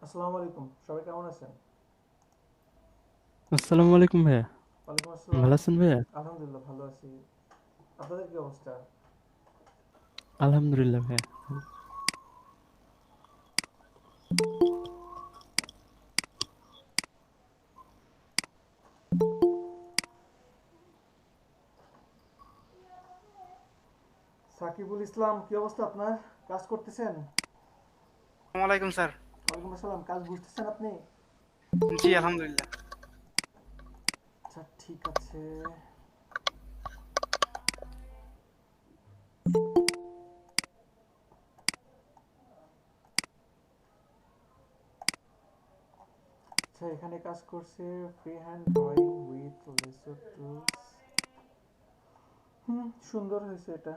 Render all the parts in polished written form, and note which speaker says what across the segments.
Speaker 1: আসসালামু আলাইকুম, সবাই কেমন আছেন?
Speaker 2: আসসালামু আলাইকুম ভাইয়া।
Speaker 1: ওয়ালাইকুম আসসালাম।
Speaker 2: ভালো আছেন ভাইয়া?
Speaker 1: আলহামদুলিল্লাহ ভালো আছি। আপনাদের কি অবস্থা?
Speaker 2: আলহামদুলিল্লাহ ভাইয়া।
Speaker 1: সাকিবুল ইসলাম, কি অবস্থা আপনার? কাজ করতেছেন?
Speaker 3: আসসালামু আলাইকুম স্যার।
Speaker 1: ওয়ালাইকুম আসসালাম। কাজ বুঝতেছেন আপনি?
Speaker 3: জি আলহামদুলিল্লাহ।
Speaker 1: আচ্ছা, ঠিক আছে। আচ্ছা, এখানে কাজ করছে free hand drawing with lesser tools. সুন্দর হয়েছে এটা।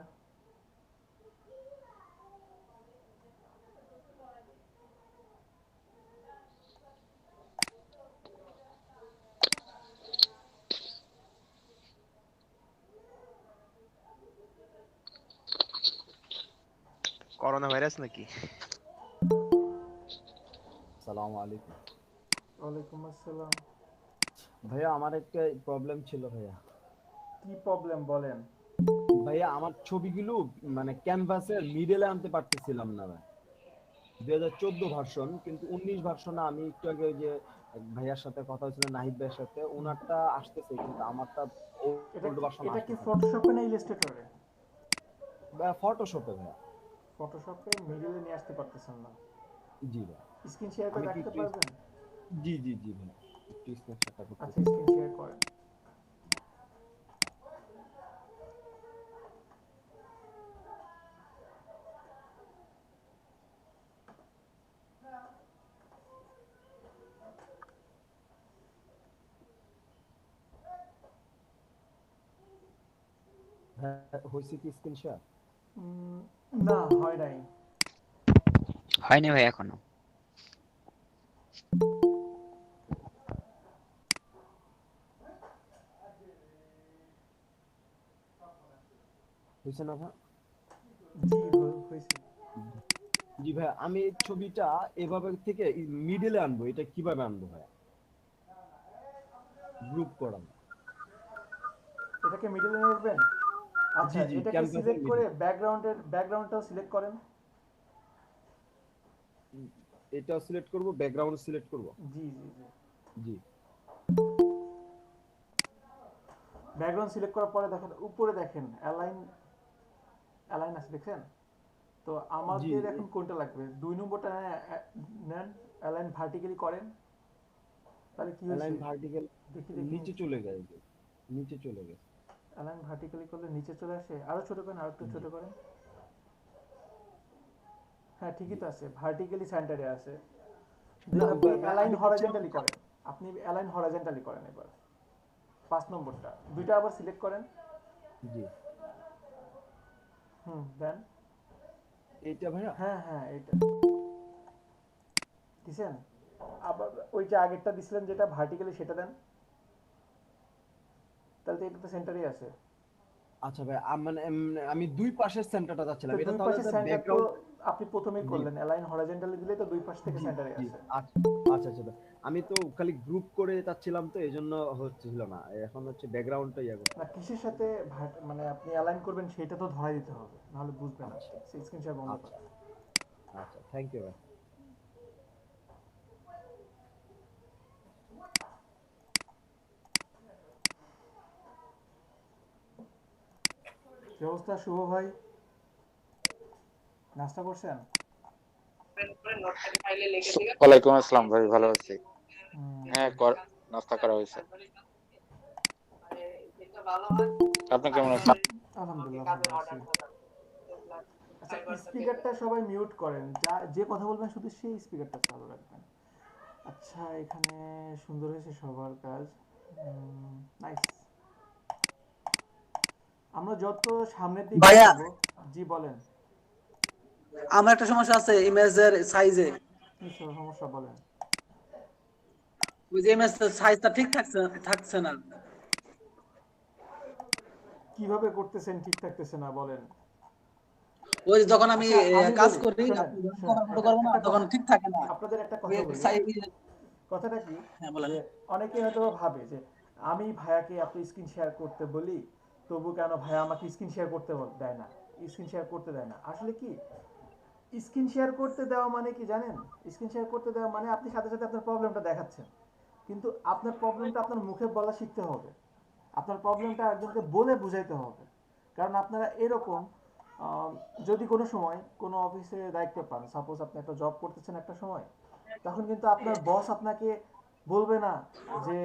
Speaker 4: করোনা ভাইরাস নাকি?
Speaker 5: সালামু আলাইকুম।
Speaker 1: ওয়ালাইকুম আসসালাম।
Speaker 5: ভাইয়া আমার একটা প্রবলেম ছিল ভাইয়া।
Speaker 1: কি প্রবলেম বলেন?
Speaker 5: ভাইয়া আমার ছবিগুলো মানে ক্যানভাসের মিডলে আনতে পারতেছিলাম না ভাই। 2014 ভার্সন, কিন্তু 19 ভার্সনে আমি একটু আগে ওই যে এক ভাইয়ার সাথে কথা হয়েছিল, নাহিদ ভাইয়ের সাথে, ওনারটা আসতেছে কিন্তু আমারটা
Speaker 1: এটা
Speaker 5: ওল্ড
Speaker 1: কি
Speaker 5: ভার্সন
Speaker 1: এটা কি
Speaker 5: আসতেছে না
Speaker 1: ফটোশপে না ইলাস্ট্রেটরে?
Speaker 5: ভাইয়া। ফটোশপে ভাইয়া।
Speaker 1: ফটোশপে মিডিলে নিয়ে আসতে পারতেছেন না?
Speaker 5: জি ভাইয়া।
Speaker 1: স্ক্রিন শেয়ার করে
Speaker 5: আমি কি
Speaker 1: রাখতে
Speaker 5: একটু
Speaker 1: পারবেন?
Speaker 5: জি জি জি ভাইয়া, একটু স্ন্যাপশটটা
Speaker 1: আচ্ছা,
Speaker 5: করতেছি।
Speaker 1: স্ক্রিন শেয়ার করেন।
Speaker 5: হ্যাঁ, হয়েছে কি স্ক্রিন শেয়ার?
Speaker 1: উম, না, হয় নাই।
Speaker 6: হয়নি ভাই এখনো।
Speaker 5: হয়েছে না ভাই?
Speaker 1: জি, হয়েছে।
Speaker 5: জি ভাই, আমি এই ছবিটা এভাবে থেকে মিডলে আনবো, এটা কিভাবে আনবো ভাই? গ্রুপ করানো।
Speaker 1: এটাকে মিডলে নিয়ে আসবেন।
Speaker 5: জি
Speaker 1: আচ্ছা,
Speaker 5: জি,
Speaker 1: এটাকে
Speaker 5: ক্যানভাসের
Speaker 1: সিলেক্ট করে
Speaker 5: মিডল।
Speaker 1: ব্যাকগ্রাউন্ডটাও সিলেক্ট করেন।
Speaker 5: এটা সিলেক্ট করব, ব্যাকগ্রাউন্ড সিলেক্ট করব।
Speaker 1: জি জি জি।
Speaker 5: জি
Speaker 1: ব্যাকগ্রাউন্ড সিলেক্ট করার পরে দেখেন উপরে, দেখেন অ্যালাইন, অ্যালাইন আছে দেখছেন? তো
Speaker 5: জি।
Speaker 1: আমাদের এখন কোনটা লাগবে? 2 নম্বরটা নেন, অ্যালাইন ভার্টিক্যালি করেন। তাহলে কি হয়েছে?
Speaker 5: অ্যালাইন ভার্টিক্যাল
Speaker 1: দেখি দেখি।
Speaker 5: নিচে চলে গেছে। নিচে চলে গেছে।
Speaker 1: অ্যালাইন ভার্টিক্যালি করলে নিচে চলে আসে। আরো ছোট করেন, আরো একটু
Speaker 5: জি
Speaker 1: ছোট করেন। হ্যাঁ, ঠিকই
Speaker 5: জি।
Speaker 1: তো আছে, ভার্টিক্যালি সেন্টারে আছে। দেন
Speaker 5: না
Speaker 1: আপনি
Speaker 5: ভাই,
Speaker 1: অ্যালাইন
Speaker 5: আমি চাচ্ছিলাম
Speaker 1: হরাইজন্টালি করেন। আপনি অ্যালাইন হরাইজন্টালি করেন এবার। 5 নম্বরটা, দুইটা আবার সিলেক্ট করেন।
Speaker 5: জি।
Speaker 1: দেন।
Speaker 5: এইটা ভাইয়া।
Speaker 1: হ্যাঁ হ্যাঁ, এইটা দিছেন। আবার ওই যে আগেরটা দিছিলেন যেটা ভার্টিক্যালি, সেটা দেন। তাহলে তো এটা তো সেন্টারই আছে।
Speaker 5: আচ্ছা ভাই, মানে আমি দুই পাশের সেন্টারটা
Speaker 1: তো
Speaker 5: চাচ্ছিলাম, এটা
Speaker 1: দুই
Speaker 5: তাহলে
Speaker 1: পাশে
Speaker 5: স্যার
Speaker 1: সেন্টার তো
Speaker 5: ব্যাকগ্রাউন্ড।
Speaker 1: আপনি প্রথমেই
Speaker 5: জি
Speaker 1: করলেন, অ্যালাইন হরাইজন্টালি দিলে তো দুই পাশ থেকে
Speaker 5: জি
Speaker 1: সেন্টারে
Speaker 5: জি।
Speaker 1: আছে।
Speaker 5: আচ্ছা আচ্ছা আচ্ছা ভাই। আমি তো খালি গ্রুপ করে চাচ্ছিলাম, তো এই জন্য হচ্ছিল না। এখন হচ্ছে ব্যাকগ্রাউন্ডটা ইয়ে করতে
Speaker 1: না,
Speaker 5: হবে।
Speaker 1: কিসের সাথে মানে আপনি অ্যালাইন করবেন সেটা তো ধরাই দিতে হবে, নাহলে বুঝবে না।
Speaker 5: আচ্ছা
Speaker 1: সেই স্ক্রিন শেয়ার বন্ধ
Speaker 5: আচ্ছা
Speaker 1: করেন।
Speaker 5: আচ্ছা, থ্যাংক ইউ ভাই।
Speaker 1: কি অবস্থা শুভ ভাই? নাস্তা করছেন?
Speaker 6: ওয়ালাইকুম আসসালাম ভাই, ভালো আছি। হ্যাঁ,
Speaker 1: জি।
Speaker 6: নাস্তা করা হয়েছে। আপনি কেমন আছেন?
Speaker 1: আলহামদুলিল্লাহ ভালো আছি। আচ্ছা, স্পিকারটা সবাই মিউট করেন, যে কথা বলবেন শুধু সেই স্পিকারটা চালু রাখবেন। আচ্ছা, এখানে সুন্দর হয়েছে সবার কাজ। নাইস। আমরা যত সামনের দিকে
Speaker 7: ভাইয়া,
Speaker 1: আগাবো। জি বলেন।
Speaker 7: আমার একটা সমস্যা আছে ইমেজের সাইজে।
Speaker 1: কি সমস্যা বলেন?
Speaker 7: ওই যে ইমেজের সাইজটা ঠিক থাকছে থাকছে না।
Speaker 1: কিভাবে করতেছেন ঠিক থাকতেছে না বলেন?
Speaker 7: ওই যে যখন আমি
Speaker 1: আচ্ছা আমি
Speaker 7: কাজ
Speaker 1: বলি,
Speaker 7: করি
Speaker 1: শোনেন
Speaker 7: আপনি যখন
Speaker 1: শোনেন,
Speaker 7: কথা করবো না
Speaker 1: একটা
Speaker 7: তখন
Speaker 1: কথা
Speaker 7: ঠিক থাকে না।
Speaker 1: আপনাদের একটা
Speaker 7: ওই
Speaker 1: কথা বলি।
Speaker 7: সাই-
Speaker 1: কথাটা কি
Speaker 7: হ্যাঁ বলেন।
Speaker 1: যে অনেকে হয়তো ভাবে যে আমি ভাইয়াকে এত স্ক্রিন শেয়ার করতে বলি, তবু কেন ভাইয়া আমাকে স্ক্রিন শেয়ার করতে দেয় না, স্ক্রিন শেয়ার করতে দেয় না। আসলে কি স্ক্রিন শেয়ার করতে দেওয়া মানে কি জানেন? স্ক্রিন শেয়ার করতে দেওয়া মানে আপনি সাথে সাথে আপনার প্রবলেমটা দেখাচ্ছেন, কিন্তু আপনার প্রবলেমটা আপনার মুখে বলা শিখতে হবে। আপনার প্রবলেমটা একজনকে বলে বুঝাইতে হবে। কারণ আপনারা এরকম আম, যদি কোনো সময় কোনো অফিসে দায়িত্ব পান, সাপোজ আপনি একটা জব করতেছেন একটা সময়, তখন কিন্তু আপনার বস আপনাকে বলবে না যে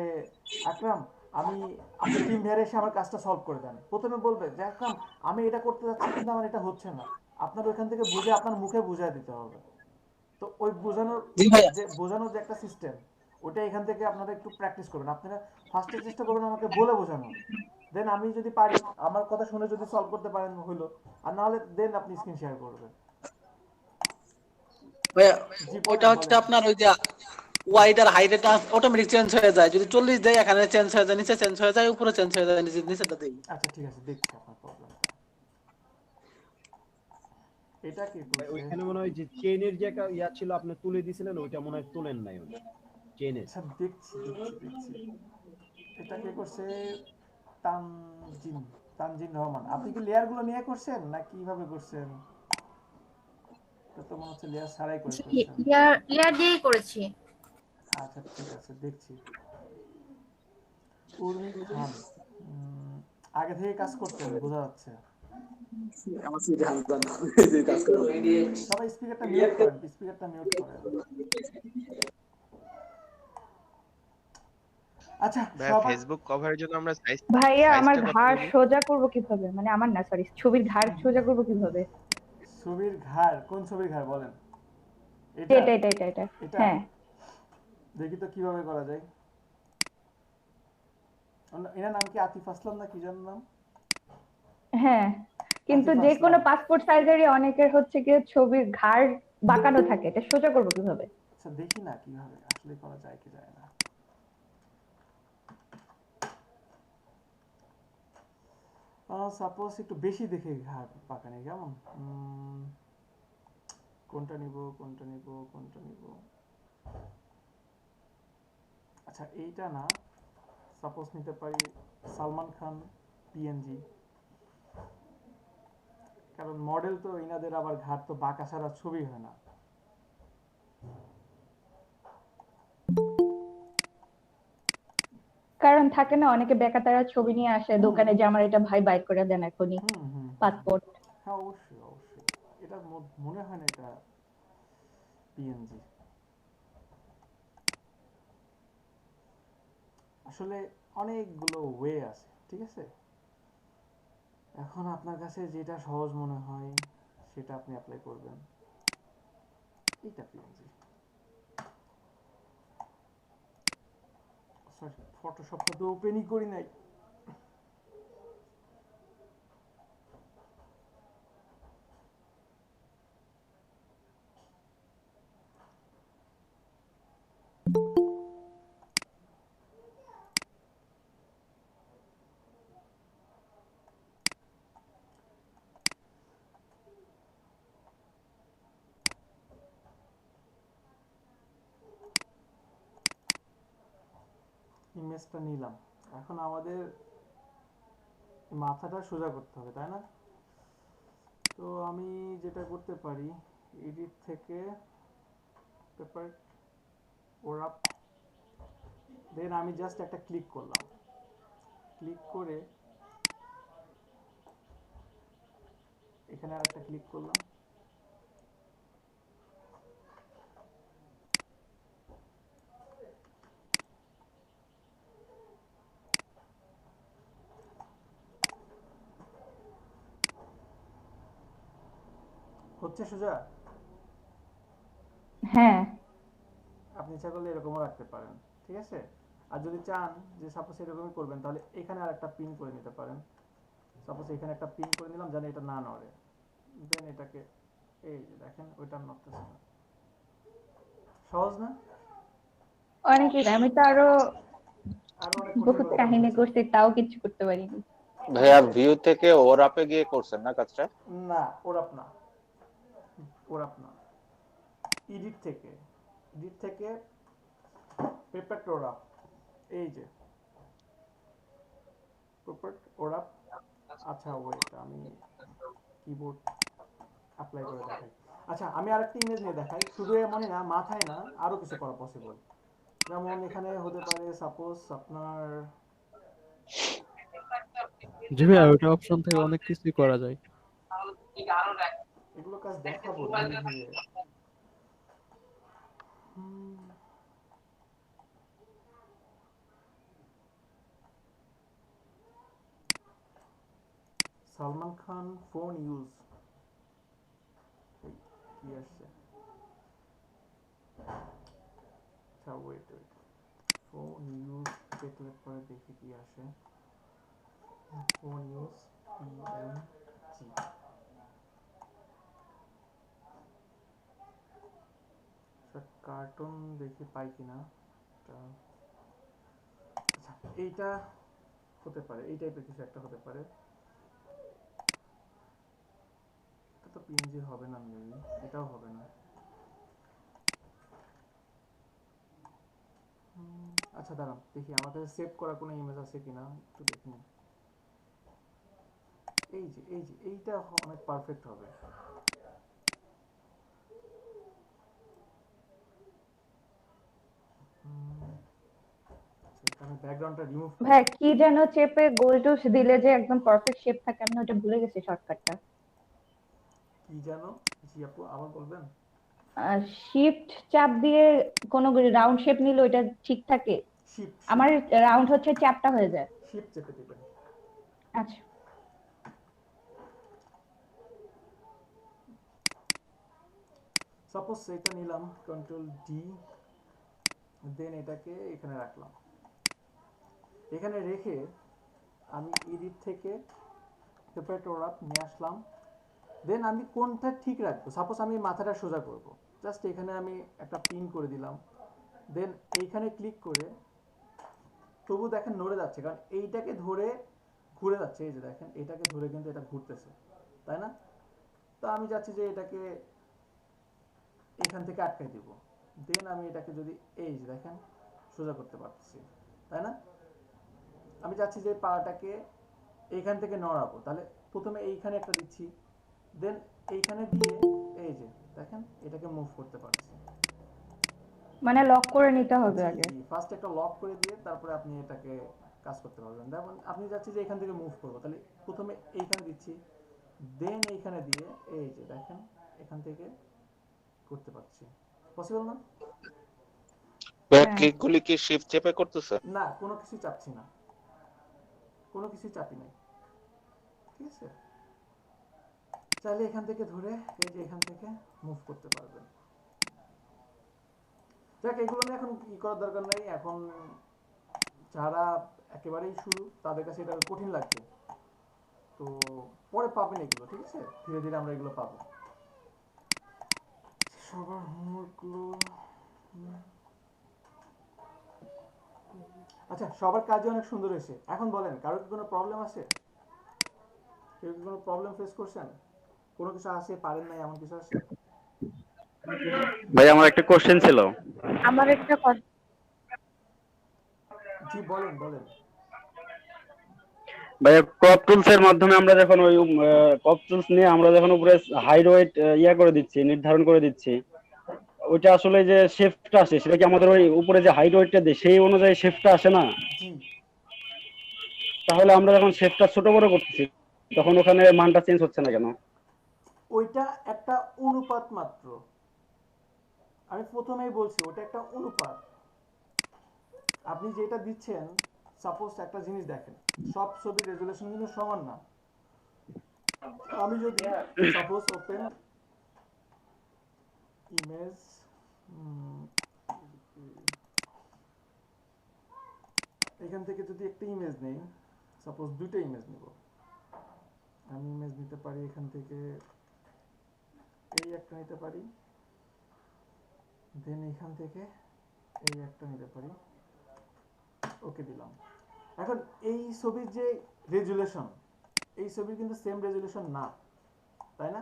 Speaker 1: আকরাম আমি আপনার টিম ভাইয়ের এসে আমার কাজটা সলভ করে দেন। প্রথমে বলবে যে আকরাম আমি এটা করতে যাচ্ছি কিন্তু আমার এটা হচ্ছে না। আপনার ওইখান থেকে বুঝে আপনার মুখে বুঝাই দিতে হবে। তো ওই বোঝানোর
Speaker 7: জি ভাইয়া।
Speaker 1: যে একটা সিস্টেম, ওটা এখান থেকে আপনারা একটু প্র্যাকটিস করবেন। আপনারা ফার্স্টে চেষ্টা করবেন আমাকে বলে বোঝানোর, দেন আমি যদি পারি আমার কথা শুনে যদি সলভ করতে পারেন হইলো, আর না হলে দেন আপনি স্ক্রিন শেয়ার করবেন।
Speaker 7: ভাইয়া
Speaker 1: জি
Speaker 7: ওইটা
Speaker 1: বলেন
Speaker 7: হচ্ছে
Speaker 1: বলেন।
Speaker 7: আপনার ওই যে ওয়াইডার হাইট অটোমেটিক চেঞ্জ হয়ে যায়, যদি 40 দেয় এখানে চেঞ্জ হয়ে যায়, নিচে চেঞ্জ হয়ে যায়, উপরে চেঞ্জ হয়ে যায়, নিচেটা দেই।
Speaker 1: আচ্ছা ঠিক আছে, দেখছি আপনার প্রবলেমটা। এটা কি করছে?
Speaker 5: ওইখানে মনে হয় যে চেইনের যে একটা ইয়া ছিল আপনি তুলে দিছিলেন, ওইটা মনে হয় তোলেন নাই উনি চেইনের।
Speaker 1: আচ্ছা দেখছি। এটা কে করছে? তানজিন তানজিন রহমান। আপনি কি লেয়ার গুলো নিয়ে করছেন না কিভাবে করছেন? এটা তো মনে হচ্ছে লেয়ার ছাড়াই করে
Speaker 2: জি,
Speaker 1: ফেলছেন।
Speaker 2: ইয়ার ইয়ার দিয়েই করেছি।
Speaker 1: আচ্ছা ঠিক আছে, দেখছি। উর্মি খান, আগে থেকে কাজ করতেন বোঝা যাচ্ছে।
Speaker 7: আমার সিটি হাসবেন্ড যে কাজ করে।
Speaker 1: সবাই স্পিকারটা মিউট করেন, স্পিকারটা মিউট করেন। আচ্ছা
Speaker 4: ভাইয়া
Speaker 1: সবাই
Speaker 4: ফেসবুক কভারের জন্য আমরা
Speaker 8: ভাইয়া আমার
Speaker 4: সাইজটা কত
Speaker 8: ঘাড়
Speaker 4: নিব?
Speaker 8: সোজা করব কিভাবে, মানে আমার না সরি ছবির ঘাড় সোজা করব কিভাবে?
Speaker 1: ছবির ঘাড়, কোন ছবির ঘাড় বলেন? এটা
Speaker 8: এটা
Speaker 1: এটা
Speaker 8: হ্যাঁ
Speaker 1: দেখি তো কিভাবে করা যায়। এনার নাম কি আতিফ আসলাম না কি যেন নাম?
Speaker 8: হ্যাঁ, কিন্তু
Speaker 1: আতিফ
Speaker 8: যে কোনো
Speaker 1: আসলাম।
Speaker 8: পাসপোর্ট সাইজেরই অনেকের হচ্ছে কি ছবির ঘাড় বাঁকানো থাকে, এটা সোজা করব কিভাবে?
Speaker 1: আচ্ছা দেখি না কিভাবে আসলে করা যায় কি যায় না। সাপোজ একটু বেশি দেখে ঘাড় পাকানি কেমন? কোনটা নিব? আচ্ছা এইটা না, সাপোজ নিতে পারি সালমান খান পিএনজি। কারণ মডেল তো ইনাদের আবার ঘাড় তো বাঁকা ছাড়া ছবি হয় না।
Speaker 8: কারণ থাকে না অনেকে বেকাতারা ছবি নিয়ে আসে
Speaker 1: হুম
Speaker 8: দোকানে যে আমার এটা ভাই বাইর করে দেন এখনই
Speaker 1: হুম।
Speaker 8: পাসপোর্ট।
Speaker 1: হ্যাঁ অবশ্যই। এটা মনে হয় না এটা পিএনজি। আসলে অনেকগুলো ওয়ে আছে, ঠিক আছে? এখন আপনার কাছে যেটা সহজ মনে হয় সেটা আপনি অ্যাপ্লাই করবেন। এটা পিএনজি, সরি ফটোশপটা তো ওপেনই করি নাই। ইমেজটা নিলাম। এখন আমাদের মাথাটা সোজা করতে হবে, তাই না? তো আমি যেটা করতে পারি, এডিট থেকে পেপার ওরাপ, দেন আমি জাস্ট একটা ক্লিক করলাম, ক্লিক করে এখানে আর একটা ক্লিক করলাম। হচ্ছে সোজা।
Speaker 8: হ্যাঁ
Speaker 1: আপনি ইচ্ছা করলে এরকমও রাখতে পারেন, ঠিক আছে? আর যদি চান যে সাপোজ এরকমই করবেন, তাহলে এখানে আর একটা পিন করে নিতে পারেন। সাপোজ এখানে একটা পিন করে নিলাম যেন এটা না নড়ে। দেন এটাকে এই যে দেখেন ওইটা নড়তেছে না। সহজ না?
Speaker 8: অনেকেই, আমি তো আরো
Speaker 1: আরো অনেক কঠিন
Speaker 8: বহুত
Speaker 1: করে
Speaker 8: কাহিনী
Speaker 1: ফেলতেছে।
Speaker 8: করছি তাও কিছু করতে পারিনি।
Speaker 6: ভাইয়া ভিউ থেকে ওর আপে গিয়ে করছেন না কাজটা?
Speaker 1: না ওরাপ না, ওরাপ না, এডিট থেকে পেপার ওরাপ, এই যে পেপার ওরাপ। আচ্ছা ওয়েট, আমি কিবোর্ড অ্যাপ্লাই করে দেখাই। আচ্ছা আমি আরেকটা ইমেজ নিয়ে দেখাই, শুধু এমনই না, মাথায় না, আরো কিছু করা পসিবল। যেমন এখানে হতে পারে সাপোজ আপনার
Speaker 2: জি ভাইয়া, ওইটা অপশন থেকে অনেক কিছুই করা যায়।
Speaker 1: এগুলো কাজ দেখাবো ধীরে ধীরে। সালমান খান ফোন ইউজ, কি আসছে? আচ্ছা ওয়েট, ফোন ইউজ দেখলে পরে দেখি কি আসে। ফোন ইউজ PNG, কার্টুন দেখি পাই কিনা। আচ্ছা এইটা হতে পারে, এই টাইপের কিছু একটা হতে পারে। এটা তো পিএনজি হবে না, মেবি এটাও হবে না। আচ্ছা দাঁড়ান দেখি আমার কাছে সেভ করা কোনো ইমেজ আছে কিনা, একটু দেখি নিই। এই যে এইটা অনেক পারফেক্ট হবে। আমি ব্যাকগ্রাউন্ডটা রিমুভ
Speaker 8: ভাই কি যেন চেপে গোল টুস দিলে যে একদম পারফেক্ট শেপ থাকে, আমি ওটা ভুলে গেছি শর্টকাটটা।
Speaker 1: কি জানো? জি আপু আবার বলবেন।
Speaker 8: শিফট চাপ দিয়ে কোনো রাউন্ড শেপ নিলে ওইটা ঠিক থাকে।
Speaker 1: শিফট
Speaker 8: আমার রাউন্ড হচ্ছে চ্যাপটা হয়ে যায়।
Speaker 1: শিফট চেপে দিবেন।
Speaker 8: আচ্ছা
Speaker 1: সাপোজ এটা নিলাম, কন্ট্রোল ডি, দেন এটাকে এখানে রাখলাম। এখানে রেখে আমি এডিট থেকে পেপার ওরাপ নিয়ে আসলাম। দেন আমি কোনটা ঠিক রাখবো, সাপোজ আমি মাথাটা সোজা করব, জাস্ট এখানে আমি একটা পিন করে দিলাম। দেন এইখানে ক্লিক করে, তবু দেখেন নড়ে যাচ্ছে, কারণ এইটাকে ধরে ঘুরে যাচ্ছে, এই যে দেখেন এটাকে ধরে কিন্তু এটা ঘুরতেছে, তাই না? তো আমি চাচ্ছি যে এটাকে এখান থেকে আটকাই দিব। দেন আমি এটাকে যদি এই যে দেখেন সোজা করতে পারতেছি, তাই না? আমি চাচ্ছি যে পাটাকে এইখান থেকে নড়াবো, তাহলে প্রথমে এইখানে একটা দিচ্ছি, দেন এইখানে দিয়ে এই যে দেখেন এটাকে মুভ করতে পারছি।
Speaker 8: মানে লক করে নিতে হবে আগে।
Speaker 1: ফার্স্ট একটা লক করে দিয়ে তারপরে আপনি এটাকে কাজ করতে পারবেন। যেমন আপনি চাচ্ছি যে এখান থেকে মুভ করবো, তাহলে প্রথমে এইখানে দিচ্ছি, দেন এইখানে দিয়ে এই যে দেখেন এখান থেকে করতে পারছি। পসিবল না?
Speaker 6: ব্যাক ক্লিক গুলি কি শিফট চেপে করতেছে?
Speaker 1: না, কোনো কিছু চাপছি না, কোনো কিছু চাপি নাই, ঠিক আছে? চাইলে এখান থেকে ধরে এই যে এখান থেকে মুভ করতে পারবেন। দেখ এগুলো নিয়ে এখন কি করার দরকার নাই, এখন যারা একেবারেই শুরু তাদের কাছে এটা কঠিন লাগবে, তো পরে পাবেন এগুলো, ঠিক আছে? ধীরে ধীরে আমরা এগুলো পাবো। সবার হোমওয়ার্কগুলো, আচ্ছা সবার কাজে অনেক সুন্দর হয়েছে। এখন বলেন কারো কি কোনো প্রবলেম আছে? কেউ কি কোনো প্রবলেম ফেস করছেন? কোনো কিছু আছে পারেন নাই এমন কিছু আছে?
Speaker 9: ভাই আমার একটা কোশ্চেন ছিল।
Speaker 8: আমার একটা
Speaker 1: জি বলেন বলেন।
Speaker 9: ভাই ক্রপ টুলস এর মাধ্যমে আমরা যখন ওই ক্রপ টুলস নিয়ে আমরা যখন উপরে হাইট ওয়েট ইয়া করে দিচ্ছি, নির্ধারণ করে দিচ্ছি, ওইটা আসলে যে শেপটা আসে সেটা কি আমাদের ওই উপরে যে হাইট ওয়েটটা দেয় সেই অনুযায়ী শেপটা আসে না?
Speaker 1: জি
Speaker 9: তাহলে আমরা যখন শেপটা ছোট বড় করতেছি তখন ওখানে মানটা চেঞ্জ হচ্ছে না কেন?
Speaker 1: ওইটা একটা অনুপাত মাত্র, আমি প্রথমেই বলছি ওটা একটা অনুপাত। আপনি যেটা দিচ্ছেন, সাপোজ একটা জিনিস দেখেন, সব ছবির রেজুলেশন কিন্তু সমান না। আমি যদি সাপোজ ওপেন ইমেজ, এখান থেকে যদি একটা ইমেজ নেই, সাপোজ দুইটা ইমেজ নেব, আমি ইমেজ নিতে পারি এখান থেকে, এই একটা নিতে পারি, দেন এখান থেকে এই একটা নিতে পারি, ওকে দিলাম। এখন এই ছবির যে রেজুলেশন, এই ছবির কিন্তু সেম রেজুলেশন না, তাই না?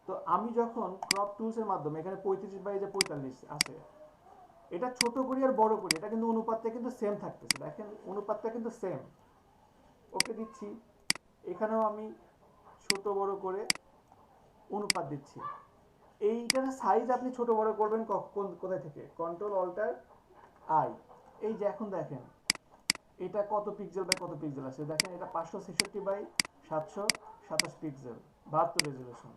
Speaker 1: তো আমি যখন ক্রপ টুলস এর মাধ্যমে এখানে 35/45 আছে, এটা ছোট করি আর বড় করি, এটা কিন্তু অনুপাতটা কিন্তু সেম থাকতেছে, দেখেন অনুপাতটা কিন্তু সেম। ওকে দিচ্ছি, এখানেও আমি ছোট বড় করে অনুপাত দিচ্ছি। এইটার সাইজ আপনি ছোট বড় করবেন কোথায় থেকে, কন্ট্রোল অল্টার আই। এই যে এখন দেখেন এটা কত পিক্সেল বাই কত পিক্সেল আছে, দেখেন এটা 566/727 পিক্সেল, 72 রেজলিউশন।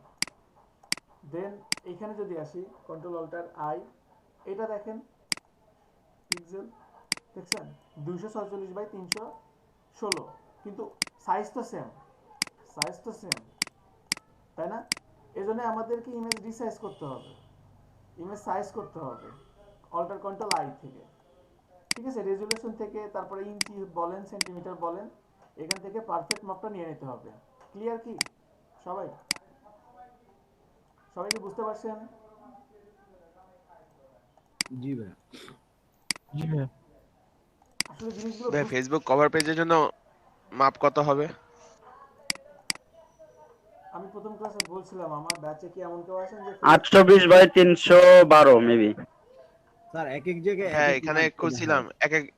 Speaker 1: দেন এখানে যদি আসি কন্ট্রোল অল্টার আই, এটা দেখেন পিক্সেল, দেখছেন 246/316, কিন্তু সাইজ তো সেম, সাইজ তো সেম, তাই না? এজন্য আমাদেরকে ইমেজ রিসাইজ করতে হবে, ইমেজ সাইজ করতে হবে অল্টার কন্ট্রোল আই থেকে, ঠিক আছে? রেজুলেশন থেকে, তারপরে ইঞ্চি বলেন সেন্টিমিটার বলেন, এখান থেকে পারফেক্ট মাপটা নিয়ে নিতে হবে। ক্লিয়ার কি সবাই? সবাই কি বুঝতে পারছেন?
Speaker 5: জি ভাই।
Speaker 2: জি ভাইয়া।
Speaker 1: আসলে জিনিসগুলো
Speaker 4: ভাই ফেসবুক কভার পেজের জন্য মাপ কত হবে?
Speaker 1: আমি প্রথম ক্লাসে বলছিলাম, আমার ব্যাচে কি এমন কেউ আছেন যে
Speaker 9: 820/312 মেবি।
Speaker 5: স্যার এক এক জায়গায়
Speaker 4: হ্যাঁ
Speaker 5: এক এক
Speaker 4: এখানে
Speaker 5: মাপ দেখায়।
Speaker 4: খুঁজছিলাম,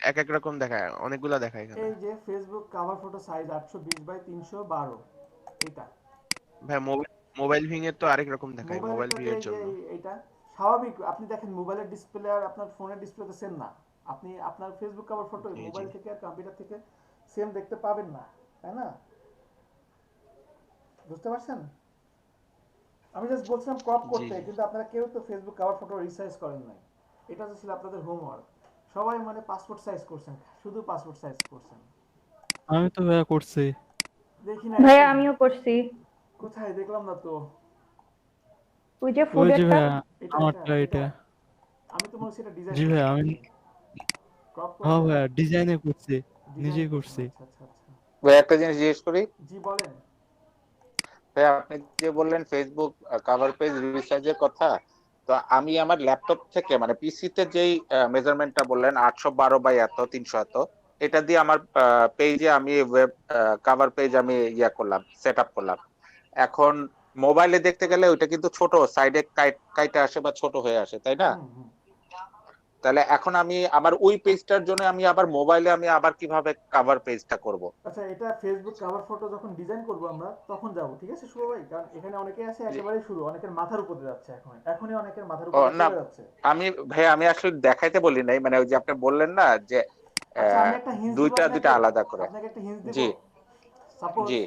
Speaker 4: এক এক রকম দেখায়, অনেকগুলা দেখায় এখানে।
Speaker 1: এই যে ফেসবুক কভার ফটো সাইজ 820/312, এটা
Speaker 4: ভাই মোবাইল ভিং এর তো আরেক রকম দেখায়, মোবাইল ভিউ
Speaker 1: মোবাইলটাতে
Speaker 4: এর
Speaker 1: যে
Speaker 4: জন্য।
Speaker 1: এটা স্বাভাবিক, আপনি দেখেন মোবাইলের ডিসপ্লে আর আপনার ফোনের ডিসপ্লে তো সেম না, আপনি আপনার ফেসবুক কভার ফটো
Speaker 4: জি,
Speaker 1: মোবাইল
Speaker 4: জি।
Speaker 1: থেকে আর কম্পিউটার থেকে সেম দেখতে পাবেন না, তাই না? বুঝতে পারছেন? আমি জাস্ট বলছিলাম ক্রপ
Speaker 4: জি,
Speaker 1: করতে,
Speaker 4: জি।
Speaker 1: কিন্তু আপনারা কেউ তো ফেসবুক কভার ফটো রিসাইজ করেন নাই। এটা তো ছিল আপনাদের হোমওয়ার্ক। সবাই মানে পাসপোর্ট সাইজ করছেন, শুধু পাসপোর্ট সাইজ করছেন।
Speaker 2: আমি তো ভাইয়া করছি।
Speaker 1: দেখি না
Speaker 8: ভাইয়া
Speaker 1: একটা-
Speaker 8: আমিও করছি।
Speaker 1: কোথায় দেখলাম না তো।
Speaker 8: ওই যে
Speaker 2: ওই যে
Speaker 8: ফুডেরটা।
Speaker 2: ভাইয়া
Speaker 1: এটা
Speaker 2: আমারটা এটা।
Speaker 1: আমি তো মনে হচ্ছে এটা ডিজাইন
Speaker 2: জি ভাইয়া আমি
Speaker 1: ক্রপ
Speaker 2: হ্যাঁ
Speaker 1: করছেন,
Speaker 2: ভাইয়া ডিজাইনে করছি,
Speaker 1: ডিজাইন
Speaker 2: নিজেই
Speaker 1: করছেন।
Speaker 2: করছি।
Speaker 1: আচ্ছা আচ্ছা আচ্ছা।
Speaker 6: ভাই একটা জিনিস জিজ্ঞেস করি,
Speaker 1: জি বলেন।
Speaker 6: ভাই আপনি যে বললেন ফেসবুক কভার পেজ রিসাইজের কথা, তো আমি আমার ল্যাপটপ থেকে মানে পিসি তে যেই মেজারমেন্টটা বললেন 812/300 এত, এটা দিয়ে আমার পেজে আমি ওয়েব কভার পেজ আমি করলাম, সেট আপ করলাম। এখন মোবাইলে দেখতে গেলে ওইটা কিন্তু ছোট সাইডে কাইটা আসে বা ছোট হয়ে আসে, তাই না?
Speaker 1: হুম হুম।
Speaker 6: তাহলে এখন আমি আমার ওই পেজটার জন্য আমি আবার মোবাইলে আমি আবার কিভাবে কভার পেজটা করব?
Speaker 1: আচ্ছা, এটা ফেসবুক কভার ফটো যখন ডিজাইন করব আমরা তখন যাব, ঠিক আছে শুভ ভাই? কারণ এখানে অনেকে আছে
Speaker 6: জি।
Speaker 1: একেবারে শুরু, অনেকের মাথার উপরে যাচ্ছে, এখনই অনেকের মাথার
Speaker 6: ও
Speaker 1: উপরে
Speaker 6: না,
Speaker 1: চলে যাচ্ছে।
Speaker 6: আমি আসলে দেখাইতে বলি নাই, মানে ওই যে আপনি বললেন না যে
Speaker 1: আচ্ছা, আমি একটা হিন্স দিব
Speaker 6: দুইটা
Speaker 1: আপনাকে,
Speaker 6: আলাদা করে।
Speaker 1: আপনাকে একটা হিন্স দিব।
Speaker 6: জি
Speaker 1: সাপোজ
Speaker 6: জি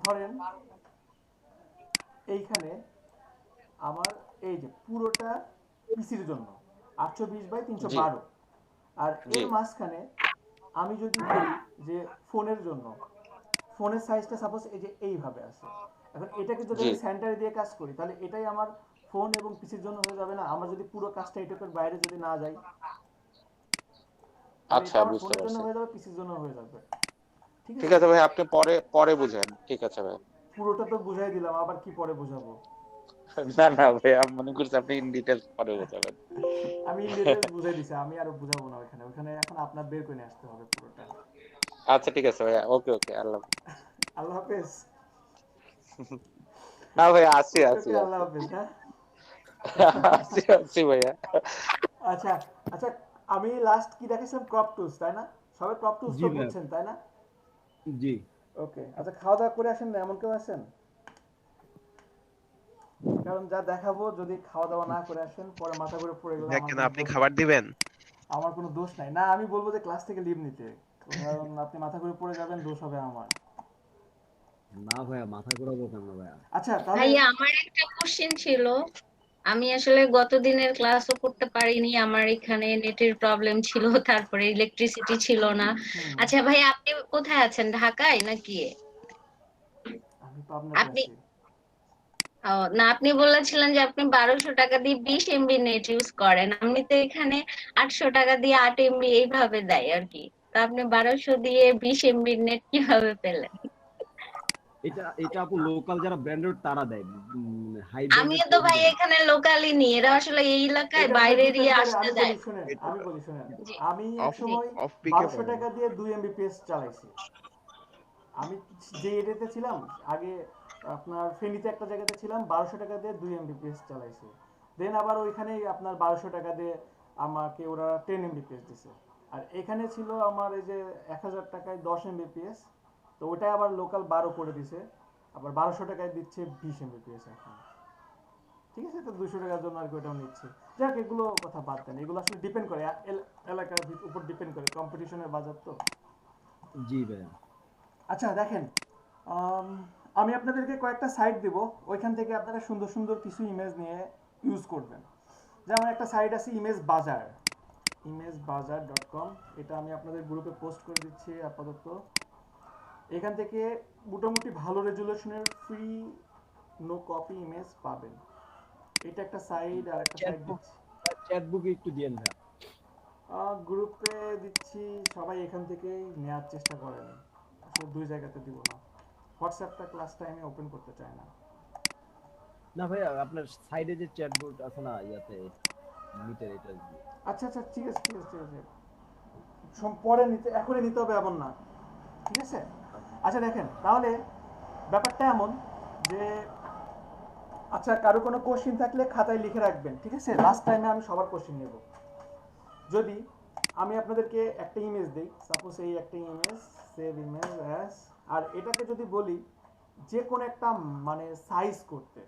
Speaker 1: ধরেন এইখানে আমার এই যে পুরোটা পিসির জন্য 820/312, আর
Speaker 6: জি
Speaker 1: এর মাঝখানে আমি যদি বলি যে ফোনের জন্য, ফোনের সাইজটা সাপোজ এই যে এইভাবে আছে, এখন এটাকে যদি
Speaker 6: জি
Speaker 1: আমি সেন্টারে দিয়ে কাজ করি তাহলে এটাই আমার ফোন এবং পিসির জন্য হয়ে যাবে না? আমরা যদি পুরো কাজটা এটার বাইরে যদি না যাই, তাহলে
Speaker 6: আচ্ছা
Speaker 1: এটা আমার
Speaker 6: বুঝতে
Speaker 1: ফোনের জন্য
Speaker 6: পারছি।
Speaker 1: হয়ে যাবে, পিসির জন্য হয়ে যাবে, ঠিক
Speaker 6: ঠিক
Speaker 1: আছে?
Speaker 6: আছে ভাই, আপনি পরে পরে বুঝেন, ঠিক আছে ভাই।
Speaker 1: পুরোটা তো বুঝাই দিলাম, আবার কি পরে বুঝাবো?
Speaker 6: না না ভাই, আমি মনে করছি আপনি ইন ডিটেলস পরে বোঝাবেন।
Speaker 1: আমি ইন ডিটেইলস বুঝাই দিছি, আমি আর বুঝাবো না। ওখানে ওখানে এখন আপনার বের করে নিয়ে আসতে হবে পুরোটা।
Speaker 6: আচ্ছা ঠিক আছে ভাই, ওকে ওকে, আল্লাহ হাফেজ।
Speaker 1: আল্লাহ হাফেজ।
Speaker 6: না ভাই, আসি
Speaker 1: ওকে
Speaker 6: আসি
Speaker 1: ওকে, আল্লাহ
Speaker 6: আসি
Speaker 1: হাফেজ। হ্যাঁ,
Speaker 6: আসি আসি ভাইয়া।
Speaker 1: আচ্ছা আচ্ছা, আমি লাস্ট কি দেখেছিলাম? ক্রপ টুলস, তাই না? সবাই ক্রপ টুলস
Speaker 5: জি
Speaker 1: তো
Speaker 5: ভাই।
Speaker 1: বুঝছেন, তাই না?
Speaker 5: জি।
Speaker 1: ওকে, আচ্ছা খাওয়া দাওয়া করে আসেন না, এমন কেউ আছেন? কারণ যা দেখাবো যদি খাওয়া দাওয়া না করে আসেন পরে মাথা ঘুরে পড়ে গেলে আমার
Speaker 4: দেখেন
Speaker 1: কোনো
Speaker 4: আপনি
Speaker 1: দোষ
Speaker 4: খাবার
Speaker 1: নাই।
Speaker 4: দিবেন?
Speaker 1: আমার কোনো দোষ নাই, না আমি বলবো যে ক্লাস থেকে লিভ নিতে, কারণ আপনি মাথা ঘুরে পড়ে যাবেন, দোষ হবে আমার।
Speaker 5: না ভাইয়া, মাথা ঘোরাবো কেন ভাইয়া?
Speaker 1: আচ্ছা তাহলে
Speaker 10: ভাইয়া আমার একটা কোশ্চেন ছিল, আমি আসলে গত দিনের ক্লাসও করতে পারিনি, আমার এখানে নেটের প্রবলেম ছিল, তারপরে ইলেকট্রিসিটি ছিল না।
Speaker 1: হুম,
Speaker 10: আচ্ছা ভাইয়া আপনি কোথায় আছেন, ঢাকায় নাকি?
Speaker 1: আমি পাবনাতে
Speaker 10: আপনি
Speaker 1: আছি।
Speaker 10: না, আপনি বলেছিলেন যে আপনি 1200 টাকা দিয়ে 20 এমবি নেট ইউজ করেন, আমি তো এখানে 800 টাকা দিয়ে 8 এমবি এইভাবে দেয় আর কি। তা আপনি 1200 দিয়ে 20 এমবি নেট কিভাবে পেলেন?
Speaker 5: এটা এটা আপু লোকাল যারা ব্র্যান্ডেড তারা দেয়, হাই
Speaker 10: আমিও
Speaker 5: ব্র্যান্ডেড
Speaker 10: তো
Speaker 5: কেউ
Speaker 10: ভাই
Speaker 5: দেয় না।
Speaker 10: এখানে লোকালি নি, এরা আসলে এই এলাকায়
Speaker 1: এটা ভাই
Speaker 10: বাইরে দিয়ে
Speaker 1: ডিপেন্ড করে,
Speaker 10: আসতে
Speaker 1: আমি
Speaker 10: যায়।
Speaker 1: বলি শুনেন,
Speaker 4: এটা
Speaker 1: আমি বলি শুনেন।
Speaker 10: জি
Speaker 1: আমি এক
Speaker 4: অফ
Speaker 10: জি
Speaker 1: সময়
Speaker 4: অফ পিকে
Speaker 1: 1200
Speaker 4: পাবেন।
Speaker 1: টাকা দিয়ে 2 এমবিপিএস চালাইছি। আমি যে এরিয়াতে ছিলাম আগে, আপনার ফেনীতে একটা জায়গাতে ছিলাম 1200 টাকা দিয়ে 2 এমবিপিএস চালাইছে। দেন আবার ওইখানেই আপনার 1200 টাকা দিয়ে আমাকে ওরা 10 এমবিপিএস দিছে। আর এখানে ছিল আমার এই যে 1000 টাকায় 10 এমবিপিএস, তো ওটাই আবার লোকাল 12 করে দিছে, আবার 1200 টাকায় দিচ্ছে 20 এমবিপিএস এখন। ঠিক আছে, তো 200 টাকার জন্য আর কি ওটাও নিচ্ছে। যাক, এগুলো কথা বাদ দেন, এগুলো আসলে ডিপেন্ড করে এলাকার উপর ডিপেন্ড করে, কম্পিটিশনের বাজার তো।
Speaker 5: জি ভাই।
Speaker 1: আচ্ছা দেখেন, আমি আপনাদেরকে কয়েকটা সাইট দিব, ওইখান থেকে আপনারা সুন্দর সুন্দর কিছু ইমেজ নিয়ে ইউজ করবেন। যেমন একটা সাইট আছে ইমেজ বাজার, imagebazaar.com, এটা আমি আপনাদের গ্রুপে পোস্ট করে দিচ্ছি আপাতত। এখান থেকে মোটামুটি ভালো রেজুলেশনের ফ্রি নো কপি ইমেজ পাবেন। এটা একটা সাইট, আর একটা সাইট দিচ্ছি
Speaker 5: চ্যাটবুকে একটু দিয়েন ভাই।
Speaker 1: গ্রুপে দিচ্ছি, সবাই এখান থেকেই নেওয়ার চেষ্টা করেন, আসলে দুই জায়গাতে দিব না। হোয়াটসঅ্যাপটা ক্লাস টাইমে ওপেন করতে চায় না।
Speaker 5: না ভাই, আপনার সাইডে যে চ্যাটবুট আছে না ইয়াতে মিটার, এটা
Speaker 1: আচ্ছা আচ্ছা, ঠিক আছে ঠিক আছে ঠিক আছে, পরে নিতে, এখনই নিতে হবে এমন না, ঠিক আছে। আচ্ছা দেখেন, তাহলে ব্যাপারটা এমন যে, আচ্ছা কারো কোনো কোশ্চেন থাকলে খাতায় লিখে রাখবেন, ঠিক আছে। লাস্ট টাইমে আমি সবার কোশ্চেন নেব। যদি আমি আপনাদেরকে একটা ইমেজ দিই, সাপোজ এই একটা ইমেজ, সেভ ইমেজ অ্যাজ, আর এটাকে যদি বলি যে কোনো একটা মানে সাইজ করতে,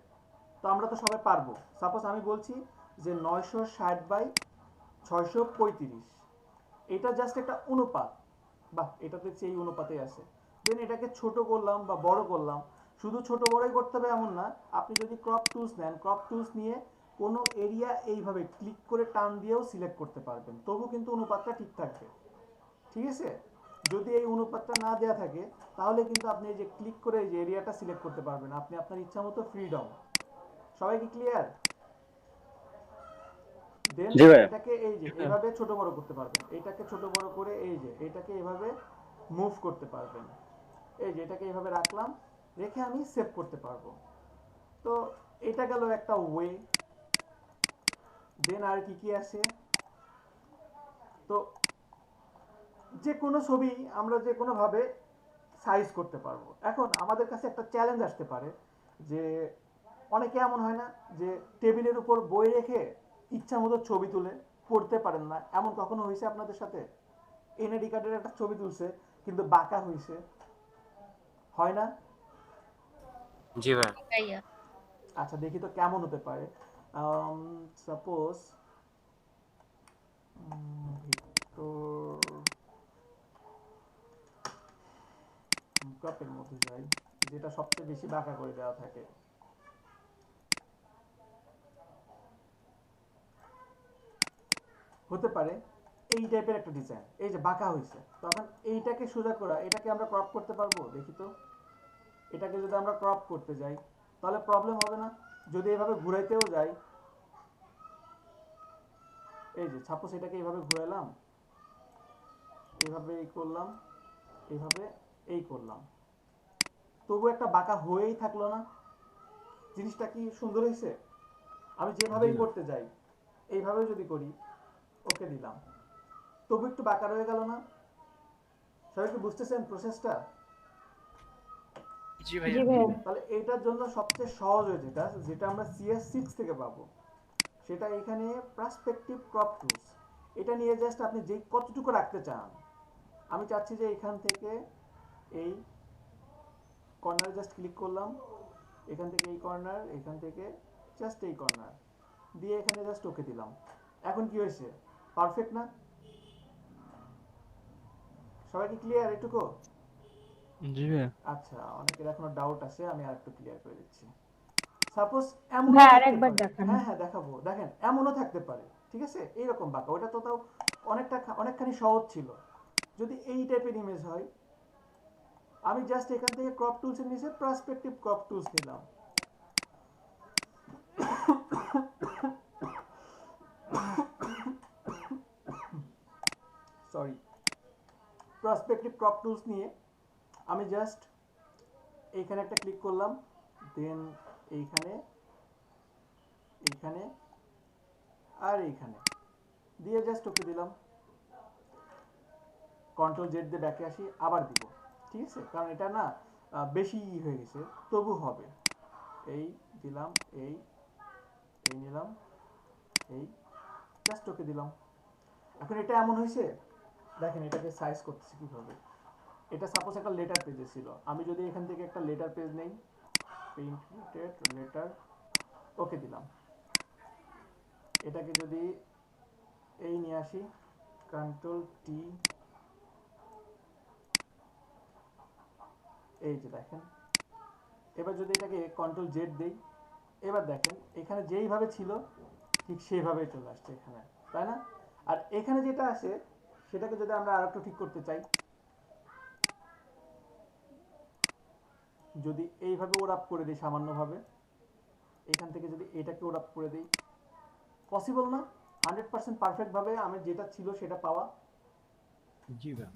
Speaker 1: তো আমরা তো সবাই পারবো। সাপোজ আমি বলছি যে 960/635, এটা জাস্ট একটা অনুপাত, বা এটা দেখছি এই অনুপাতে আছে। দেন এটাকে ছোট করলাম বা বড় করলাম, শুধু ছোট বড়ই করতে হবে এমন না, আপনি যদি ক্রপ টুলস নেন, ক্রপ টুলস নিয়ে কোনো এরিয়া এইভাবে ক্লিক করে টান দিয়েও সিলেক্ট করতে পারবেন, তবু কিন্তু অনুপাতটা ঠিক থাকবে, ঠিক আছে। যদি এই অনুপাতটা না দেওয়া থাকে, তাহলে কিন্তু আপনি এই যে ক্লিক করে এই যে এরিয়াটা সিলেক্ট করতে পারবেন, আপনি আপনার ইচ্ছা মতো ফ্রিডম। সবাই কি ক্লিয়ার? দেন এটাকে এই যে এইভাবে ছোট বড় করতে পারবেন, এটাকে ছোট বড় করে এই যে এটাকে এইভাবে মুভ করতে পারবেন, এই যে এটাকে এইভাবে রাখলাম, রেখে আমি সেভ করতে পারবো। তো এটা গেল একটা ওয়ে। দেন আর কি কি আছে, তো যে কোনো ছবি আমরা যে কোনো ভাবে সাইজ করতে পারবো। এখন আমাদের কাছে একটা চ্যালেঞ্জ আসতে পারে যে, অনেকে এমন হয় না যে টেবিলের উপর বই রেখে ইচ্ছা মতো ছবি তুলে পড়তে পারেন না, এমন কখনো হয়েছে আপনাদের সাথে? এনআইডি কার্ডের একটা ছবি তুলছে কিন্তু বাঁকা হয়েছে, হয় না?
Speaker 3: জি ভাই।
Speaker 1: আচ্ছা দেখি তো কেমন হতে পারে। সাপোজ কাপের মধ্যে যাই, যেটা সবচেয়ে বেশি বাঁকা করে দেওয়া থাকে। হতে পারে এই টাইপের একটা ডিজাইন, এই যে বাঁকা হয়েছে, তখন এইটাকে সোজা করা, এটাকে আমরা ক্রপ করতে পারবো? দেখি তো, এটাকে যদি আমরা ক্রপ করতে যাই তাহলে প্রবলেম হবে না? যদি এভাবে ঘুরাইতেও যাই, এই যে সাপোজ এটাকে এইভাবে ঘুরাইলাম, এইভাবে এই করলাম, এইভাবে এই করলাম, তবু একটা বাঁকা হয়েই থাকলো না? জিনিসটা কি সুন্দর হয়েছে? আমি যেভাবেই করতে যাই, এইভাবে যদি করি, ওকে দিলাম, তবু একটু বাঁকা রয়ে গেল না? সবাই কি বুঝতেছেন প্রসেসটা?
Speaker 3: জি ভাই।
Speaker 1: তাহলে এইটার জন্য সবচেয়ে সহজ হয়ে যেটা, যেটা আমরা CS6 থেকে পাবো, সেটা এখানে পার্সপেক্টিভ ক্রপ টুলস। এটা নিয়ে জাস্ট আপনি যে কতটুকু রাখতে চান, আমি চাচ্ছি যে এখান থেকে এই কর্নারে জাস্ট ক্লিক করলাম, এখান থেকে এই কর্নার, এখান থেকে জাস্ট এই কর্নার দিয়ে এখানে জাস্ট ওকে দিলাম। এখন কি হয়েছে? পারফেক্ট না? সবাই কি ক্লিয়ার এটুকু?
Speaker 2: জি ভাই।
Speaker 1: আচ্ছা, অনেকের এখনো ডাউট আছে, আমি আরেকটু ক্লিয়ার করে দিচ্ছি। সাপোজ এমন
Speaker 8: ভাই আরেকবার দেখান।
Speaker 1: হ্যাঁ হ্যাঁ দেখাবো, দেখেন এমনও থাকতে পারে, ঠিক আছে, এইরকম বাঁকা, ওটা তো তাও অনেকখানি সহজ ছিল। যদি এই টাইপের ইমেজ হয়, আমি জাস্ট এখান থেকে ক্রপ টুলসের নিচে পার্সপেক্টিভ ক্রপ টুলস নিলাম, সরি, পার্সপেক্টিভ ক্রপ টুলস নিয়ে আমি জাস্ট এইখানে একটা ক্লিক করলাম, দেন এইখানে, এইখানে আর এইখানে দিয়ে জাস্ট ওকে দিলাম। কন্ট্রোল জেড দিয়ে ব্যাকে আসি, আবার দিব, ঠিক আছে, কারণ এটা না বেশি হয়ে গেছে, তবু হবে। এই দিলাম, এই এই নিলাম, এই জাস্ট ওকে দিলাম। এখন এটা এমন হয়েছে, দেখেন এটাকে সাইজ করতেছি কিভাবে। এটা সাপোজ একটা লেটার পেজে ছিল, আমি যদি এখান থেকে একটা লেটার পেজ নেই, প্রিন্টেড লেটার, ওকে দিলাম। এটাকে যদি এই নিয়ে আসি, কন্ট্রোল টি, এই যে দেখেন। এবার যদি এটাকে কন্ট্রোল জেড দেই, এবার দেখেন এখানে যেইভাবে ছিল ঠিক সেইভাবেই চলে আসছে এখানে, তাই না? আর এখানে যেটা আসে সেটাকে যদি আমরা আর একটু ঠিক করতে চাই, যদি এইভাবে ওরাপ করে দিই সামান্যভাবে, এখান থেকে যদি এটাকে ওরাপ করে দিই, পসিবল না 100% পারফেক্ট ভাবে আমি যেটা ছিল সেটা পাওয়া?
Speaker 5: জি ভাই।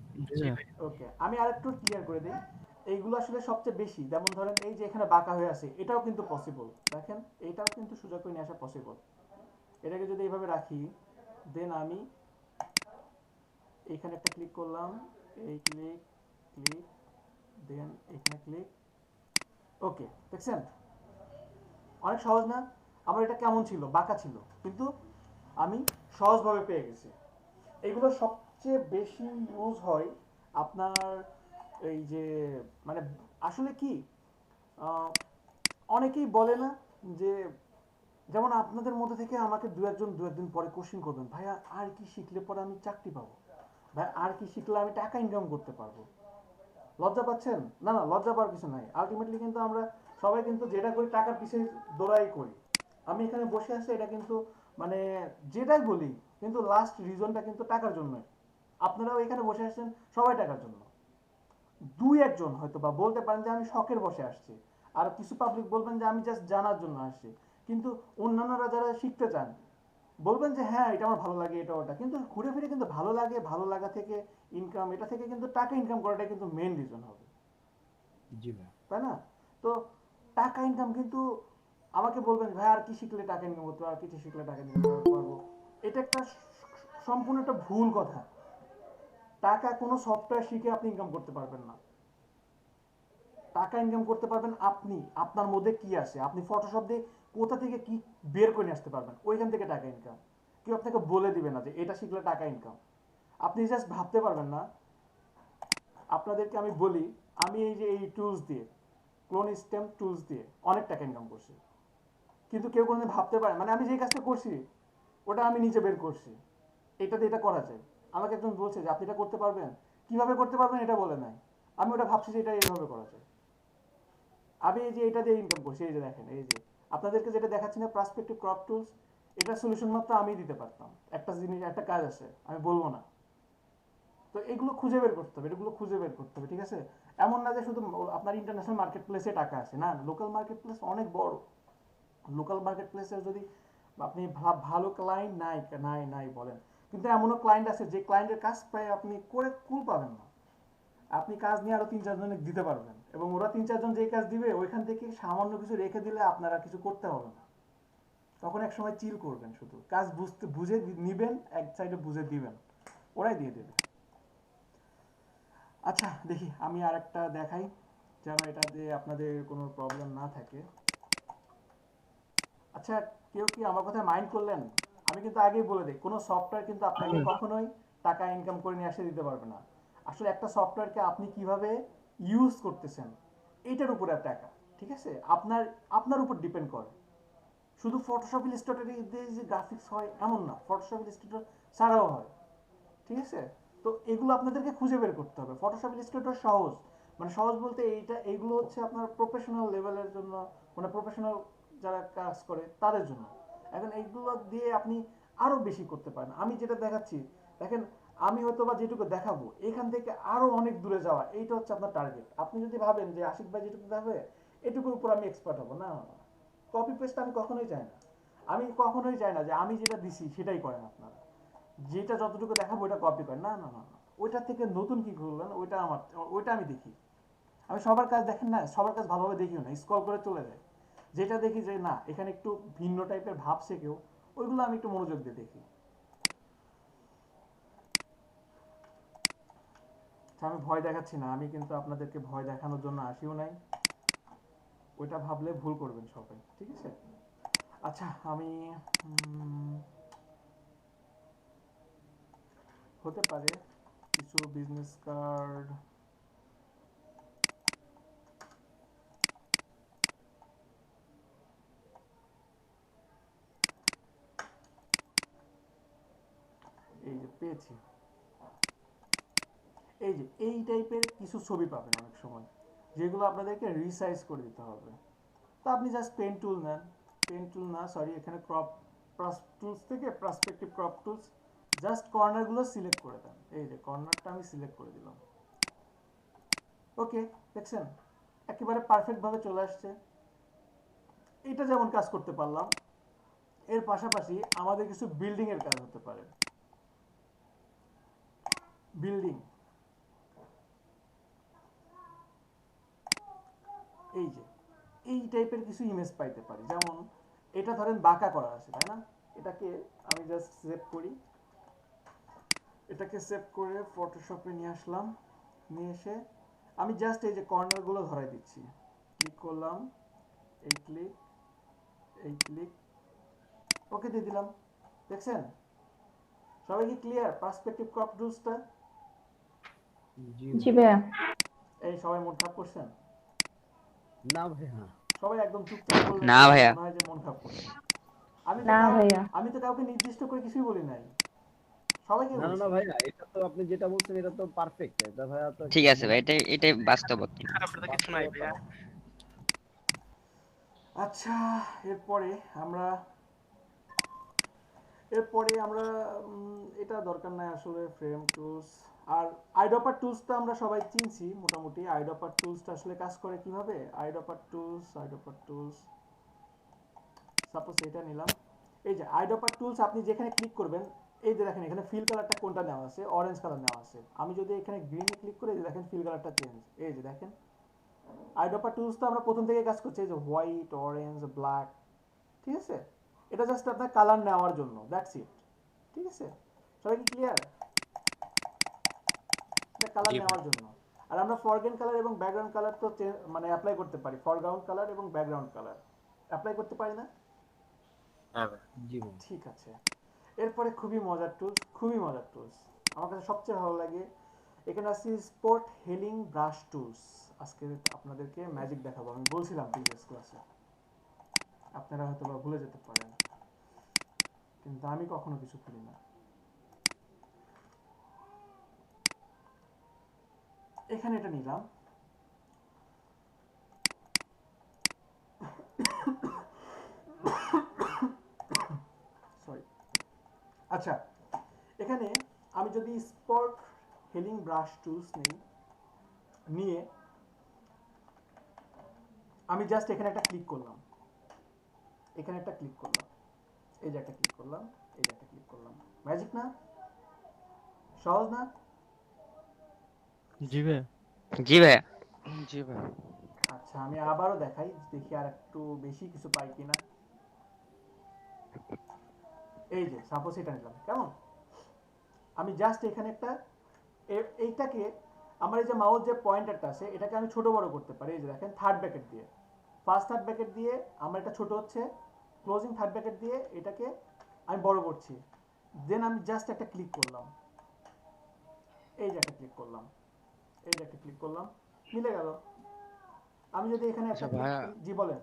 Speaker 1: ওকে, আমি আরেকটু ক্লিয়ার করে দিই। এইগুলো আসলে সবচেয়ে বেশি, যেমন ধরেন এই যে এখানে বাঁকা হয়ে আছে, এটাও কিন্তু পসিবল। দেখেন এটাও কিন্তু সোজা করে নিয়ে আসা পসিবল। এটাকে যদি এইভাবে রাখি, দেন আমি এখানে একটা ক্লিক করলাম, এই ক্লিক ক্লিক, দেন এখানে ক্লিক, ওকে। দেখছেন অনেক সহজ না? আমার এটা কেমন ছিল, বাঁকা ছিল, কিন্তু আমি সহজভাবে পেয়ে গেছি। এগুলো সবচেয়ে বেশি ইউজ হয় আপনার এই যে, মানে আসলে কি, অনেকেই বলে না যে, যেমন আপনাদের মধ্যে থেকে আমাকে দু একদিন পরে কোশ্চেন করবেন, ভাইয়া আর কি শিখলে পরে আমি চাকরি পাবো, ভাই আর কি শিখলে আমি টাকা ইনকাম করতে পারবো? লজ্জা পাচ্ছেন? না না, লজ্জা পাওয়ার কিছু নাই। আলটিমেটলি কিন্তু আমরা সবাই কিন্তু যেটা করি টাকার পিছনে দৌড়াই করি। আমি এখানে বসে আছি, এটা কিন্তু মানে যেটাই বলি কিন্তু লাস্ট রিজনটা কিন্তু টাকার জন্যই। আপনারাও এখানে বসে আসছেন সবাই টাকার জন্য। দুই একজন হয়তো বা বলতে পারেন যে আমি শখের বসে আসছি, আর কিছু পাবলিক বলবেন যে আমি জাস্ট জানার জন্য আসছি। কিন্তু অন্যান্যরা যারা শিখতে চান বলবেন যে হ্যাঁ এটা আমার ভালো লাগে, এটা ওটা, কিন্তু ঘুরে ফিরে কিন্তু ভালো লাগে, ভালো লাগা থেকে ইনকাম, এটা থেকে কিন্তু টাকা ইনকাম করাটা কিন্তু মেইন রিজন হবে,
Speaker 5: জি ভাই।
Speaker 1: তাই না? তো টাকা ইনকাম কিন্তু, আমাকে বলবেন ভাই আর কি শিখলে টাকা ইনকাম করতে পারবো, আর কিছু শিখলে টাকা ইনকাম করতে পারবো, এটা একটা সম্পূর্ণ একটা ভুল কথা। টাকা কোনো সফটওয়্যার শিখে আপনি ইনকাম করতে পারবেন না। টাকা ইনকাম করতে পারবেন আপনি, আপনার মধ্যে কি আছে, আপনি ফটোশপ দিয়ে কোথা থেকে কি বের করে নিয়ে আসতে পারবেন, ওইখান থেকে টাকা ইনকাম। কেউ আপনাকে বলে দিবে না যে এটা শিখলে টাকা ইনকাম। আপনি জাস্ট ভাবতে পারবেন না। আপনাদেরকে আমি বলি, আমি এই যে এই টুলস দিয়ে, ক্লোন স্টেম টুলস দিয়ে অনেক টাকা ইনকাম করছি, কিন্তু কেউ কোনোদিন ভাবতে পারে, মানে আমি যে কাজটা করছি ওটা আমি নিজে বের করছি, এটা দিয়ে এটা করা যায়। আমাকে একজন বলছে যে আপনি এটা করতে পারবেন, কিভাবে করতে পারবেন এটা বলে নাই, আমি ওটা ভাবছি যে এটা এইভাবে করা যায়। আমি এই যে এটা দিয়ে ইনকাম করছি, এই যে দেখেন, এই যে আপনাদেরকে যেটা দেখাচ্ছি না পার্সপেক্টিভ ক্রপ টুলস, এটা সলিউশন মাত্র আমি দিতে পারতাম। একটা জিনিস, একটা কাজ আছে, আমি বলবো না। তো এগুলো খুঁজে বের করতে হবে, এগুলো খুঁজে বের করতে হবে, ঠিক আছে? এমন না যে শুধু আপনার ইন্টারন্যাশনাল মার্কেট প্লেসে টাকা আছে, না, লোকাল মার্কেট প্লেস অনেক বড়। লোকাল মার্কেট প্লেসে যদি আপনি ভালো ক্লায়েন্ট নাই নাই নাই বলেন, কিন্তু এমনও ক্লায়েন্ট আছে যে ক্লায়েন্টের কাজ প্রায় আপনি করে কুল পাবেন না। আপনি কাজ নিয়ে আরো 3-4 জনের দিতে পারবেন, এবং ওরা 3-4 জন যেই কাজ দিবে ওইখান থেকে সামান্য কিছু রেখে দিলে আপনারা কিছু করতে হবে না। তখন এক সময় চিল করবেন, শুধু কাজ বুঝে নিবেন, এক সাইডে বুঝে দিবেন, ওরাই দিয়ে দেবে। আচ্ছা দেখি আমি আর একটা দেখাই, যেন এটা দিয়ে আপনাদের কোনো প্রবলেম না থাকে। আচ্ছা, কেউ কি আমার কথা মাইন্ড করলেন? আমি কিন্তু আগেই বলে দিই, কোনো সফটওয়্যার কিন্তু আপনাকে কখনোই টাকা ইনকাম করে নিয়ে এসে দিতে পারবে না। আসলে একটা সফটওয়্যারকে আপনি কিভাবে ইউজ করতেছেন এইটার উপরে টাকা, ঠিক আছে? আপনার আপনার উপর ডিপেন্ড করে। শুধু ফটোশপ ইলাস্ট্রেটর দিয়ে যে গ্রাফিক্স হয় এমন না, ফটোশপ ইলাস্ট্রেটর ছাড়াও হয়, ঠিক আছে? তো এগুলো আপনাদেরকে খুঁজে বের করতে হবে। ফটোশপ ইলাস্ট্রেটর সহজ, মানে সহজ বলতে এইগুলো হচ্ছে আপনার প্রফেশনাল লেভেলের জন্য, মানে প্রফেশনাল যারা কাজ করে তাদের জন্য। এখন এইগুলো দিয়ে আপনি আরো বেশি করতে পারেন। আমি যেটা দেখাচ্ছি দেখেন, আমি হয়তো বা যেটুকু দেখাবো এখান থেকে আরো অনেক দূরে যাওয়া, এইটা হচ্ছে আপনার টার্গেট। আপনি যদি ভাবেন যে আশিক ভাই যেটুকু দেখাবে এটুকুর উপর আমি এক্সপার্ট হবো, না, কপি পেস্ট আমি কখনোই চাই না। আমি কখনোই চাই না যে আমি যেটা দিছি সেটাই করেন আপনারা, যেটা যতটুকু দেখাবো ওটা কপি করেন, না না না না, ওইটা থেকে নতুন কি করলেন ওইটা আমার, ওইটা আমি দেখি। আমি সবার কাজ দেখেন না, সবার কাজ ভালোভাবে দেখিও না, স্ক্রল করে চলে যায়। যেটা দেখি যে না এখানে একটু ভিন্ন টাইপের ভাবছে কেউ, ওইগুলো আমি একটু মনোযোগ দিয়ে দেখি। আমি ভয় দেখাচ্ছি না, আমি কিন্তু আপনাদেরকে ভয় দেখানোর জন্য আসিও নাই, ওইটা ভাবলে ভুল করবেন সবাই, ঠিক আছে? আচ্ছা আমি হতে পারে কিছু বিজনেস কার্ড, এই যে পেয়েছি, এই যে এই টাইপের কিছু ছবি পাবেন অনেক সময়, যেগুলো আপনাদেরকে রিসাইজ করে দিতে হবে। তো আপনি জাস্ট পেন টুল নেন, পেন টুল না সরি, এখানে ক্রপ টুলস থেকে পার্সপেক্টিভ ক্রপ টুলস, জাস্ট কর্নারগুলো সিলেক্ট করে দেন। এই যে কর্নারটা আমি সিলেক্ট করে দিলাম, ওকে দেখছেন একেবারে পারফেক্ট ভাবে চলে আসছে। এটা যেমন কাজ করতে পারলাম, এর পাশাপাশি আমাদের কিছু বিল্ডিং এর কাজ হতে পারে। বিল্ডিং, এই যে এই টাইপের কিছু ইমেজ পাইতে পারি, যেমন এটা ধরেন বাঁকা করা আছে, তাই না? এটাকে আমি জাস্ট সেভ করি, এটাকে সেভ করে ফটোশপে নিয়ে আসলাম, নিয়ে এসে আমি জাস্ট এই যে কর্নারগুলো ধরাই দিচ্ছি, ক্লিক করলাম, এই ক্লিক, এই ক্লিক, ওকে দিয়ে দিলাম। দেখছেন সবাই কি ক্লিয়ার পার্সপেক্টিভ ক্রপ টুলসটা?
Speaker 8: জি ভাইয়া।
Speaker 1: এই সবাই মন খারাপ করছেন?
Speaker 5: না ভাইয়া,
Speaker 1: সবাই একদম চুপচাপ বললেন,
Speaker 3: না ভাইয়া।
Speaker 1: মনে হয় যে মন খারাপ করছেন।
Speaker 8: না ভাইয়া।
Speaker 1: আমি তো কাউকে নির্দিষ্ট করে কিছুই বলি নাই, সবাইকে
Speaker 5: না না
Speaker 1: বলছি।
Speaker 5: না ভাইয়া, এটা তো আপনি যেটা বলছেন এটা তো পারফেক্ট, এটা ভাইয়া তো
Speaker 3: ঠিক আছে ভাই, এটাই বাস্তবতা।
Speaker 4: আপনাদের কিছু নাই ভাইয়া।
Speaker 1: আচ্ছা এরপরে আমরা এটা দরকার নাই আসলে, ফ্রেম টুলস আর আইডপার টুলসটা আমরা সবাই চিনছি মোটামুটি। আইডপার টুলসটা আসলে কাজ করে কিভাবে? আইডপার টুলস সাপোজ এটা নিলাম, এই যে আইডপার টুলস আপনি যেখানে ক্লিক করবেন, এই যে দেখেন এখানে ফিল কালারটা কোনটা নেওয়া আছে, অরেঞ্জ কালার নেওয়া আছে। আমি যদি এখানে গ্রিনে ক্লিক করি, এই যে দেখেন ফিল কালারটা চেঞ্জ, এই যে দেখেন আইডপার টুলস তো আমরা প্রথম থেকে কাজ করছি, এই যে হোয়াইট, অরেঞ্জ, ব্ল্যাক, ঠিক আছে? এটা জাস্ট আপনার কালার নেওয়ার জন্য, দ্যাটস ইট, ঠিক আছে? সবাই কি ক্লিয়ার? এটা কালার
Speaker 3: জি
Speaker 1: নেওয়ার জন্য। আর আমরা ফরগ্রাউন্ড কালার এবং ব্যাকগ্রাউন্ড কালার তো মানে অ্যাপ্লাই করতে পারি, ফরগ্রাউন্ড কালার এবং ব্যাকগ্রাউন্ড কালার অ্যাপ্লাই করতে পারি না?
Speaker 3: হ্যাঁ ভাই।
Speaker 5: জি ভাই।
Speaker 1: ঠিক আছে। এরপরে খুবই মজার টুলস, আমার কাছে সবচেয়ে ভালো লাগে, এখানে আছে স্পট হেলিং ব্রাশ টুলস। আজকে আপনাদেরকে ম্যাজিক দেখাবো, আমি বলছিলাম প্রিভিয়াস ক্লাসে, আপনারা হয়তো বা ভুলে যেতে পারেন, কিন্তু আমি কখনো কিছু ভুলি না। এখানে এটা নিলাম, সরি। আচ্ছা এখানে আমি যদি স্পট হেলিং ব্রাশ টুলস নিয়ে আমি জাস্ট এখানে একটা ক্লিক করলাম, এখানে একটা ক্লিক করলাম, এই যে একটা ক্লিক করলাম, এই যে একটা ক্লিক করলাম, ম্যাজিক না? সহজ না?
Speaker 2: জি ভাই।
Speaker 3: জি ভাই।
Speaker 4: জি ভাই।
Speaker 1: আচ্ছা আমি আবারও দেখাই, দেখি আর একটু বেশি কিছু পাই কিনা। এই যে সাপোজ এটা নিলাম, কেমন? আমি জাস্ট এখানে একটা এইটাকে আমার এই যে মাউস যে পয়েন্টারটা আছে, এটাকে আমি ছোট বড় করতে পারি। এই যে দেখেন থার্ড ব্র্যাকেট দিয়ে, ফার্স্ট থার্ড ব্র্যাকেট দিয়ে আমার এটা ছোট হচ্ছে, ক্লোজিং থার্ড ব্র্যাকেট দিয়ে এটাকে আমি বড় করছি। দেন আমি জাস্ট একটা ক্লিক করলাম, এই যে একটা ক্লিক করলাম, এই যে একটা ক্লিক করলাম, মিলে গেল। আমি যদি এখানে একটা ক্লিক করি, জি বলেন।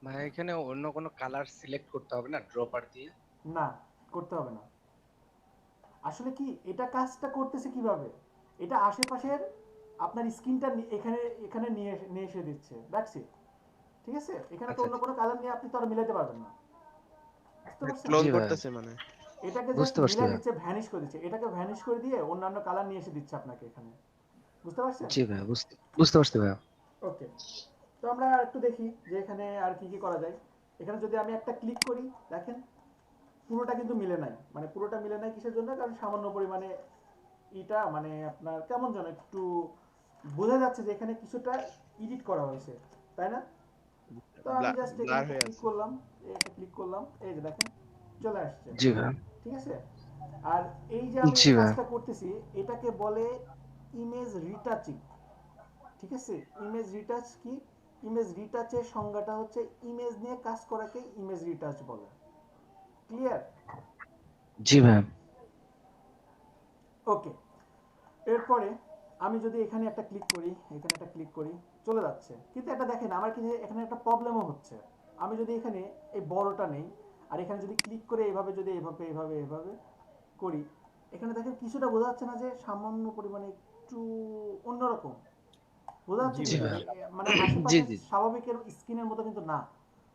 Speaker 11: ভাই এখানে অন্য কোনো কালার সিলেক্ট করতে হবে না ড্রপার দিয়ে?
Speaker 1: না, করতে হবে না। আসলে কি এটা কাজটা করতেছে কিভাবে, এটা আশেপাশের আপনার স্ক্রিনটা এখানে এখানে নিয়ে এসে দিচ্ছে, দ্যাটস ইট, ঠিক আছে? এখানে তো অন্য কোনো কালার নিয়ে আপনি তো আর মিলাতে পারবেন না, বুঝতে পারছেন?
Speaker 4: ক্লোন করতেছে মানে
Speaker 1: এটাকে জাস্ট মিলা দিচ্ছে, ভ্যানিশ করে দিচ্ছে, এটাকে ভ্যানিশ করে দিয়ে অন্যান্য কালার নিয়ে এসে দিচ্ছে আপনাকে এখানে, বুঝতে পারছেন?
Speaker 11: জি ভাই, বুঝতে পারছি ভাই।
Speaker 1: ওকে, তো আমরা একটু দেখি যে এখানে আর কি কি করা যায়। এখানে যদি আমি একটা ক্লিক করি, দেখেন পুরোটা কিন্তু মিলে নাই, মানে পুরোটা মিলে নাই কিসের জন্য? কারণ সামান্য পরিমাণে এটা মানে আপনার কেমন যেন একটু বোঝা যাচ্ছে যে এখানে কিছুটা এডিট করা হয়েছে, তাই না? তো আমি জাস্ট এখানে ক্লিক করলাম, একটা ক্লিক করলাম, এই যে দেখেন চলে আসছে,
Speaker 11: জি ভাই।
Speaker 1: ঠিক আছে? আর এই যে আমি কাজটা করতেছি, এটাকে বলে ইমেজ রিটাচিং। ঠিক আছে, ইমেজ রিটাচ কি? ইমেজ রিটাচের সংজ্ঞাটা হচ্ছে ইমেজ নিয়ে কাজ করাকে ইমেজ রিটাচ বলে। ক্লিয়ার?
Speaker 11: জি ভাই।
Speaker 1: ওকে, এরপরে আমি যদি এখানে একটা ক্লিক করি, এখানে একটা ক্লিক করি, চলে যাচ্ছে, কিন্তু এটা দেখেন আমার কিন্তু এখানে একটা প্রবলেমও হচ্ছে। আমি যদি এখানে এই বড়টা নেই আর এখানে যদি ক্লিক করে এইভাবে যদি এভাবে করি, এখানে দেখেন কিছুটা বোঝা যাচ্ছে না যে সামান্য পরিমাণে একটু অন্যরকম বোঝা যাচ্ছে
Speaker 5: জি
Speaker 1: কি?
Speaker 5: ভাই।
Speaker 1: মানে
Speaker 11: জি
Speaker 1: আশেপাশে
Speaker 11: জি
Speaker 1: স্বাভাবিকের স্ক্রিনের মতো কিন্তু না।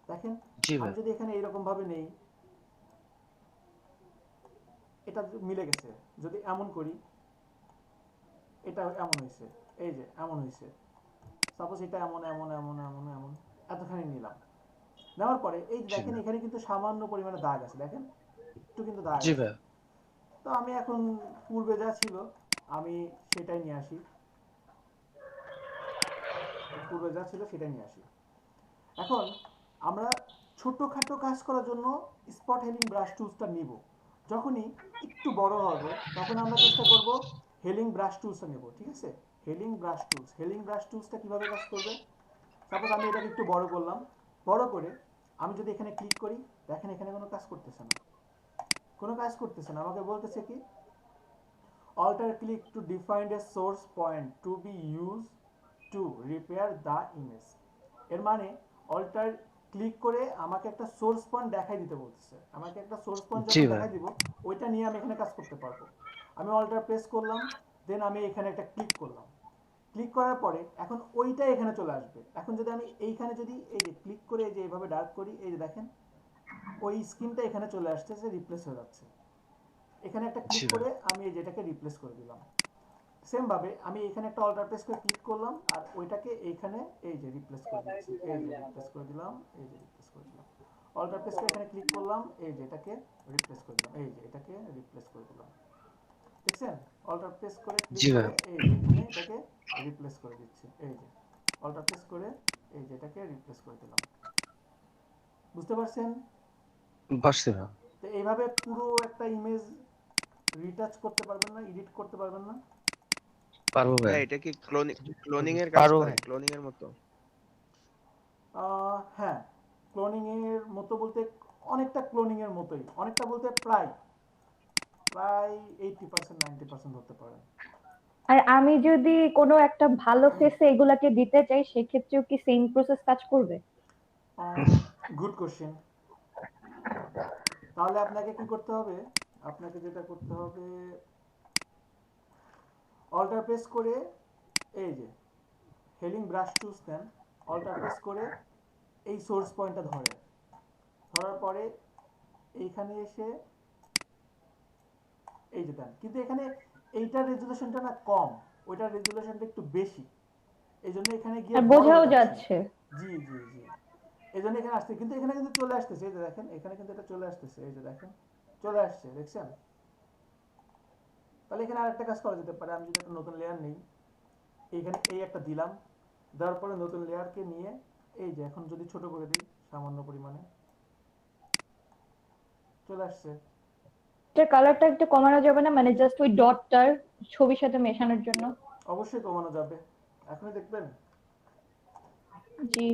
Speaker 1: দেখেন
Speaker 11: জি
Speaker 1: আমি
Speaker 11: ভাই।
Speaker 1: যদি এখানে এইরকম ভাবে নেই, এটা মিলে গেছে। যদি এমন করি, এটা এমন হয়েছে, এই যে এমন হয়েছে। সাপোজ এটা এমন এমন এমন এমন এমন এতখানি নিলাম, নেওয়ার পরে এই যে
Speaker 11: জি
Speaker 1: দেখেন
Speaker 11: ভাই।
Speaker 1: এখানে কিন্তু সামান্য পরিমাণে দাগ আছে, দেখেন একটু কিন্তু দাগ
Speaker 11: জি
Speaker 1: আছে।
Speaker 11: ভাই।
Speaker 1: তো আমি এখন পূর্বে যা ছিল আমি সেটাই নিয়ে আসি, পূর্বে যা ছিল সেটাই নিয়ে আসি। এখন আমরা ছোটখাটো কাজ করার জন্য স্পট হেলিং ব্রাশ টুলসটা নিব। যখনই একটু বড় হবে তখন আমরা চেষ্টা করব হেলিং ব্রাশ টুলসটা নেব। ঠিক আছে, হেলিং ব্রাশ টুলসটা কিভাবে কাজ করবে? সাপোজ আমি এটাকে একটু বড় করলাম, বড় করে আমি যদি এখানে ক্লিক করি, দেখেন এখানে কোনো কাজ করতেছে না, আমাকে বলতেছে কি alter click to define a source point to be used to repair the image। এর মানে alter ক্লিক করে আমাকে একটা সোর্স পয়েন্ট দেখাই দিতে বলতেছে। আমাকে একটা সোর্স পয়েন্ট
Speaker 11: জি
Speaker 1: যখন
Speaker 11: ভাই।
Speaker 1: দেখাই দিব, ওইটা নিয়ে আমি এখানে কাজ করতে পারবো। আমি alter প্রেস করলাম, দেন আমি এখানে একটা ক্লিক করলাম, ক্লিক করার পরে এখন ওইটা এখানে চলে আসবে। এখন যদি আমি এইখানে যদি এই যে ক্লিক করে এই যে এইভাবে ডার্ক করি, এই যে দেখেন ওই স্ক্রিনটা এখানে চলে আসতেছে, রিপ্লেস হয়ে যাচ্ছে। এখানে একটা
Speaker 11: জি
Speaker 1: ক্লিক
Speaker 11: ভাই।
Speaker 1: করে আমি এই যেটাকে রিপ্লেস করে দিলাম। সেম ভাবে আমি এখানে একটা অল্টার প্রেস করে ক্লিক করলাম আর ওইটাকে এইখানে এই যে রিপ্লেস করে দিচ্ছি, এই যে রিপ্লেস করে দিলাম, এই যে রিপ্লেস করে দিলাম। অল্টার প্রেস করে এখানে ক্লিক করলাম, এই যে এটাকে রিপ্লেস করে দিলাম, এই যে এটাকে রিপ্লেস করে দিলাম। দেখছেন, অল্টার প্রেস করে ক্লিক
Speaker 11: জি ভাই।
Speaker 1: করে এই যে এখানে এটাকে রিপ্লেস করে দিচ্ছি, এই যে অল্টার প্রেস করে এই যে এটাকে রিপ্লেস করে দিলাম। বুঝতে পারছেন?
Speaker 11: বসতে ভাই।
Speaker 1: তো এইভাবে পুরো একটা ইমেজ রিটাচ করতে পারবেন না, এডিট করতে পারবেন না?
Speaker 11: পারবো ভাই।
Speaker 4: এটা কি ক্লোনিং এর কাজ
Speaker 11: পারবো
Speaker 4: করে?
Speaker 11: ভাই।
Speaker 4: ক্লোনিং এর মতো?
Speaker 1: হ্যাঁ, ক্লোনিং এর মতো বলতে অনেকটা ক্লোনিং এর মতোই, অনেকটা বলতে প্রায় প্রায় 80% 90% ধরতে পারেন।
Speaker 8: আর আমি যদি কোনো একটা ভালো ফেসে এগুলাকে দিতে চাই সেক্ষেত্রেও কি সেম প্রসেস কাজ করবে?
Speaker 1: Good question. তাহলে আপনাকে কি করতে হবে? আপনাকে যেটা করতে হবে, অল্টার প্রেস করে এই যে হেলিং ব্রাশ টুলস দেন, অল্টার প্রেস করে এই সোর্স পয়েন্টটা ধরার পরে এইখানে এসে এই যে দেন। কিন্তু এখানে এইটার রেজুলেশনটা না কম, ওইটার রেজুলেশনটা একটু বেশি, এই জন্য এখানে গিয়ে
Speaker 8: আর
Speaker 1: বড়
Speaker 8: বোঝাও
Speaker 1: হয়ে যাচ্ছে।
Speaker 8: যাচ্ছে।
Speaker 1: জি জি জি, এই জন্য এখানে আসছে, কিন্তু এখানে কিন্তু চলে আসতেছে, এই যে দেখেন এখানে কিন্তু এটা চলে আসতেছে, এই যে দেখেন চলে আসছে, দেখছেন? তাহলে এখানে আরেকটা কাজ করা যেতে পারে, আমি যদি একটা নতুন লেয়ার নেই, এইখানে এই একটা দিলাম, দেওয়ার পরে নতুন লেয়ারকে নিয়ে এই যে এখন যদি ছোট করে দিই সামান্য পরিমাণে, চলে আসছে।
Speaker 8: এটার কালারটা একটু কমানো যাবে না, মানে জাস্ট ওই ডটটার ছবির সাথে মেশানোর জন্য?
Speaker 1: অবশ্যই কমানো যাবে, এখনই দেখবেন।
Speaker 8: জি।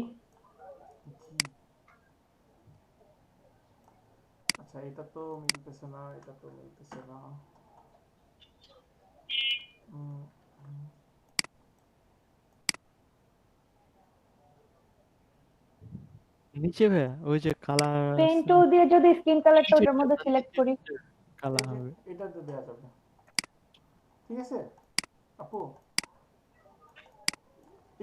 Speaker 1: জি, আচ্ছা এটা তো মিলতেছে না, এটা তো মিলতেছে না। উম,
Speaker 2: নিচে ভাইয়া ওই যে কালার
Speaker 8: পেন
Speaker 2: আছে,
Speaker 8: টুল দিয়ে যদি স্কিন কালারটা ওটার মধ্যে সিলেক্ট করি,
Speaker 2: কালার
Speaker 1: এই যে
Speaker 2: হবে।
Speaker 1: এটা তো দেওয়া যাবে। ঠিক আছে আপু,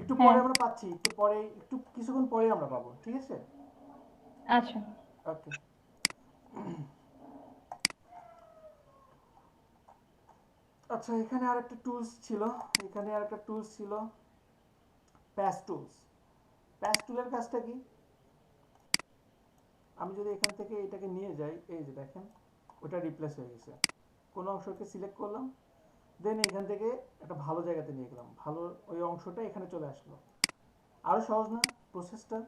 Speaker 1: একটু পরে
Speaker 8: হ্যাঁ
Speaker 1: আমরা পাচ্ছি, একটু পরে, একটু কিছুক্ষণ পরে আমরা পাবো। ঠিক আছে,
Speaker 8: আচ্ছা।
Speaker 1: ওকে। আচ্ছা এখানে আরেকটা টুলস ছিল, প্যাচ টুলস। প্যাচ টুলের কাজটা কি? আমি যদি এখান থেকে এটাকে নিয়ে যাই, এই যে দেখেন ওটা রিপ্লেস হয়ে গেছে, কোন অংশকে সিলেক্ট করলাম, দেন এখান থেকে একটা ভালো জায়গাতে নিয়ে গেলাম, ভালো ওই অংশটা এখানে চলে আসলো। আরো সহজ না প্রসেসটা?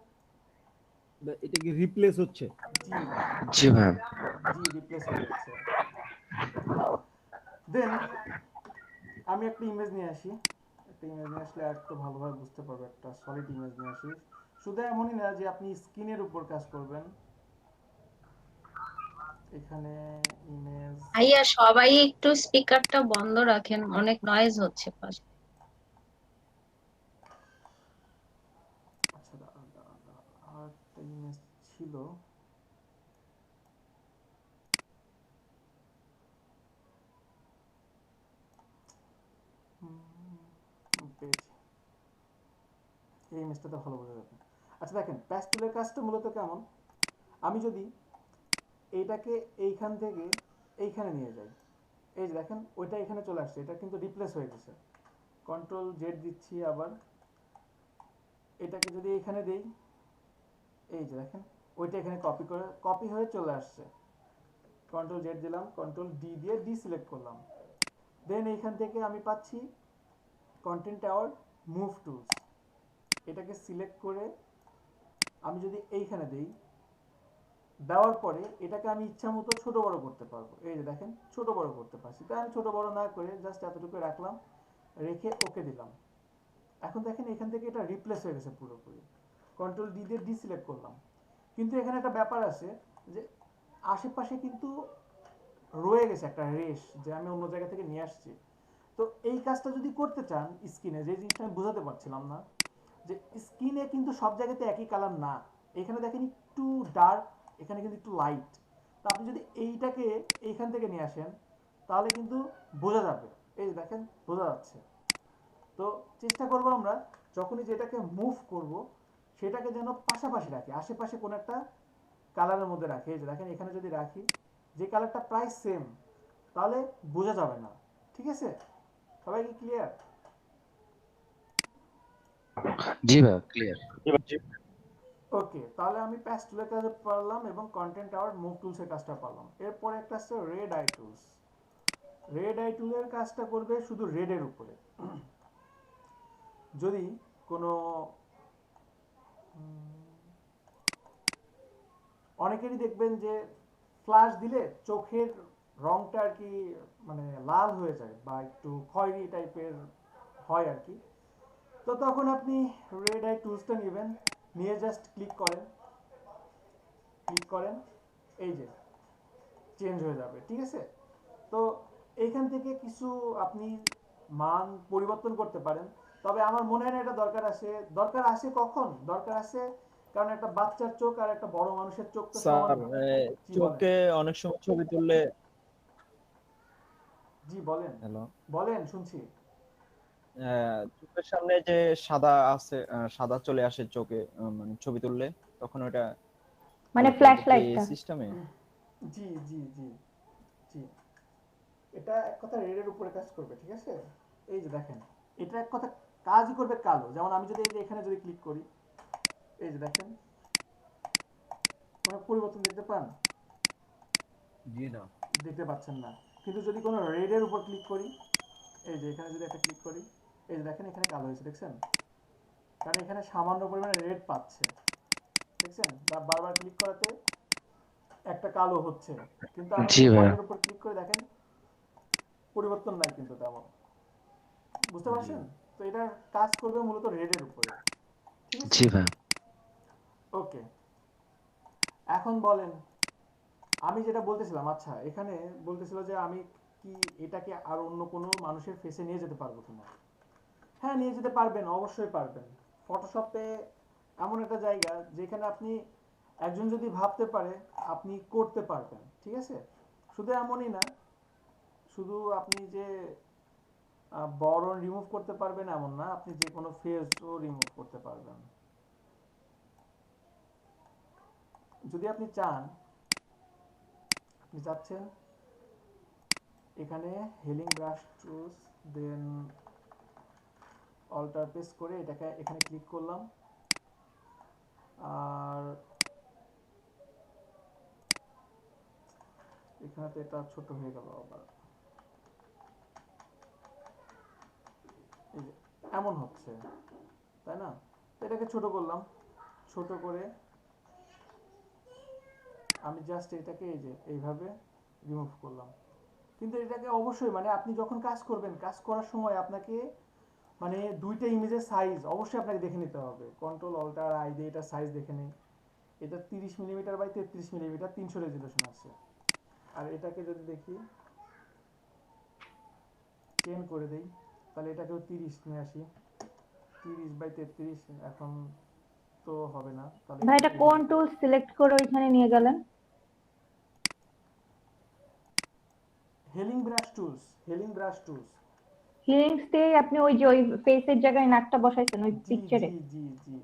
Speaker 5: এটা কি রিপ্লেস হচ্ছে?
Speaker 1: জি
Speaker 11: জি ভাই।
Speaker 1: জি, রিপ্লেস হয়ে যাচ্ছে। দেন আমি একটা ইমেজ নিয়ে আসি, একটা ইমেজ নিয়ে আসলে একটু ভালোভাবে বুঝতে পারবে। একটা সলিড ইমেজ নিয়ে আসি। শুধু এমনই না যে আপনি স্ক্রিনের উপর কাজ করবেন, এখানে ইমেজ।
Speaker 10: ভাইয়া সবাই একটু স্পিকারটা বন্ধ রাখেন, অনেক নয়েজ হচ্ছে পাশে।
Speaker 1: আচ্ছা দাঁড়ান দাঁড়ান দাঁড়ান, আর একটা ইমেজ ছিল। পেয়েছি, এই ইমেজটাতে ভালো বোঝা যাবে। আচ্ছা দেখেন, প্যাস্টেলের কাজটা মূলত কেমন, আমি যদি এইটাকে এইখান থেকে এইখানে নিয়ে যাই, এই যে দেখেন ওইটা এখানে চলে আসছে, এটা কিন্তু রিপ্লেস হয়ে গেছে। কন্ট্রোল জেড দিচ্ছি, আবার এটাকে যদি এখানে দেই, এই যে দেখেন ওইটা এখানে কপি হয়ে চলে আসছে। কন্ট্রোল জেড দিলাম, কন্ট্রোল ডি দিয়ে ডিসিলেক্ট করলাম, দেন এইখান থেকে আমি পাচ্ছি কন্টেন্ট টাওয়ার মুভ টুলস। এটাকে সিলেক্ট করে আমি যদি এইখানে দেই, দেওয়ার পরে এটাকে আমি ইচ্ছা মতো ছোট বড় করতে পারবো। এই যে দেখেন ছোট বড় করতে পারছি, তাই আমি ছোট বড় না করে জাস্ট এতটুকু রাখলাম, রেখে ওকে দিলাম। এখন দেখেন এখান থেকে এটা রিপ্লেস হয়ে গেছে পুরোপুরি। কন্ট্রোল ডি দিয়ে ডিসিলেক্ট করলাম, কিন্তু এখানে একটা ব্যাপার আছে যে আশেপাশে কিন্তু রয়ে গেছে একটা রেশ, যে আমি অন্য জায়গা থেকে নিয়ে আসছি। তো এই কাজটা যদি করতে চান স্ক্রিনে, যে জিনিসটা আমি বোঝাতে পারছিলাম না, যে স্ক্রিনে কিন্তু সব জায়গাতে একই কালার না। এখানে দেখেন একটু ডার্ক, এখানে কিন্তু একটু লাইট। তো আপনি যদি এইটাকে এইখান থেকে নিয়ে আসেন, তাহলে কিন্তু বোঝা যাবে। এই যে দেখেন বোঝা যাচ্ছে। তো চেষ্টা করবো আমরা যখনই যেটাকে মুভ করব, সেটাকে যেন পাশাপাশি রাখি, আশেপাশে কোনো একটা কালারের মধ্যে রাখি। এই যে দেখেন এখানে যদি রাখি, যে কালারটা প্রায় সেম, তাহলে বোঝা যাবে না। ঠিক আছে, সবাই কি ক্লিয়ার?
Speaker 11: জি ভাই ক্লিয়ার।
Speaker 1: ওকে, তাহলে আমি প্যাচ টুলের কাজ পারলাম এবং কন্টেন্ট টাওয়ার মুভ টুলসের কাজটা পারলাম। এরপরে একটা আছে red eye tools. Red eye টুলের কাজটা করবে শুধু রেডের উপরে। যদি কোনো অনেকেরই দেখবেন যে ফ্ল্যাশ দিলে চোখের রংটা আর কি মানে লাল হয়ে যায় বা একটু খয়েরি টাইপের হয় আর কি। তো তখন আপনি রেড আই টুলসটা নেবেন, নিয়ে জাস্ট ক্লিক করেন, এই যে চেঞ্জ হয়ে যাবে। ঠিক আছে, তো এইখান থেকে কিছু আপনি মান পরিবর্তন করতে পারেন। তবে আমার মনে হয় না এটা দরকার আসে কখন দরকার আসে, কারণ একটা বাচ্চার চোখ আর একটা বড় মানুষের চোখ তো সমান
Speaker 12: স্যার
Speaker 1: না। জি বলেন।
Speaker 12: চোখে অনেক সময় ছবি তুললে।
Speaker 1: জি বলেন।
Speaker 12: হ্যালো,
Speaker 1: বলেন, শুনছি।
Speaker 12: চোখের সামনে যে সাদা আছে, সাদা চলে আসে চোখে, মানে ছবি তুললে তখন ওটা
Speaker 8: মানে
Speaker 12: ভালো
Speaker 8: ফ্ল্যাশ
Speaker 12: করবে কি
Speaker 8: লাইটটা।
Speaker 12: সিস্টেমে?
Speaker 1: জি জি জি জি, এটা এক কথা রেডের উপরে কাজ করবে। ঠিক আছে, এই যে দেখেন এটা এক কথা কাজই করবে কালো। যেমন আমি যদি এই যে এখানে যদি ক্লিক করি, এই যে দেখেন কোনো পরিবর্তন দেখতে পান?
Speaker 12: জি না।
Speaker 1: দেখতে পাচ্ছেন না। কিন্তু যদি কোনো রেডের উপর ক্লিক করি, এই যে এখানে যদি একটা ক্লিক করি, এই যে দেখেন এখানে কালো হয়েছে, দেখছেন? কারণ এখানে সামান্য পরিমাণে রেড পাচ্ছে, দেখছেন? বারবার ক্লিক করাতে একটা কালো হচ্ছে। কিন্তু আমরা
Speaker 11: জি
Speaker 1: যদি
Speaker 11: ভাই।
Speaker 1: হোয়াইটের উপর ক্লিক করে দেখেন পরিবর্তন নাই কিন্তু তেমন। বুঝতে পারছেন? তো এটার কাজ করবে মূলত রেডের উপরে। ঠিক আছে,
Speaker 11: জি ভাই।
Speaker 1: ওকে। এখন বলেন আমি যেটা বলতেছিলাম। আচ্ছা, এখানে বলতেছিল যে আমি কি এটাকে আর অন্য কোনো মানুষের ফেসে নিয়ে যেতে পারবো কিনা। হ্যাঁ, নিয়ে যেতে পারবেন, অবশ্যই পারবেন। ফটোশপে এমন একটা জায়গা যেখানে আপনি একজন যদি ভাবতে পারে আপনি করতে পারবেন। ঠিক আছে, শুধু এমনই না, শুধু আপনি যে বড় রিমুভ করতে পারবেন এমন না, আপনি যে কোনো ফেসও রিমুভ করতে পারবেন যদি আপনি চান। আপনি চাচ্ছেন এখানে হেলিং ব্রাশ টুলস, দেন অল্টার প্রেস করে এটাকে এখানে ক্লিক করলাম, আর এখানে তো এটা ছোট হয়ে গেল আবার। এই যে এমন হচ্ছে, তাই না? তো এটাকে ছোট করলাম, ছোট করে আমি জাস্ট এটাকে এই যে এইভাবে রিমুভ করলাম। কিন্তু এটাকে অবশ্যই মানে আপনি যখন কাজ করবেন, কাজ করার সময় আপনাকে মানে দুইটা ইমেজের সাইজ অবশ্যই আপনাকে দেখে নিতে হবে। কন্ট্রোল অল্টার আই দিয়ে এটা সাইজ দেখে নেই। এটা 30 মিলিমিটার বাই 33 মিলিমিটার 300 রেজুলেশন আছে। আর এটাকে যদি দেখি 10 করে দেই, তাহলে এটাকেও 30 নিয়ে আসি। 30 বাই 33 এখন তো হবে না, তাহলে
Speaker 8: ভাই এটা কোন টুল সিলেক্ট করে ওইখানে নিয়ে গেলেন?
Speaker 1: Healing brush tools, healing brush tools.
Speaker 8: Healings দিয়ে আপনি ওই যে ওই ফেসের জায়গায় নাকটা বসাইছেন ওই
Speaker 1: জি
Speaker 8: পিকচারে?
Speaker 1: জি জি জি।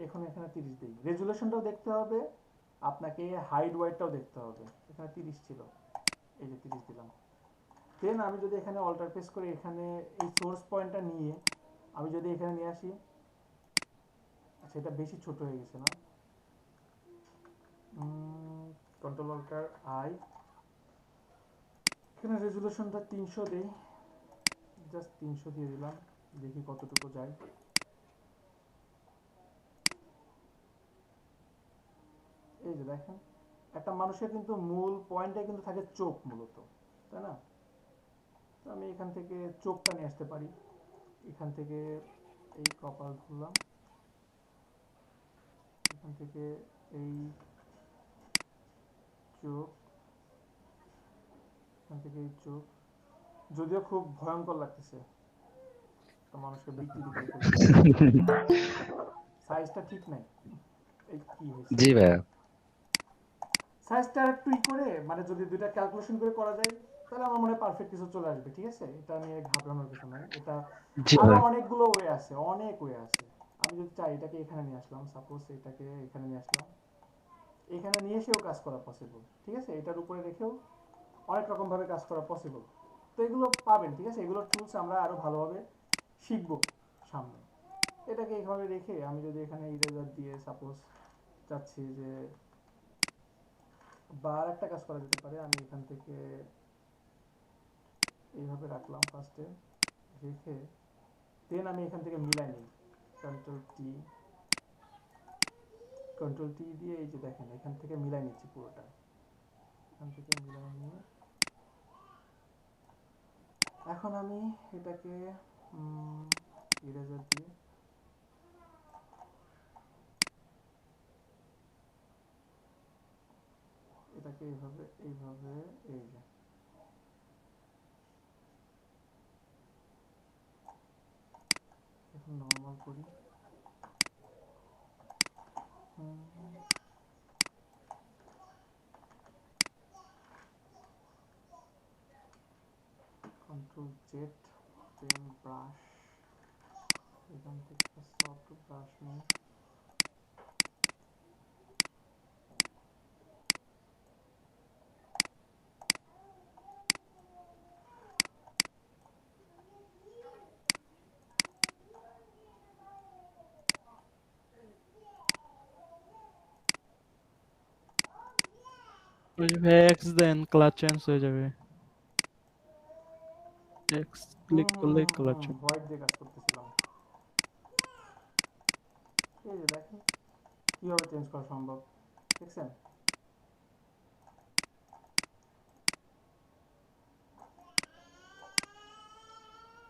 Speaker 1: এখন এখানে 30 দেই। রেজুলেশনটাও দেখতে হবে, আপনাকে হাইড ওয়াইডটাও দেখতে হবে। এখানে 30 ছিল, এই যে 30 দিলাম। দেন আমি যদি এখানে অল্টার প্রেস করে এখানে এই সোর্স পয়েন্টটা নিয়ে আমি যদি এখানে নিয়ে আসি, আচ্ছা এটা বেশি ছোট হয়ে গেছে না, কন্ট্রোল অল্টার আই, এখানে রেজুলেশনটা 300 দেই, জাস্ট 300 দিয়ে দিলাম, দেখি কতটুকু যায়। এই যে দেখেন একটা মানুষের কিন্তু মূল পয়েন্টটা কিন্তু থাকে চোখ মূলত, তাই না? তো আমি এখান থেকে চোখটা নিয়ে আসতে পারি, এখান থেকে এই কপাল ধরলাম, এখান থেকে এই চোখ, এখান থেকে এই চোখ, যদিও খুব ভয়ঙ্কর লাগতেছে, একটা মানুষকে বিকৃতি করে ফেলছে, সাইজটা ঠিক নাই। এই কি হয়েছে?
Speaker 11: জি ভাইয়া।
Speaker 1: সাইজটা একটু করে মানে যদি দুইটা ক্যালকুলেশন করে করা যায় তাহলে আমার মনে হয় পারফেক্ট কিছু চলে আসবে, ঠিক আছে? এটা নিয়ে ঘাবড়ানোর কিছু নাই। এটা
Speaker 11: জি
Speaker 1: আরো
Speaker 11: ভাই।
Speaker 1: অনেকগুলো ওয়ে আছে, অনেক ওয়ে আছে। আমি যদি চাই এটাকে এখানে নিয়ে আসলাম, সাপোজ এটাকে এখানে নিয়ে আসলাম, এখানে নিয়ে এসেও কাজ করা পসিবল, ঠিক আছে? এটার উপরে রেখেও অনেক রকম ভাবে কাজ করা পসিবল। তো এগুলো পাবেন, ঠিক আছে? এগুলোর টুলস আমরা আরো ভালোভাবে শিখবো সামনে। এটাকে এইভাবে রেখে আমি যদি এখানে ইরেজার দিয়ে সাপোজ চাচ্ছি যে বা আর একটা কাজ করা যেতে পারে, আমি এখান থেকে এইভাবে রাখলাম ফার্স্টে, রেখে দেন আমি এখান থেকে মিলাই নিই, কন্ট্রোল টি দিয়ে এই যে দেখেন এখান থেকে মিলাই নিচ্ছি পুরোটা, এখান থেকে মিলাই নিয়ে এখন আমি এটাকে ইরেজার দিয়ে এটাকে এইভাবে এইভাবে এই যে এখন নরমাল করি, কন্ট্রোল জেড, দেন ব্রাশ, এখান থেকে সফট ব্রাশ নিই,
Speaker 2: ওই যে ভাই এক্স দেন কালার চেঞ্জ হয়ে যাবে। এক্স ক্লিক করলে কালার চেঞ্জ।
Speaker 1: হোয়াইট দিয়ে কাজ করতেছিলাম, এই যে দেখেন কিভাবে চেঞ্জ করা সম্ভব, দেখছেন?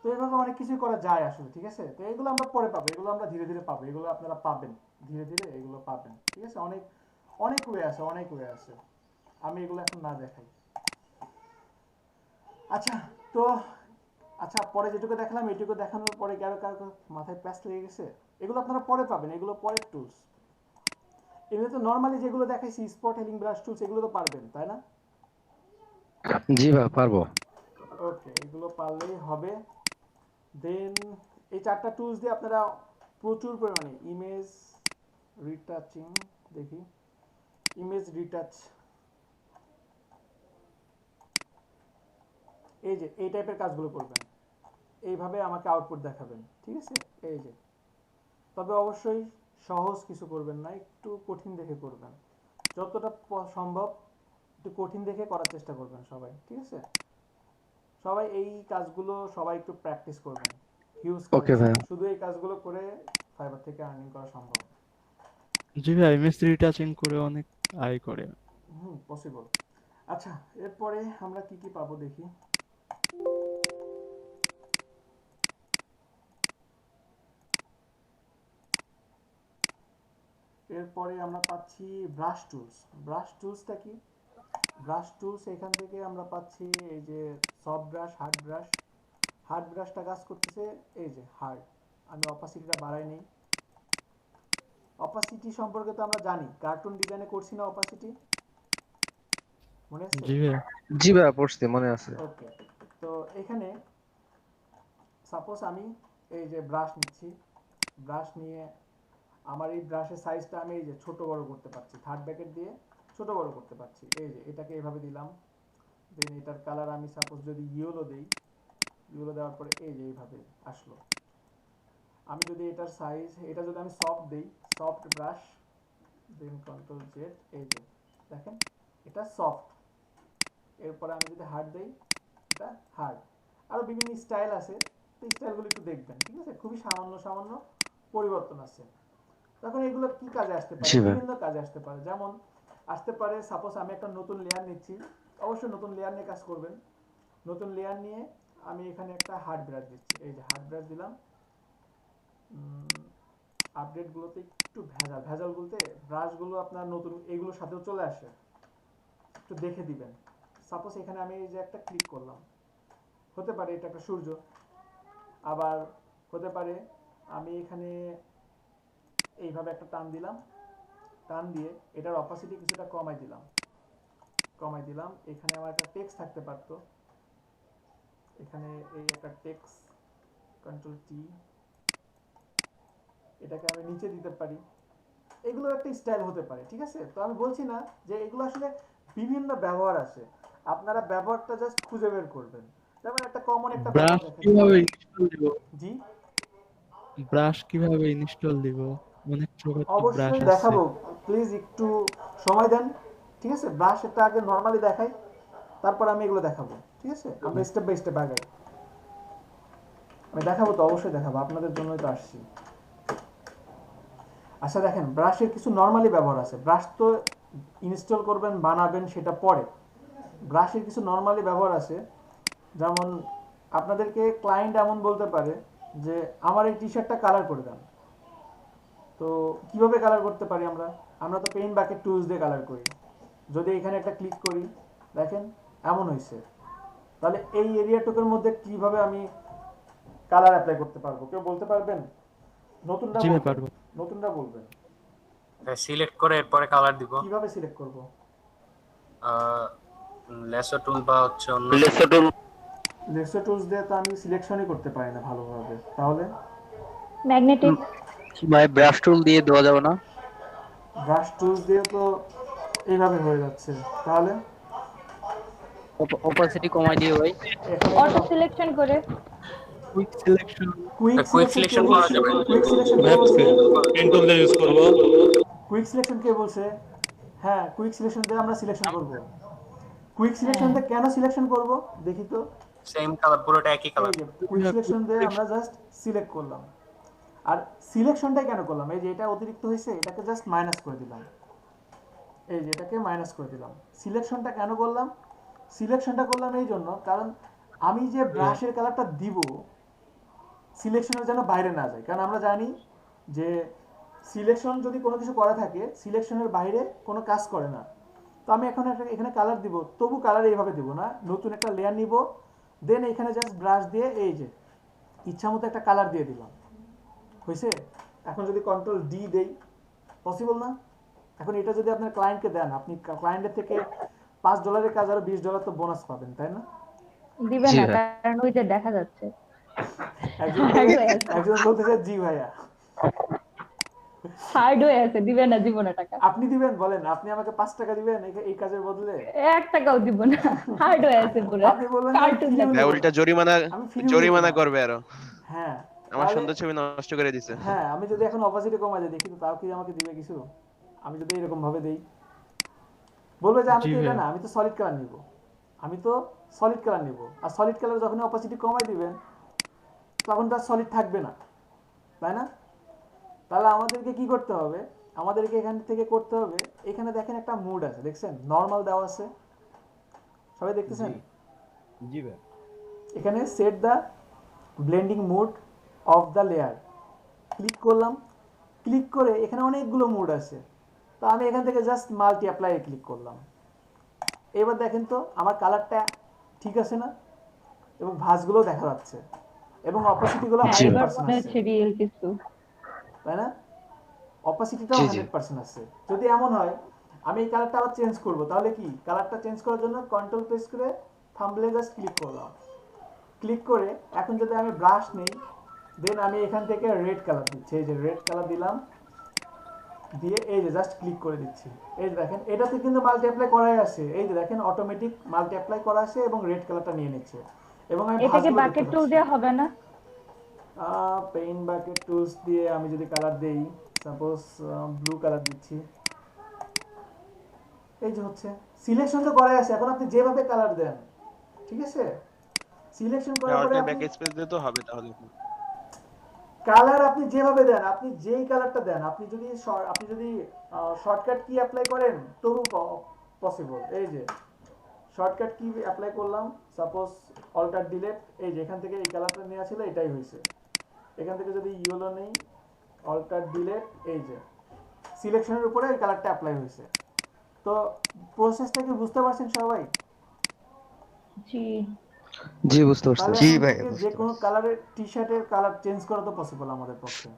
Speaker 1: তো এইভাবে অনেক কিছু করা যায় আসলে, ঠিক আছে? তো এগুলো আমরা পরে পাবো, এগুলো আমরা ধীরে ধীরে পাবো, এগুলো আপনারা পাবেন ধীরে ধীরে, এগুলো পাবেন, ঠিক আছে? অনেক অনেক ওয়ে আছে, অনেক ওয়ে আছে, আমি এগুলো এখন না দেখাই। আচ্ছা তো আচ্ছা পরে যেটুকু দেখালাম এইটুকু দেখানোর পরে কারো কারো মাথায় প্যাচ লেগে গেছে, এগুলো আপনারা পরে পাবেন, এগুলো পরের টুলস। এমনি তো নর্মালি যেগুলো দেখাইছি স্পট হেলিং ব্রাশ টুলস, এগুলো তো পারবেন তাই না?
Speaker 11: জি ভাই পারবো।
Speaker 1: ওকে, এগুলো পারলেই হবে। দেন এই চারটা টুলস দিয়ে আপনারা প্রচুর পরিমাণে ইমেজ রিটাচিং, দেখি ইমেজ রিটাচ, এই যে এই টাইপের কাজগুলো করবেন, এইভাবে আমাকে আউটপুট দেখাবেন, ঠিক আছে? এই যে, তবে অবশ্যই সহজ কিছু করবেন না, একটু কঠিন দেখে করবেন, যতটা সম্ভব একটু কঠিন দেখে করার চেষ্টা করবেন সবাই, ঠিক আছে? সবাই এই কাজগুলো সবাই একটু প্র্যাকটিস করবেন, হিউজ
Speaker 11: ওকে
Speaker 1: কাজ,
Speaker 11: ভাই।
Speaker 1: শুধু এই কাজগুলো করে ফাইবার থেকে আর্নিং করা সম্ভব।
Speaker 2: জি ভাই এমএস রিটাচিং করে অনেক আয় করে।
Speaker 1: পসিবল। আচ্ছা, এরপরে আমরা কি কি পাবো দেখি। এরপরে আমরা পাচ্ছি ব্রাশ টুলস। ব্রাশ টুলসটা কি? ব্রাশ টুলস এখান থেকে আমরা পাচ্ছি এই যে soft brush, hard brush. Hard ব্রাশটা কাজ করতেছে এই যে হার্ড। আমি অপাসিটিটা বাড়াই নেই। অপাসিটি সম্পর্কে তো আমরা জানি, কার্টুন ডিজাইনে করছি না অপাসিটি, মনে আছে?
Speaker 11: জি ভাইয়া পড়ছি, মনে আছে।
Speaker 1: ওকে, তো এখানে সাপোজ আমি এই যে ব্রাশ নিচ্ছি, ব্রাশ নিয়ে আমার এই ব্রাশের সাইজটা আমি এই যে ছোট বড় করতে পারছি, থার্ড ব্র্যাকেট দিয়ে ছোট বড় করতে পারছি। এই যে এটাকে এভাবে দিলাম, দেন এটার কালার আমি সাপোজ যদি ইয়েলো দেই, ইয়েলো দেওয়ার পরে এই যে এইভাবে আসলো। আমি যদি এটার সাইজ, এটা যদি আমি সফট দেই, সফট ব্রাশ, দেন কন্ট্রোল জেড, এই যে দেখেন এটা সফট। এরপরে আমি যদি হার্ড দেই, এটা হার্ড। আরো বিভিন্ন স্টাইল আছে, তো স্টাইলগুলো একটু দেখবেন, ঠিক আছে? খুবই সামান্য সামান্য পরিবর্তন আছে। তখন এগুলো কি কাজে আসতে পারে? বিভিন্ন কাজে আসতে পারে। যেমন আসতে পারে সাপোজ আমি একটা নতুন লেয়ার নিচ্ছি, অবশ্যই নতুন লেয়ার নিয়ে কাজ করবেন। নতুন লেয়ার নিয়ে আমি এখানে একটা হার্ড ব্রাশ দিচ্ছি, এই যে হার্ড ব্রাশ দিলাম। আপডেটগুলোতে একটু ভেজাল বলতে ব্রাশগুলো আপনার নতুন এইগুলোর সাথেও চলে আসে, একটু দেখে দিবেন। সাপোজ এখানে আমি এই যে একটা ক্লিক করলাম, হতে পারে এটা একটা সূর্য, আবার হতে পারে আমি এখানে এইভাবে একটা টান দিলাম, টান দিয়ে এটার অপাসিটি কিছুটা কমাই দিলাম। এখানে আমার একটা টেক্সট থাকতে পারতো, এখানে এই একটা টেক্সট, কন্ট্রোল টি, এটাকে আমি নিচে দিতে পারি। এগুলো একটা স্টাইল হতে পারে, ঠিক আছে? তো আমি বলছি না যে এগুলো আসলে বিভিন্ন ব্যবহার আছে, আপনারা ব্যবহারটা জাস্ট খুঁজে বের করবেন। যেমন একটা কমন একটা
Speaker 2: ব্রাশ কিভাবে ইনস্টল দিব?
Speaker 1: জি,
Speaker 2: ব্রাশ কিভাবে ইনস্টল দিব? অনেক প্রকার তো ব্রাশ
Speaker 1: অবশ্যই
Speaker 2: আছে।
Speaker 1: দেখাবো, প্লিজ একটু সময় দেন, ঠিক আছে? ব্রাশ এটা আগে নরমালি দেখাই, তারপর আমি এগুলো দেখাবো, ঠিক আছে? আমরা স্টেপ বাই স্টেপ আগাই। আমি দেখাবো তো, অবশ্যই দেখাবো, আপনাদের জন্যই তো আসছি। আচ্ছা দেখেন, ব্রাশের কিছু নরমালি ব্যবহার আছে। ব্রাশ তো ইনস্টল করবেন, বানাবেন, সেটা পরে। ব্রাশের কিছু নরমালি ব্যবহার আছে, যেমন আপনাদেরকে ক্লায়েন্ট এমন বলতে পারে যে আমার এই টি শার্টটা কালার করে দেন। তো কিভাবে কালার করতে পারি আমরা? আমরা তো পেইন্ট বাকেট টুলস দিয়ে কালার করি। যদি এখানে একটা ক্লিক করি, দেখেন এমন হয়েছে। তাহলে এই এরিয়াটুকুর মধ্যে কিভাবে আমি কালার অ্যাপ্লাই করতে পারবো? কেউ বলতে পারবেন? নতুনরা
Speaker 2: জি
Speaker 1: বলবেন,
Speaker 2: পারবো।
Speaker 1: নতুনরা বলবেন।
Speaker 13: সিলেক্ট করে এরপরে কালার দিব।
Speaker 1: কিভাবে সিলেক্ট করব?
Speaker 13: লেসো টুল বা হচ্ছে অন্য
Speaker 1: লেসো টুলস দিয়ে তো আমি সিলেকশনই করতে পারি না ভালোভাবে। তাহলে
Speaker 8: ম্যাগনেটিক
Speaker 3: ভাই ব্রাশ টুল দিয়ে দেওয়া যাবে না?
Speaker 1: ব্রাশ টুলস দিয়ে তো এইভাবে হয়ে যাচ্ছে। তাহলে
Speaker 3: অপাসিটি কমাই দিয়ে ভাই,
Speaker 8: অটো সিলেকশন করে
Speaker 2: কুইক সিলেকশন
Speaker 13: কুইক সিলেকশন করা যাবে।
Speaker 1: কুইক সিলেকশন
Speaker 14: পেন টুল দিয়ে ইউজ করব।
Speaker 1: কুইক সিলেকশন কে বলছে? হ্যাঁ, কুইক সিলেকশন দিয়ে আমরা সিলেকশন করব। কুইক সিলেকশন দিয়ে কেন সিলেকশন করব দেখি তো।
Speaker 13: সেম কালার, পুরোটা একই কালার।
Speaker 1: কুইক সিলেকশন দিয়ে আমরা জাস্ট সিলেক্ট করলাম। আর সিলেকশনটাই কেন করলাম? এই যে এটা অতিরিক্ত হয়েছে, এটাকে জাস্ট মাইনাস করে দিলাম। এই যে এটাকে মাইনাস করে দিলাম। সিলেকশনটা কেন করলাম? সিলেকশনটা করলাম এই জন্য, কারণ আমি যে ব্রাশের কালারটা দিব সিলেকশনের যেন বাইরে না যায়। কারণ আমরা জানি যে সিলেকশন যদি কোনো কিছু করা থাকে, সিলেকশনের বাইরে কোনো কাজ করে না। তো আমি এখন এখানে কালার দিব, তবু কালার এইভাবে দিব না। নতুন একটা লেয়ার নিব, দেন এখানে জাস্ট ব্রাশ দিয়ে এই যে ইচ্ছা মতো একটা কালার দিয়ে দিলাম, হয়েছে? এখন যদি কন্ট্রোল ডি দেই, পসিবল না? এখন এটা যদি আপনার ক্লায়েন্টকে দেন, আপনি ক্লায়েন্টের থেকে $5 কাজ আরো $20 তো বোনাস পাবেন, তাই না?
Speaker 8: দিবেন না, কারণ ওই যে দেখা যাচ্ছে
Speaker 1: একজন বলতেছে জি ভাইয়া,
Speaker 8: হার্ড হয়ে আছে, দিবেন না জীবনে টাকা।
Speaker 1: আপনি দিবেন? বলেন, আপনি আমাকে $5 দিবেন এই কাজের বদলে?
Speaker 8: 1 টাকাও দিব না, হার্ড হয়ে আছে পুরো।
Speaker 1: আপনি বলবেন
Speaker 4: উল্টা জরিমানা করবে আরো।
Speaker 1: হ্যাঁ,
Speaker 4: আমার সুন্দর ছবি নষ্ট করে দিছে।
Speaker 1: হ্যাঁ, আমি যদি এখন অপোজিটে কমাই দিই, দেখি তো তাও কি আমাকে দিবে কিছু? আমি যদি এরকম ভাবে দেই, বলবে যে আমি তো এটা না, আমি তো সলিড কালার নিব, আমি তো সলিড কালার নিব। আর সলিড কালার যখন অপোজিটে কমাই দিবেন, তখন তো আর সলিড থাকবে না, তাই না? তাহলে আমাদেরকে কি করতে হবে? আমাদেরকে এখান থেকে করতে হবে, এখানে দেখেন একটা মুড আছে, দেখছেন? নরমাল দেওয়া আছে, সবাই দেখতেছেন?
Speaker 5: জি ভাই।
Speaker 1: এখানে set the blending mode of the layer click করলাম। ক্লিক করে এখানে অনেকগুলো মোড আছে, তো আমি এখান থেকে জাস্ট মাল্টি অ্যাপ্লাই ক্লিক করলাম। এবার দেখেন তো আমার কালারটা ঠিক আছে না, এবং ভাঁজগুলো দেখা যাচ্ছে, এবং অপাসিটিগুলো 100% আছে,
Speaker 8: রিয়েল কিছু
Speaker 1: তাই না? অপাসিটিটাও 100% আছে। যদি এমন হয় আমি এই কালারটা আবার চেঞ্জ করব, তাহলে কি কালারটা চেঞ্জ করার জন্য কন্ট্রোল প্রেস করে থাম্বনেলে জাস্ট ক্লিক করলাম। ক্লিক করে এখন যদি আমি ব্রাশ নেই, দেন আমি এখান থেকে রেড কালার দিচ্ছি। এই যে রেড কালার দিলাম, দিয়ে এই যে জাস্ট ক্লিক করে দিচ্ছি। এই যে দেখেন এটাতে কিন্তু মাল্টি অ্যাপ্লাই করাই আছে। এই যে দেখেন অটোমেটিক মাল্টি অ্যাপ্লাই করা আছে এবং রেড কালারটা নিয়ে নিচ্ছে। এবং আমি
Speaker 8: এটাকে বাকেট টুল দেওয়া হবে না?
Speaker 1: পেইন্ট বাকেট টুলস দিয়ে আমি যদি কালার দেই, সাপোজ ব্লু কালার দিচ্ছি, এই যে হচ্ছে সিলেকশন তো করাই আছে। এখন আপনি যেভাবে কালার দেন, ঠিক আছে, সিলেকশন করার পরে
Speaker 4: ব্যাক স্পেস দিতে তো হবে তাহলে।
Speaker 1: কালার আপনি যেভাবে দেন, আপনি যেই কালারটা দেন, আপনি যদি শর্টকাট কি অ্যাপ্লাই করেন তবু পসিবল। এই যে শর্টকাট কি অ্যাপ্লাই করলাম, সাপোজ অল্টার ডিলিট, এই যে এখান থেকে এই কালারটা নেওয়া ছিল, এটাই হয়েছে। এখান থেকে যদি ইয়েলো নেই, অল্টার ডিলিট, এই যে সিলেকশনের উপরে এই কালারটা অ্যাপ্লাই হয়েছে। তো প্রসেসটা কি বুঝতে পারছেন সবাই?
Speaker 8: জি
Speaker 15: জি বুঝতে পারছি।
Speaker 1: জি ভাই, যে কোনো কালারের টি-শার্টের কালার চেঞ্জ করা তো পসিবল আমাদের পক্ষে।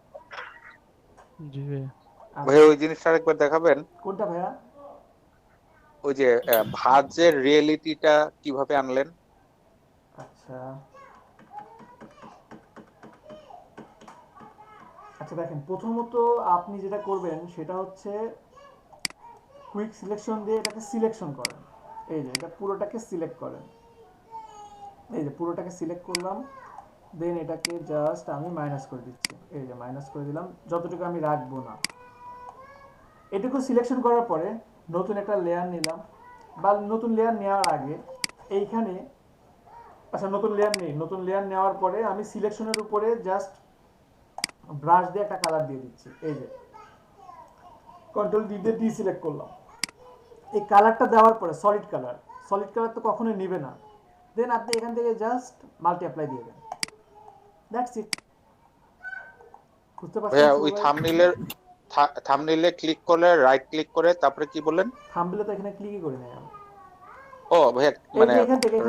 Speaker 2: জি ভাই।
Speaker 6: ভাই ওই জিনিসটা আরেকবার দেখাবেন?
Speaker 1: কোনটা ভাইয়া?
Speaker 6: ওই যে ভাঁজের রিয়েলিটিটা কিভাবে আনলেন?
Speaker 1: আচ্ছা আচ্ছা দেখেন, প্রথমত আপনি যেটা করবেন সেটা হচ্ছে কুইক সিলেকশন দিয়ে এটাকে সিলেকশন করেন। এই যে এটা পুরোটাকে সিলেক্ট করেন। এই যে পুরোটাকে সিলেক্ট করলাম, দেন এটাকে জাস্ট আমি মাইনাস করে দিচ্ছি। এই যে মাইনাস করে দিলাম, যতটুকু আমি রাখবো না। এটুকু সিলেকশন করার পরে নতুন একটা লেয়ার নিলাম, বা নতুন লেয়ার নেওয়ার আগে এইখানে, আচ্ছা নতুন লেয়ার নেই, নতুন লেয়ার নেওয়ার পরে আমি সিলেকশনের উপরে জাস্ট ব্রাশ দিয়ে একটা কালার দিয়ে দিচ্ছি। এই যে কন্ট্রোল ডি দিয়ে ডিসিলেক্ট করলাম। এই কালারটা দেওয়ার পরে সলিড কালার তো কখনোই নেবে না, দেন আপনি এখান থেকে জাস্ট মাল্টি অ্যাপ্লাই দিয়ে দেন। That's it. বুঝতে পারছেন?
Speaker 6: ভাইয়া ওই থাম্বনেলে ক্লিক করলে রাইট ক্লিক করে তারপরে কি বললেন?
Speaker 1: থাম্বনেলে তো এখানে ক্লিকই করি নাই আমি।
Speaker 6: ও ভাইয়া মানে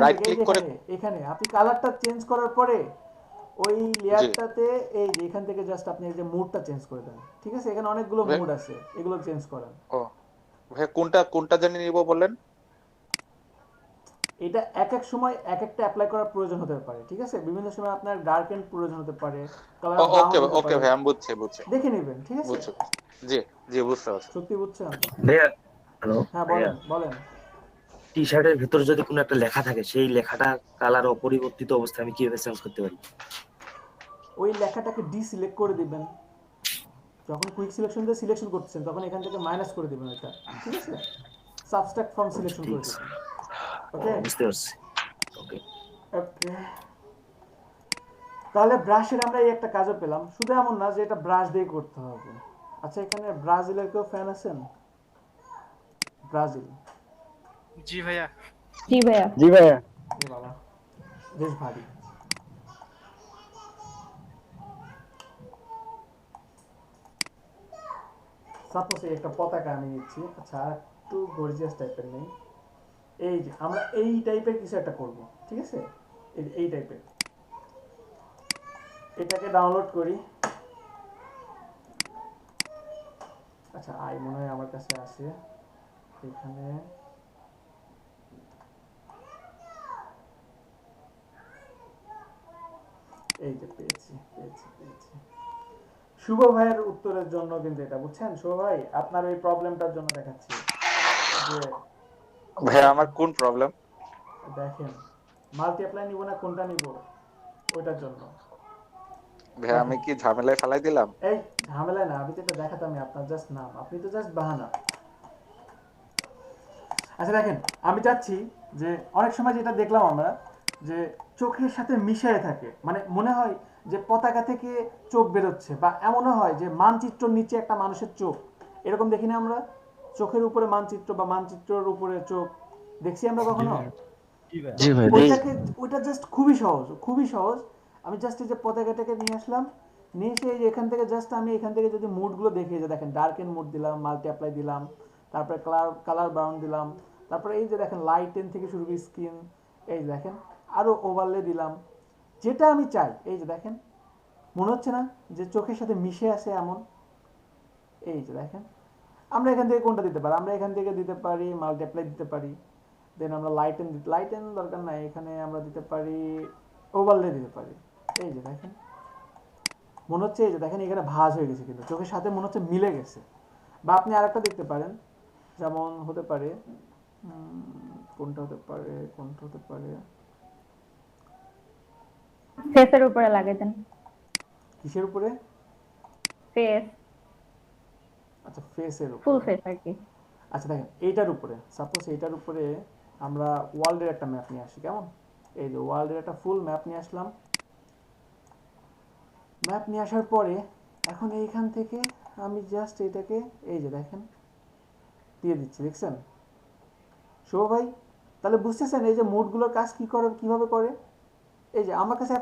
Speaker 6: রাইট ক্লিক করে
Speaker 1: এখানে আপনি কালারটা চেঞ্জ করার পরে ওই লেয়ারটাতে এই যে এখান থেকে জাস্ট আপনি এই যে মোডটা চেঞ্জ করে দেন। ঠিক আছে, এখানে অনেকগুলো মোড আছে, এগুলো চেঞ্জ করেন।
Speaker 6: ও ভাইয়া কোনটা জানি নিব বললেন?
Speaker 1: এটা এক এক সময় এক একটা অ্যাপ্লাই করার প্রয়োজন হতে পারে। ঠিক আছে, বিভিন্ন সময় আপনার ডার্ক এন্ড প্রয়োজন হতে পারে, কালার
Speaker 6: ওকে ওকে ভাই আমি বুঝছি
Speaker 1: দেখে নেবেন। ঠিক আছে,
Speaker 6: জি জি বুঝতে পারছি।
Speaker 1: সত্যি বুঝছেন
Speaker 15: ভাইয়া? হ্যালো
Speaker 1: হ্যাঁ বলেন।
Speaker 15: টি শার্টের ভিতরে যদি কোনো একটা লেখা থাকে, সেই লেখাটা কালার অপরিবর্তিত অবস্থায় আমি কিভাবে চেঞ্জ করতে পারি?
Speaker 1: ওই লেখাটাকে ডিসিলেক্ট করে দিবেন। যখন কুইক সিলেকশন দিয়ে সিলেকশন করতেছেন তখন এখান থেকে মাইনাস করে দিবেন এটা। ঠিক আছে, সাবস্ট্রাক্ট ফ্রম সিলেকশন করে দিবেন। ওকে
Speaker 15: বুঝতে পারছি। ওকে
Speaker 1: ওকে, তাহলে ব্রাশের আমরা এই একটা কাজও পেলাম। শুধু এমন না যে এটা ব্রাশ দিয়ে করতে হবে। আচ্ছা, এখানে ব্রাজিলের কেউ ফ্যান আছেন? ব্রাজিল?
Speaker 16: জি ভাইয়া।
Speaker 9: জি ভাইয়া।
Speaker 1: বাবা বেশ ভারী। সাপোজ একটা পতাকা আমি নিচ্ছি। আচ্ছা, আর একটু গর্জিয়াস টাইপের নেই। এই যে আমরা এই টাইপের কিছু একটা করব। ঠিক আছে, এই টাইপের। এটাকে ডাউনলোড করি। আচ্ছা, মনে হয় আমার কাছে আছে এখানে। এই যে পেয়েছি। শুভ ভাইয়ের উত্তরের জন্য কিন্তু এটা, বুঝছেন শুভ ভাই, আপনার এই প্রবলেমটার জন্য দেখাচ্ছি যে
Speaker 6: ভাই আমার কোন প্রবলেম?
Speaker 1: দেখেন, মাল্টি অ্যাপ্লাই নিব না কোনটা নিব ওইটার জন্য।
Speaker 6: ভাই আমি কি ঝামেলায় ফেলাই দিলাম?
Speaker 1: এই ঝামেলা না, আমি তো এটা দেখাতামই, আপনার জাস্ট নাম, আপনি তো জাস্ট বাহানা। আচ্ছা দেখেন, আমি চাচ্ছি যে অনেক সময় যেটা দেখলাম আমরা, যে চোখের সাথে মিশে থাকে, মানে মনে হয় যে পতাকা থেকে চোখ বেরোচ্ছে, বা এমনও হয় যে মানচিত্রের নিচে একটা মানুষের চোখ, এরকম দেখি না আমরা? চোখের উপরে মানচিত্র বা মানচিত্রের উপরে চোখ দেখছি আমরা কখনো?
Speaker 2: জি ভাই
Speaker 1: ওইটাকে ওইটা জাস্ট খুবই সহজ, খুবই সহজ। আমি জাস্ট এই যে পতাকাটাকে নিয়ে আসলাম, নিয়ে এসে এই যে এখান থেকে জাস্ট আমি এখান থেকে যদি মুডগুলো দেখি, যে দেখেন ডার্কেন মুড দিলাম, মাল্টি অ্যাপ্লাই দিলাম, তারপরে কালার ব্রাউন দিলাম, তারপরে এই যে দেখেন লাইটেন থেকে শুরু করে স্কিন, এই যে দেখেন আরো ওভারলে দিলাম, যেটা আমি চাই। এই যে দেখেন মনে হচ্ছে না যে চোখের সাথে মিশে আছে এমন? এই যে দেখেন আমরা এখান থেকে কোনটা দিতে পারি? আমরা এখান থেকে দিতে পারি মাল্টি অ্যাপ্লাই দিতে পারি, দেন আমরা লাইটেন দরকার নাই, এখানে আমরা দিতে পারি ওভারলে দিতে পারি। এই যে দেখেন মনে হচ্ছে, এই যে দেখেন এখানে ভাঁজ হয়ে গেছে, কিন্তু চোখের সাথে মনে হচ্ছে মিলে গেছে। বা আপনি আরেকটা দেখতে পারেন, যেমন হতে পারে কোনটা হতে পারে, কোনটা হতে পারে,
Speaker 8: ফেসের উপরে লাগিয়ে দেন।
Speaker 1: কিসের উপরে?
Speaker 8: ফেস।
Speaker 1: আচ্ছা ফেসের উপরে,
Speaker 8: ফুল ফেস আর কি।
Speaker 1: আচ্ছা দেখেন এইটার উপরে, সাপোজ এইটার উপরে আমরা ওয়ার্ল্ডের একটা ম্যাপ নিয়ে আসি, কেমন? এই যে ওয়ার্ল্ডের একটা ফুল ম্যাপ নিয়ে আসলাম। ম্যাপ নিয়ে আসার পরে এখন এইখান থেকে আমি জাস্ট এটাকে এই যে দেখেন দিয়ে দিচ্ছি, দেখছেন শুভ ভাই? তাহলে বুঝতেছেন এই যে মুডগুলোর কাজ কি করে, কিভাবে করে? এই যে আমার কাছে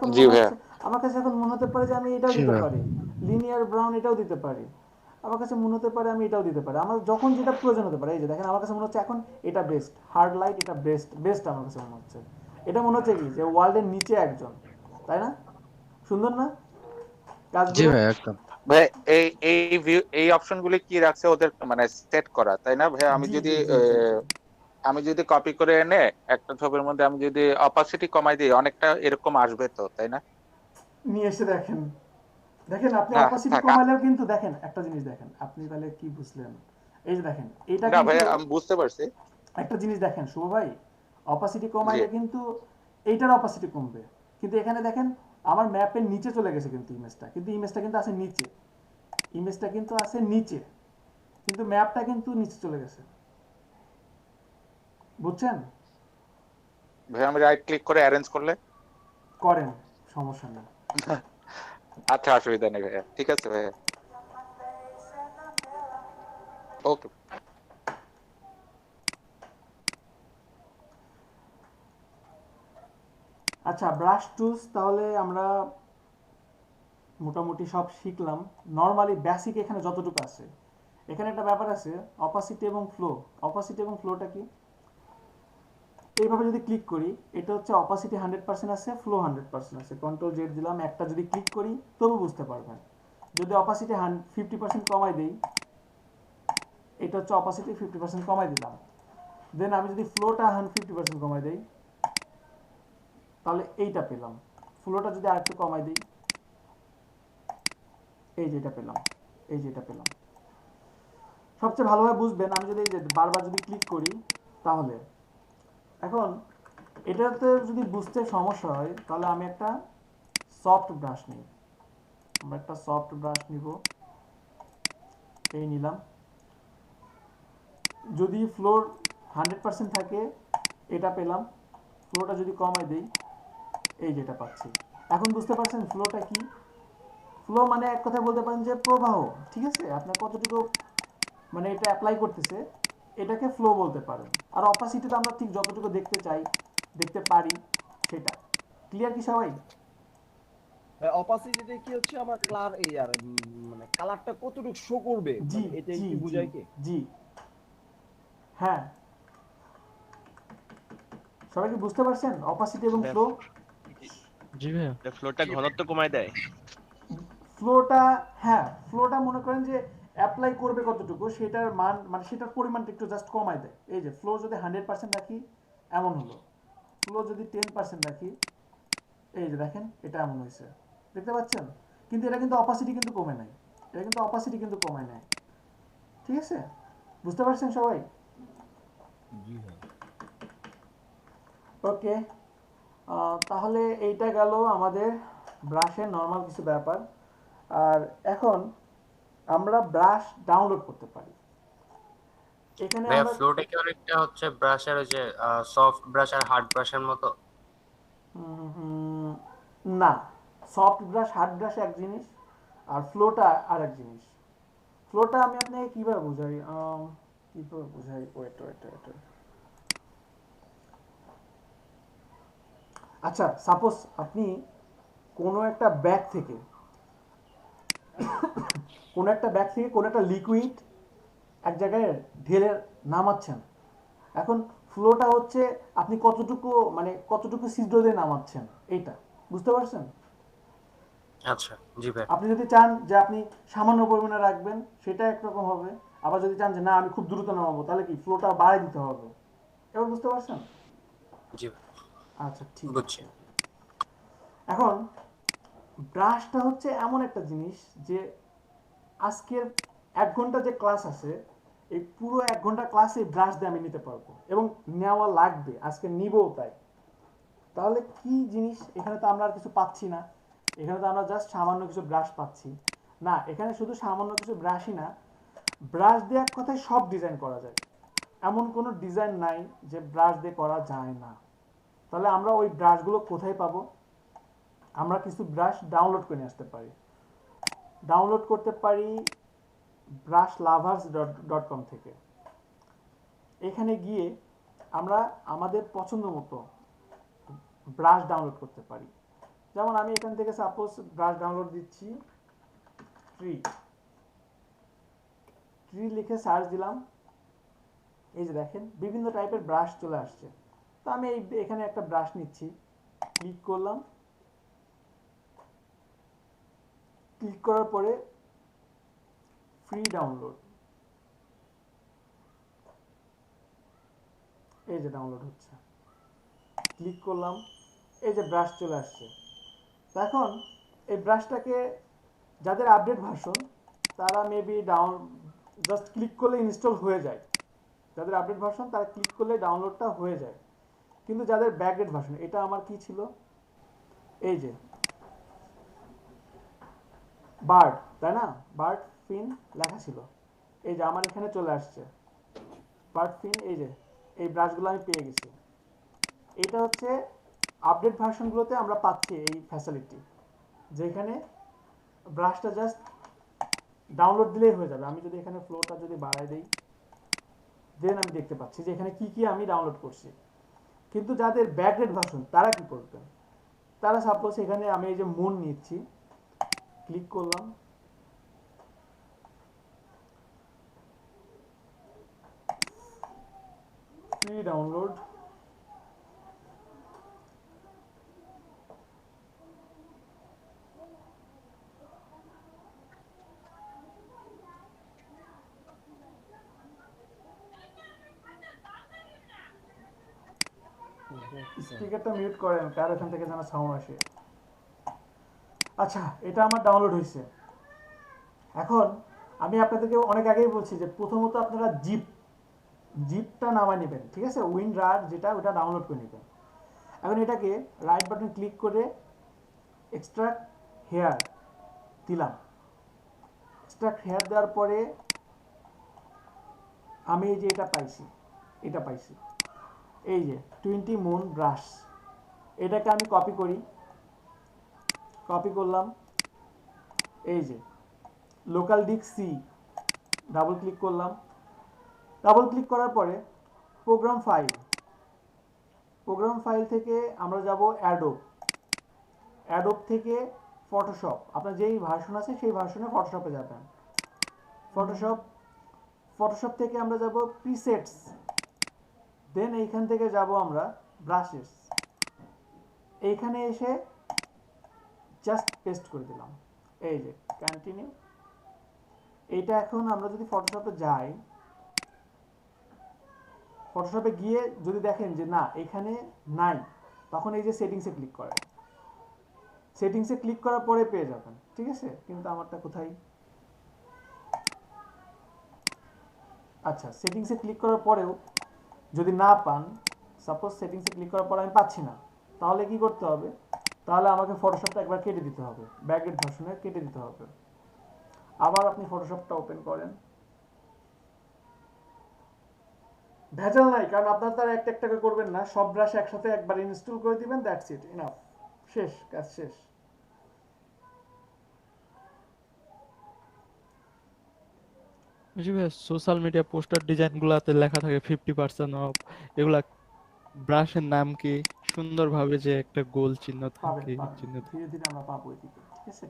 Speaker 1: এখন মনে হতে পারে যে আমি এটাও দিতে পারি, লিনিয়ার ব্রাউন এটাও দিতে পারি, আমার কাছে মনে হতে পারে আমি এটাও দিতে পারি, আমার যখন যেটা প্রয়োজন হতে পারে। এই যে দেখেন আমার কাছে মনে হচ্ছে এখন এটা বেস্ট, হার্ড লাইট এটা বেস্ট আমার কাছে মনে হচ্ছে। এটা মনে হচ্ছে কি যে ওয়ার্ল্ডের নিচে একজন, তাই না? সুন্দর না
Speaker 2: জি
Speaker 1: কাজগুলো?
Speaker 2: ভাই একদম।
Speaker 6: ভাই এই অপশনগুলি কি রাখছে ওদের মানে সেট করা, তাই না ভাই? আমি যদি কপি করে এনে একটা ছবির মধ্যে আমি যদি অপাসিটি কমাই দিই অনেকটা এরকম আসবে তো, তাই না?
Speaker 1: নিয়ে এসে দেখেন, দেখেন আপনি অপাসিটি কমালেও কিন্তু দেখেন একটা জিনিস দেখেন, আপনি তাহলে কি বুঝলেন? এই যে দেখেন এটা
Speaker 6: না ভাই আমি বুঝতে পারছি
Speaker 1: একটা জিনিস দেখেন শুভ ভাই, অপাসিটি কমাইলে কিন্তু এইটার অপাসিটি কমবে, কিন্তু এখানে দেখেন আমার ম্যাপের নিচে চলে গেছে কিন্তু ইমেজটা কিন্তু আছে নিচে, ইমেজটা কিন্তু আছে নিচে, কিন্তু ম্যাপটা কিন্তু নিচে চলে গেছে, বুঝছেন?
Speaker 6: ভাই আমি রাইট ক্লিক করে অ্যারেঞ্জ করলে
Speaker 1: করেন, সমস্যা নেই।
Speaker 6: আচ্ছা অসুবিধা নেই ভাইয়া, ঠিক আছে ভাইয়া, ওকে।
Speaker 1: আচ্ছা ব্রাশ টুলস তাহলে আমরা মোটামুটি সব শিখলাম। নরমালি বেসিক এখানে যতটুকু আছে, এখানে একটা ব্যাপার আছে অপাসিটি এবং ফ্লো। অপাসিটি এবং ফ্লোটা কি? এইভাবে যদি ক্লিক করি, এটা হচ্ছে অপাসিটি 100% আছে, ফ্লো 100% আছে। কন্ট্রোল জেড দিলাম, একটা যদি ক্লিক করি তবু বুঝতে পারবেন। যদি অপাসিটি 50% কমাই দেই, এটা হচ্ছে অপাসিটি 50% কমাই দিলাম। দেন আমি যদি ফ্লোটা 50% কমাই দেই, তাহলে এইটা পেলাম। ফ্লোটা যদি আরেকটু কমাই দিই, এই যেটা পেলাম, এই যেটা পেলাম। সবচেয়ে ভালোভাবে বুঝবেন আমি যদি এই যে বারবার যদি ক্লিক করি, তাহলে এখন এটাতে যদি বুঝতে সমস্যা হয় তাহলে আমি একটা সফট ব্রাশ নিই। আমরা একটা সফট ব্রাশ নিব, এই নিলাম। যদি ফ্লোর 100% থাকে এটা পেলাম, ফ্লোটা যদি কমাই দেই এই যেটা পাচ্ছি। এখন বুঝতে পারছেন ফ্লোটা কি? ফ্লো মানে এক কথা বলতে পারেন যে প্রবাহ, ঠিক আছে? আপনার কতটুকু মানে এটা অ্যাপ্লাই করতেছে এটাকে ফ্লো বলতে পারেন। আর অপাসিটি তো আমরা ঠিক যতটুকু দেখতে চাই, দেখতে পারি সেটা। ক্লিয়ার কি সবাই?
Speaker 5: অপাসিটিতে কি হচ্ছে আমার কালার এই আর মানে কালারটা কতটুকু শো করবে,
Speaker 1: জি
Speaker 5: মানে এটাই
Speaker 1: জি
Speaker 5: কি বুঝায় কি?
Speaker 1: জি হ্যাঁ, সবাই কি বুঝতে পারছেন অপাসিটি এবং ফ্লো?
Speaker 2: জি ভাইয়া।
Speaker 4: ফ্লোটা ঘনত্ব কমায় দেয়।
Speaker 1: ফ্লোটা, হ্যাঁ ফ্লোটা মনে করেন যে অ্যাপ্লাই করবে কতটুকু সেটার মান, মানে সেটার পরিমাণটা একটু জাস্ট কমায় দেয়। এই যে ফ্লো যদি 100% রাখি এমন হলো, ফ্লো যদি 10% রাখি এই যে দেখেন এটা এমন হয়েছে, দেখতে পাচ্ছেন? কিন্তু এটা কিন্তু অপাসিটি কিন্তু কমে নাই, এটা কিন্তু অপাসিটি কিন্তু কমায় নাই, ঠিক আছে? বুঝতে পারছেন সবাই? ওকে, তাহলে এইটা গেল আমাদের ব্রাশের নর্মাল কিছু ব্যাপার। আর এখন আমরা ব্রাশ ডাউনলোড করতে পারি। এখানে
Speaker 13: ভাইয়া
Speaker 1: আমরা
Speaker 13: ফ্লোটা কি অনেকটা হচ্ছে ব্রাশের ওই যে সফট ব্রাশ আর হার্ড ব্রাশের মতো?
Speaker 1: না, সফট ব্রাশ হার্ড ব্রাশ এক জিনিস, আর ফ্লোটা আর এক জিনিস। ফ্লোটা আমি আপনাকে কিভাবে বোঝাই, ওয়েট আচ্ছা সাপোজ আপনি কোনো একটা ব্যাগ থেকে কোনো একটা লিকুইড এক জায়গায় ঢেলে নামাচ্ছেন। এখন ফ্লোটা হচ্ছে আপনি কতটুকু ছিদ্র দিয়ে নামাচ্ছেন, এইটা বুঝতে পারছেন?
Speaker 13: আচ্ছা জি ভাই।
Speaker 1: আপনি যদি চান যে আপনি সামান্য পরিমাণে রাখবেন সেটা একরকম হবে, আবার যদি চান যে না আমি খুব দ্রুত নামাবো তাহলে কি ফ্লোটা বাড়াই দিতে হবে। এবার বুঝতে পারছেন?
Speaker 13: জি ভাই
Speaker 1: আচ্ছা ঠিক
Speaker 13: বুঝছি।
Speaker 1: আছে। এখন ব্রাশটা হচ্ছে এমন একটা জিনিস যে আজকের 1 ঘন্টা যে ক্লাস আছে এই পুরো 1 ঘন্টা ক্লাসে ব্রাশ দিয়ে আমি নিতে পারবো এবং নেওয়া লাগবে, আজকে নিবও তাই। তাহলে কি জিনিস, এখানে তো আমরা আর কিছু পাচ্ছি না, এখানে তো আমরা জাস্ট সামান্য কিছু ব্রাশ পাচ্ছি না। এখানে শুধু সামান্য কিছু ব্রাশই না, ব্রাশ দিয়ে এক কথায় সব ডিজাইন করা যায়, এমন কোনো ডিজাইন নাই যে ব্রাশ দিয়ে করা যায় না। তাহলে আমরা ওই ব্রাশগুলো কোথায় পাবো? আমরা কিছু ব্রাশ ডাউনলোড করে নিয়ে আসতে পারি। ডাউনলোড করতে পারি brushlovers.com থেকে। এখানে গিয়ে আমরা আমাদের পছন্দ মতো ব্রাশ ডাউনলোড করতে পারি। যেমন আমি এখান থেকে সাপোজ ব্রাশ ডাউনলোড দিচ্ছি, ট্রি লিখে সার্চ দিলাম, এই যে দেখেন বিভিন্ন টাইপের ব্রাশ চলে আসছে। তো আমি এখানে একটা ব্রাশ নিচ্ছি, ক্লিক করলাম, ক্লিক করার পরে ফ্রি ডাউনলোড, এই যে ডাউনলোড হচ্ছে, ক্লিক করলাম, এই যে ব্রাশ চলে আসছে। তো এখন এই ব্রাশটাকে যাদের আপডেট ভার্সন তারা মেবি জাস্ট ক্লিক করলে ইনস্টল হয়ে যায়, যাদের আপডেট ভার্সন তারা ক্লিক করলে ডাউনলোডটা হয়ে যায়। কিন্তু যাদের ব্যাকডেট ভার্সন, এটা আমার কি ছিল, এই যে বার্ড, তাই না, বার্ড ফিন লেখা ছিল, এই যে আমার এখানে চলে আসছে বার্ড ফিন, এই যে এই ব্রাশগুলো আমি পেয়ে গেছি। এটা হচ্ছে আপডেট ভার্সনগুলোতে আমরা পাচ্ছি এই ফ্যাসিলিটি, যেখানে ব্রাশটা জাস্ট ডাউনলোড দিলেই হয়ে যাবে। আমি যদি এখানে ফ্লোটা যদি বাড়াই দিই, দেন আমি দেখতে পাচ্ছি যে এখানে কি কি আমি ডাউনলোড করছি। কিন্তু যাদের ব্যাকডেট ভার্সন তারা কি করবেন, তারা সাপোজ এখানে আমি এই যে মুন নিচ্ছি, ক্লিক করলাম, ফ্রি ডাউনলোড, স্পিকারটা মিউট করেন, কার এখান থেকে যেন সাউন্ড আসে। আচ্ছা এটা আমার ডাউনলোড হয়েছে। এখন আমি আপনাদেরকে অনেক আগেই বলছি যে প্রথমত আপনারা জিপটা নামায় নেবেন, ঠিক আছে, উইনরার যেটা ওটা ডাউনলোড করে নেবেন। এখন এটাকে রাইট বাটন ক্লিক করে এক্সট্রাক্ট হেয়ার দিলাম, এক্সট্রাক্ট হেয়ার দেওয়ার পরে আমি এই যে এটা পাইছি এই যে 20 মুন ব্রাশ, এটাকে আমি কপি করলাম, এই যে local disk C, double click করলাম, ডাবল ক্লিক করার পরে প্রোগ্রাম ফাইল থেকে আমরা যাব অ্যাডোব থেকে ফটোশপ, আপনার যেই ভার্সন আছে সেই ভার্সনে ফটোশপে যাবেন, ফটোশপ থেকে আমরা যাব প্রিসেটস, দেন এইখান থেকে যাব আমরা ব্রাশেস, এইখানে এসে জাস্ট পেস্ট করে দিলাম, এই যে কন্টিনিউ। এইটা এখন আমরা যদি ফটোশপে যাই, ফটোশপে গিয়ে যদি দেখেন যে না এখানে নাই, তখন এই যে সেটিংসে ক্লিক করেন, সেটিংসে ক্লিক করার পরে পেয়ে যাবেন, ঠিক আছে। কিন্তু আমারটা কোথায়, আচ্ছা সেটিংসে ক্লিক করার পরেও যদি না পান, সাপোজ সেটিংসে ক্লিক করার পর আমি পাচ্ছি না, তাহলে কি করতে হবে, তাহলে আমাকে ফটোশপটা একবার কেটে দিতে হবে, ব্যাকগ্রাউন্ড ভার্সনে কেটে দিতে হবে। আবার আপনি ফটোশপটা ওপেন করেন, ভেজাল নাই, কারণ আপনার তার একটা একটা করে করবেন না, সব ব্রাশ একসাথে একবার ইনস্টল করে দিবেন, দ্যাটস ইট, ইনাফ, শেষ, কাজ শেষ।
Speaker 2: সোশ্যাল মিডিয়া পোস্টার ডিজাইন গুলাতে লেখা থাকে 50% অফ, এগুলা ব্রাশের নাম কি সুন্দরভাবে যে একটা গোল চিহ্ন
Speaker 1: পাবেন
Speaker 2: থাকে
Speaker 1: পাবেন
Speaker 2: চিহ্ন
Speaker 1: ধীরে ধীরে আমরা পাবো এদিকে, ঠিক আছে।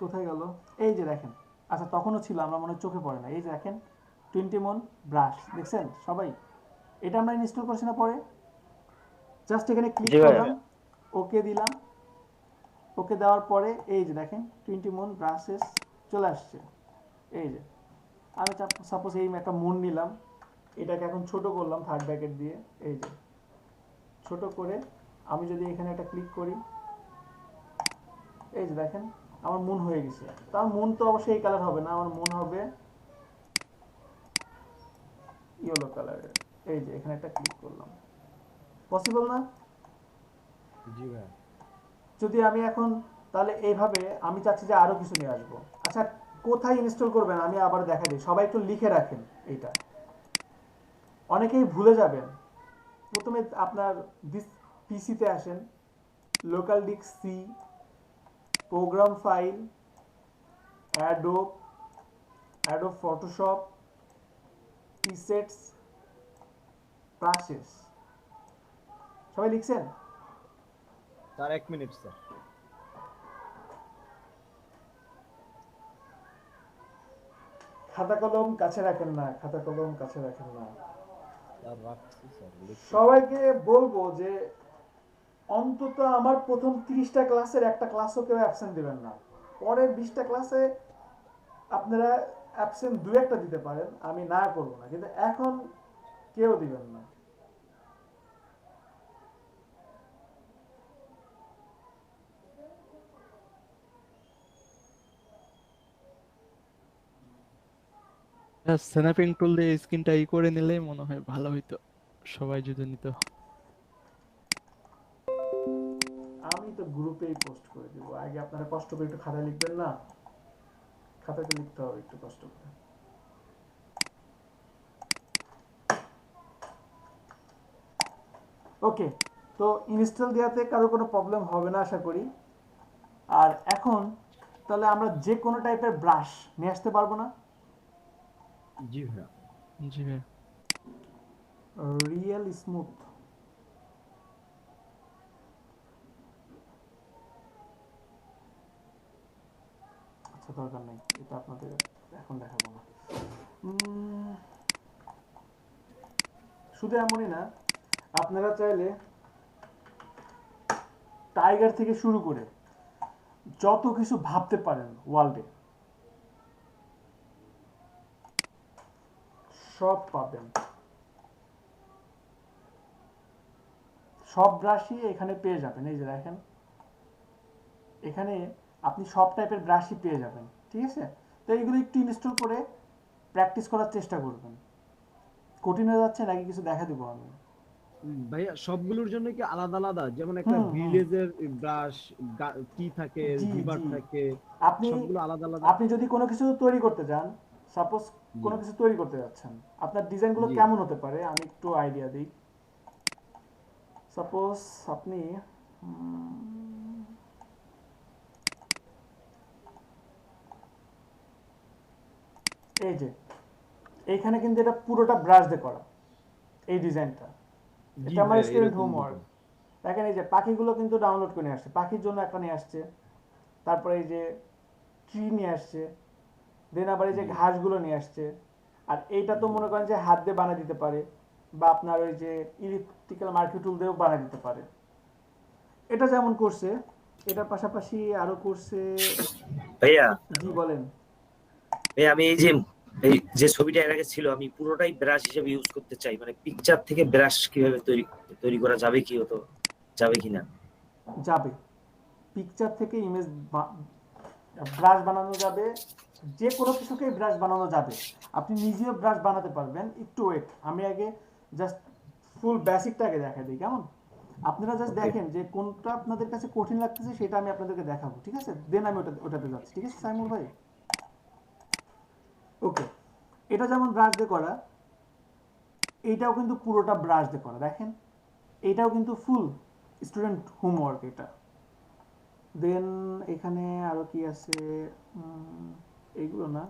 Speaker 1: কোথায় গেল? এই যে দেখেন, আচ্ছা তখনও ছিল, আমরা মনে হয় চোখে পড়ে না। এই যে দেখেন 20 মন ব্রাশ, দেখছেন সবাই? এটা আমরা ইনস্টল করছি না পরে? জাস্ট এখানে ক্লিক
Speaker 9: জি ভাইয়া।
Speaker 1: করলাম, ওকে দিলাম, ওকে দেওয়ার পরে এই যে দেখেন 20 মন ব্রাশেস চলে আসছে। এই যে আমি সাপোজ এই একটা মন নিলাম, এটাকে এখন ছোট করলাম থার্ড ব্র্যাকেট দিয়ে, এই যে ছোট করে আমি যদি এখানে একটা ক্লিক করি, এই যে দেখেন আমার মন হয়ে গেছে। তো আমার মন তো অবশ্যই এই কালার হবে না, আমার মন হবে ইয়েলো কালারের। এই যে এখানে একটা ক্লিক করলাম, পসিবল না?
Speaker 5: জি ভাই।
Speaker 1: যদি আমি এখন তাহলে এইভাবে আমি চাচ্ছি যে আরো কিছু নিয়ে আসবো। আচ্ছা কোথায় ইনস্টল করবেন আমি আবার দেখা দিই, সবাই একটু লিখে রাখেন। এইটা অনেকেই ভুলে যাবেন। প্রথমে আপনার পিসিতে আসেন, local disk C, program file, Adobe Photoshop, presets, brushes. সবাই লিখছেন?
Speaker 5: Sir 1 minute sir.
Speaker 1: খাতা কলম কাছে রাখেন না, খাতা কলম কাছে রাখেন না।
Speaker 5: স্যার রাখছি স্যার।
Speaker 1: সবাইকে বলবো যে অন্তত আমার প্রথম 30টা ক্লাসের একটা ক্লাসও কেউ অ্যাবসেন্ট দিবেন না। পরের 20টা ক্লাসে আপনারা অ্যাবসেন্ট 2-1টা দিতে পারেন, আমি না করবো না, কিন্তু এখন কেউ দিবেন না।
Speaker 2: স্ন্যাপিং টুল দিয়ে স্ক্রিনটা করে নিলেই মনে হয় ভালো হইতো, সবাই যদি নিত।
Speaker 1: আমি তো গ্রুপেই পোস্ট করে দিব। আগে আপনারা কষ্ট করে একটু খাতায় লিখবেন না? খাতাতে লিখতে হবে একটু কষ্ট করে। ওকে, তো ইনস্টল দেওয়াতে কারো কোনো প্রবলেম হবে না আশা করি। আর এখন তাহলে আমরা যে কোনো টাইপের ব্রাশ নিয়ে আসতে পারবো না?
Speaker 5: জি ভাই।
Speaker 2: জি ভাই।
Speaker 1: রিয়েল স্মুথ, আচ্ছা দরকার নেই, এটা আপনাদের এখন দেখাবো না। শুধু এমনই না, আপনারা চাইলে টাইগার থেকে শুরু করে যত কিছু ভাবতে পারেন ওয়ার্ল্ডে সব পাবেন। সব ব্রাশই এখানে পেয়ে যাবেন। এই যে দেখেন এখানে আপনি সব টাইপের ব্রাশই পেয়ে যাবেন, ঠিক আছে। তো এইগুলো একটু ইনস্টল করে প্র্যাকটিস করার চেষ্টা করবেন। কঠিন হয়ে যাচ্ছে নাকি কিছু দেখা দিব আমি?
Speaker 5: ভাইয়া সবগুলোর জন্য কি আলাদা আলাদা, যেমন একটা ভিলেজের ব্রাশ কি থাকে, রিভার থাকে,
Speaker 1: আপনি
Speaker 5: সবগুলো আলাদা আলাদা?
Speaker 1: আপনি যদি কোনো কিছু তৈরি করতে যান, সাপোজ কোনো কিছু তৈরি করতে যাচ্ছেন, আপনার ডিজাইনগুলো কেমন হতে পারে আমি একটু আইডিয়া দিই। সাপোজ আপনি এই যে এইখানে কিন্তু এটা পুরোটা ব্রাশ দিয়ে করা, এই ডিজাইনটা। এটা আমার স্টুডেন্ট হোমওয়ার্ক। দেখেন এই যে পাখিগুলো কিন্তু ডাউনলোড করে নিয়ে আসছে, পাখির জন্য একটা নিয়ে আসছে, তারপরে এই যে ট্রি নিয়ে আসছে, দেন আবার এই যে ঘাসগুলো নিয়ে আসছে। আর এইটা তো মনে করেন যে হাত দিয়ে বানিয়ে দিতে পারে, বা আপনার ওই যে ইলেকট্রিক্যাল মার্কি টুল দিয়েও বানিয়ে দিতে পারে। এটা যেমন করছে, এটার পাশাপাশি আরো করছে।
Speaker 15: ভাইয়া
Speaker 1: জি বলেন।
Speaker 15: আমি এই যে ছবিটা এর আগে ছিল, আমি পুরোটাই ব্রাশ হিসেবে ইউজ করতে চাই, মানে পিকচার থেকে ব্রাশ কিভাবে তৈরি করা যাবে, কি হতো, যাবে কিনা?
Speaker 1: যাবে, পিকচার থেকে ইমেজ ব্রাশ বানানো যাবে, যে কোনো কিছুকেই ব্রাশ বানানো যাবে। আপনি নিজেও ব্রাশ বানাতে পারবেন। একটু ওয়েট, আমি আগে জাস্ট ফুল বেসিকটাকে দেখাই দিই, কেমন? আপনারা জাস্ট দেখেন যে কোনটা আপনাদের কাছে কঠিন লাগতেছে, সেটা আমি আপনাদেরকে দেখাবো, ঠিক আছে? দেন আমি ওটাতে যাচ্ছি, ঠিক আছে সাইমুল ভাই? ওকে, এটা যেমন ব্রাশ দিয়ে করা, এইটাও কিন্তু পুরোটা ব্রাশ দিয়ে করা। দেখেন এটাও কিন্তু ফুল স্টুডেন্ট হোমওয়ার্ক এটা। দেন এখানে আরো কি আছে, এইগুলো না,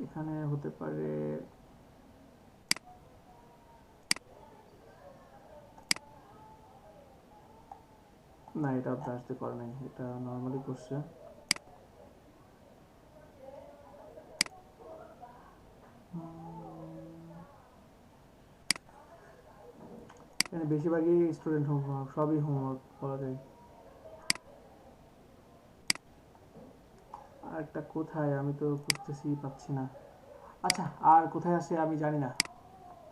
Speaker 1: এখানে হতে পারে না, এটা ব্রাশ দিয়ে করে নাই, এটা নর্মালি করছে। এখানে বেশিরভাগই স্টুডেন্ট হোমওয়ার্ক, সবই হোমওয়ার্ক বলা যায়। আর একটা কোথায় আমি তো খুঁজতেছি পাচ্ছি না। আচ্ছা, আর কোথায় আছে আমি জানি না,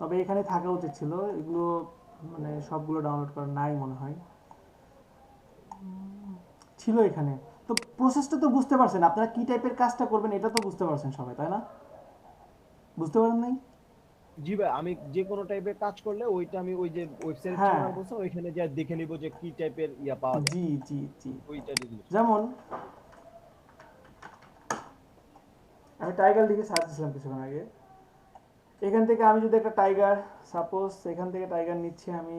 Speaker 1: তবে এখানে থাকা উচিত ছিল। এগুলো মানে সবগুলো ডাউনলোড করা নাই মনে হয়, ছিল এখানে। তো প্রসেসটা তো বুঝতে পারছেন, আপনারা কি টাইপের কাজটা করবেন এটা তো বুঝতে পারছেন সবাই, তাই না? বুঝতে পারেন নাই?
Speaker 5: জি ভাই, আমি যে কোনো টাইপের কাজ করলে ওইটা আমি ওই যে ওয়েবসাইট
Speaker 1: হ্যাঁ,
Speaker 5: ঠিকানা বলছেন ওইখানে যা দেখে নিব যে কি টাইপের ইয়া পাওয়া যায়।
Speaker 1: জি জি জি।
Speaker 5: ওইটা দিলে
Speaker 1: যেমন আমি টাইগার লিখে সার্চ দিয়েছিলাম কিছুক্ষণ আগে। এখান থেকে আমি যদি একটা টাইগার, সাপোজ এখান থেকে টাইগার নিচ্ছি, আমি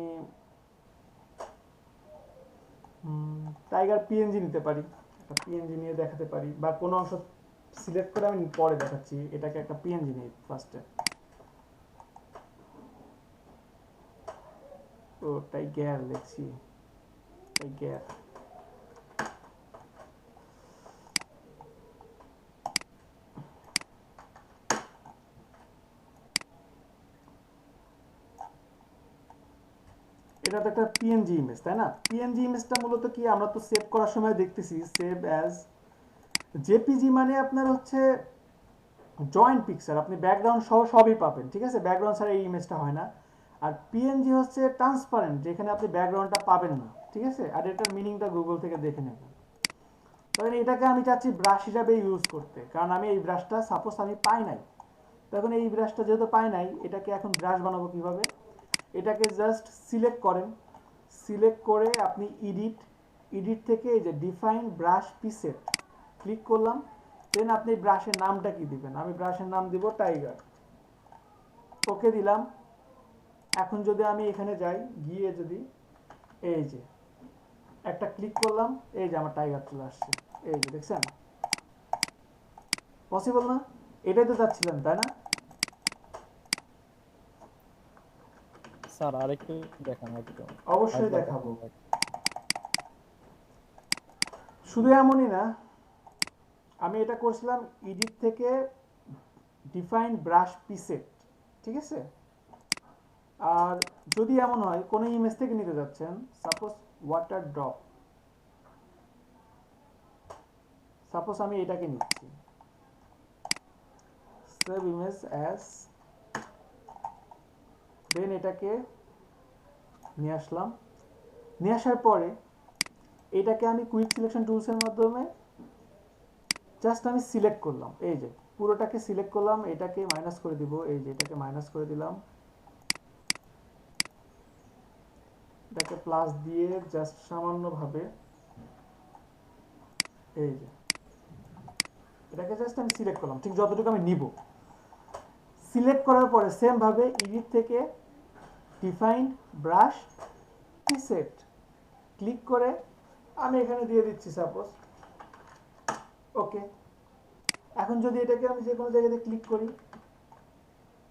Speaker 1: টাইগার পিএনজি নিতে পারি, একটা পিএনজি নিয়ে দেখাতে পারি, বা কোনো অংশ সিলেক্ট করে আমি পরে দেখাচ্ছি। এটাকে একটা পিএনজি নিই ফার্স্টে। ও টাইগার লিখছি, টাইগার। এটা তো একটা পিএনজি ইমেজ, তাই না? পিএনজি ইমেজটা মূলত কি, আমরা তো সেভ করার সময় দেখতেছি সেভ অ্যাজ জেপিজি, মানে আপনার হচ্ছে জয়েন্ট পিকচার, আপনি ব্যাকগ্রাউন্ড সহ সবই পাবেন, ঠিক আছে? ব্যাকগ্রাউন্ড ছাড়া এই ইমেজটা হয় না। আর পিএনজি হচ্ছে ট্রান্সপারেন্ট, যেখানে আপনি ব্যাকগ্রাউন্ডটা পাবেন না, ঠিক আছে? আর এটার মিনিংটা গুগল থেকে দেখে নেবেন। তখন এটাকে আমি চাচ্ছি ব্রাশ হিসাবে ইউজ করতে, কারণ আমি এই ব্রাশটা সাপোজ আমি পাই নাই। তখন এই ব্রাশটা যেহেতু পাই নাই, এটাকে এখন ব্রাশ বানাবো কিভাবে? এটাকে জাস্ট সিলেক্ট করেন, সিলেক্ট করে আপনি এডিট থেকে এই যে ডিফাইন ব্রাশ প্রিসেট ক্লিক করলাম। দেন আপনি ব্রাশের নামটা কি দিবেন? আমি ব্রাশের নাম দিব টাইগার, ওকে দিলাম। এখন যদি আমি এখানে যাই, গিয়ে যদি এই যে একটা ক্লিক করলাম, এই যে আমার টাইগার চলে আসছে, এই যে দেখছেন? পসিবল না? এটাই তো চাচ্ছিলেন, তাই না?
Speaker 12: স্যার আরেকটু দেখান হয়তো।
Speaker 1: অবশ্যই দেখাবো। শুধু এমনই না, আমি এটা করছিলাম এডিট থেকে ডিফাইন ব্রাশ প্রিসেট, ঠিক আছে? আর যদি এমন হয় কোনো ইমেজ থেকে নিতে যাচ্ছেন, সাপোজ ওয়াটার ড্রপ, সাপোজ আমি এটাকে নিচ্ছি, সেভ ইমেজ অ্যাজ, দেন এটাকে নিয়ে আসলাম। নিয়ে আসার পরে এটাকে আমি কুইক সিলেকশন টুলসের মাধ্যমে জাস্ট আমি সিলেক্ট করলাম, এই যে পুরোটাকে সিলেক্ট করলাম, এটাকে মাইনাস করে দিব, এই যে এটাকে মাইনাস করে দিলাম, এটাকে প্লাস দিয়ে জাস্ট সামান্যভাবে এই যে এটাকে জাস্ট আমি সিলেক্ট করলাম, ঠিক যতটুকু আমি নিব। সিলেক্ট করার পরে সেম ভাবে এডিট থেকে ডিফাইন ব্রাশ প্রিসেট ক্লিক করে আমি এখানে দিয়ে দিচ্ছি সাপোজ, ওকে। এখন যদি এটাকে আমি যে কোনো জায়গাতে ক্লিক করি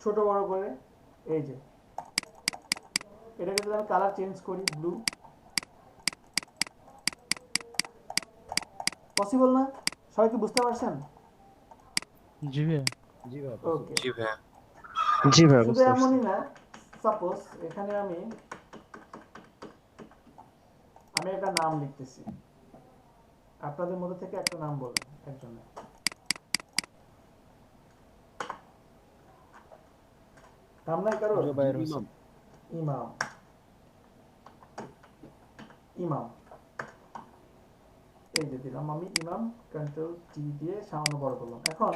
Speaker 1: ছোট বড় করে, এই যে এটাকে যদি আমি কালার চেঞ্জ করি ব্লু, পসিবল না? সবাই কি বুঝতে পারছেন?
Speaker 2: জি ভাইয়া।
Speaker 5: জি ভাই,
Speaker 1: ওকে।
Speaker 13: জি ভাইয়া।
Speaker 2: জি ভাইয়া,
Speaker 1: শুধু
Speaker 2: বুঝতে পারছি।
Speaker 1: এমনই না, সাপোজ এখানে আমি একটা নাম লিখতেছি, আপনাদের মধ্যে থেকে একটা নাম বলেন একজনের। নাম নাই কারোর?
Speaker 5: ইমাম।
Speaker 1: ইমাম, ইমাম, এই যে দিলাম আমি ইমাম, কন্ট্রোল টি দিয়ে সামান্য বড় করলাম। এখন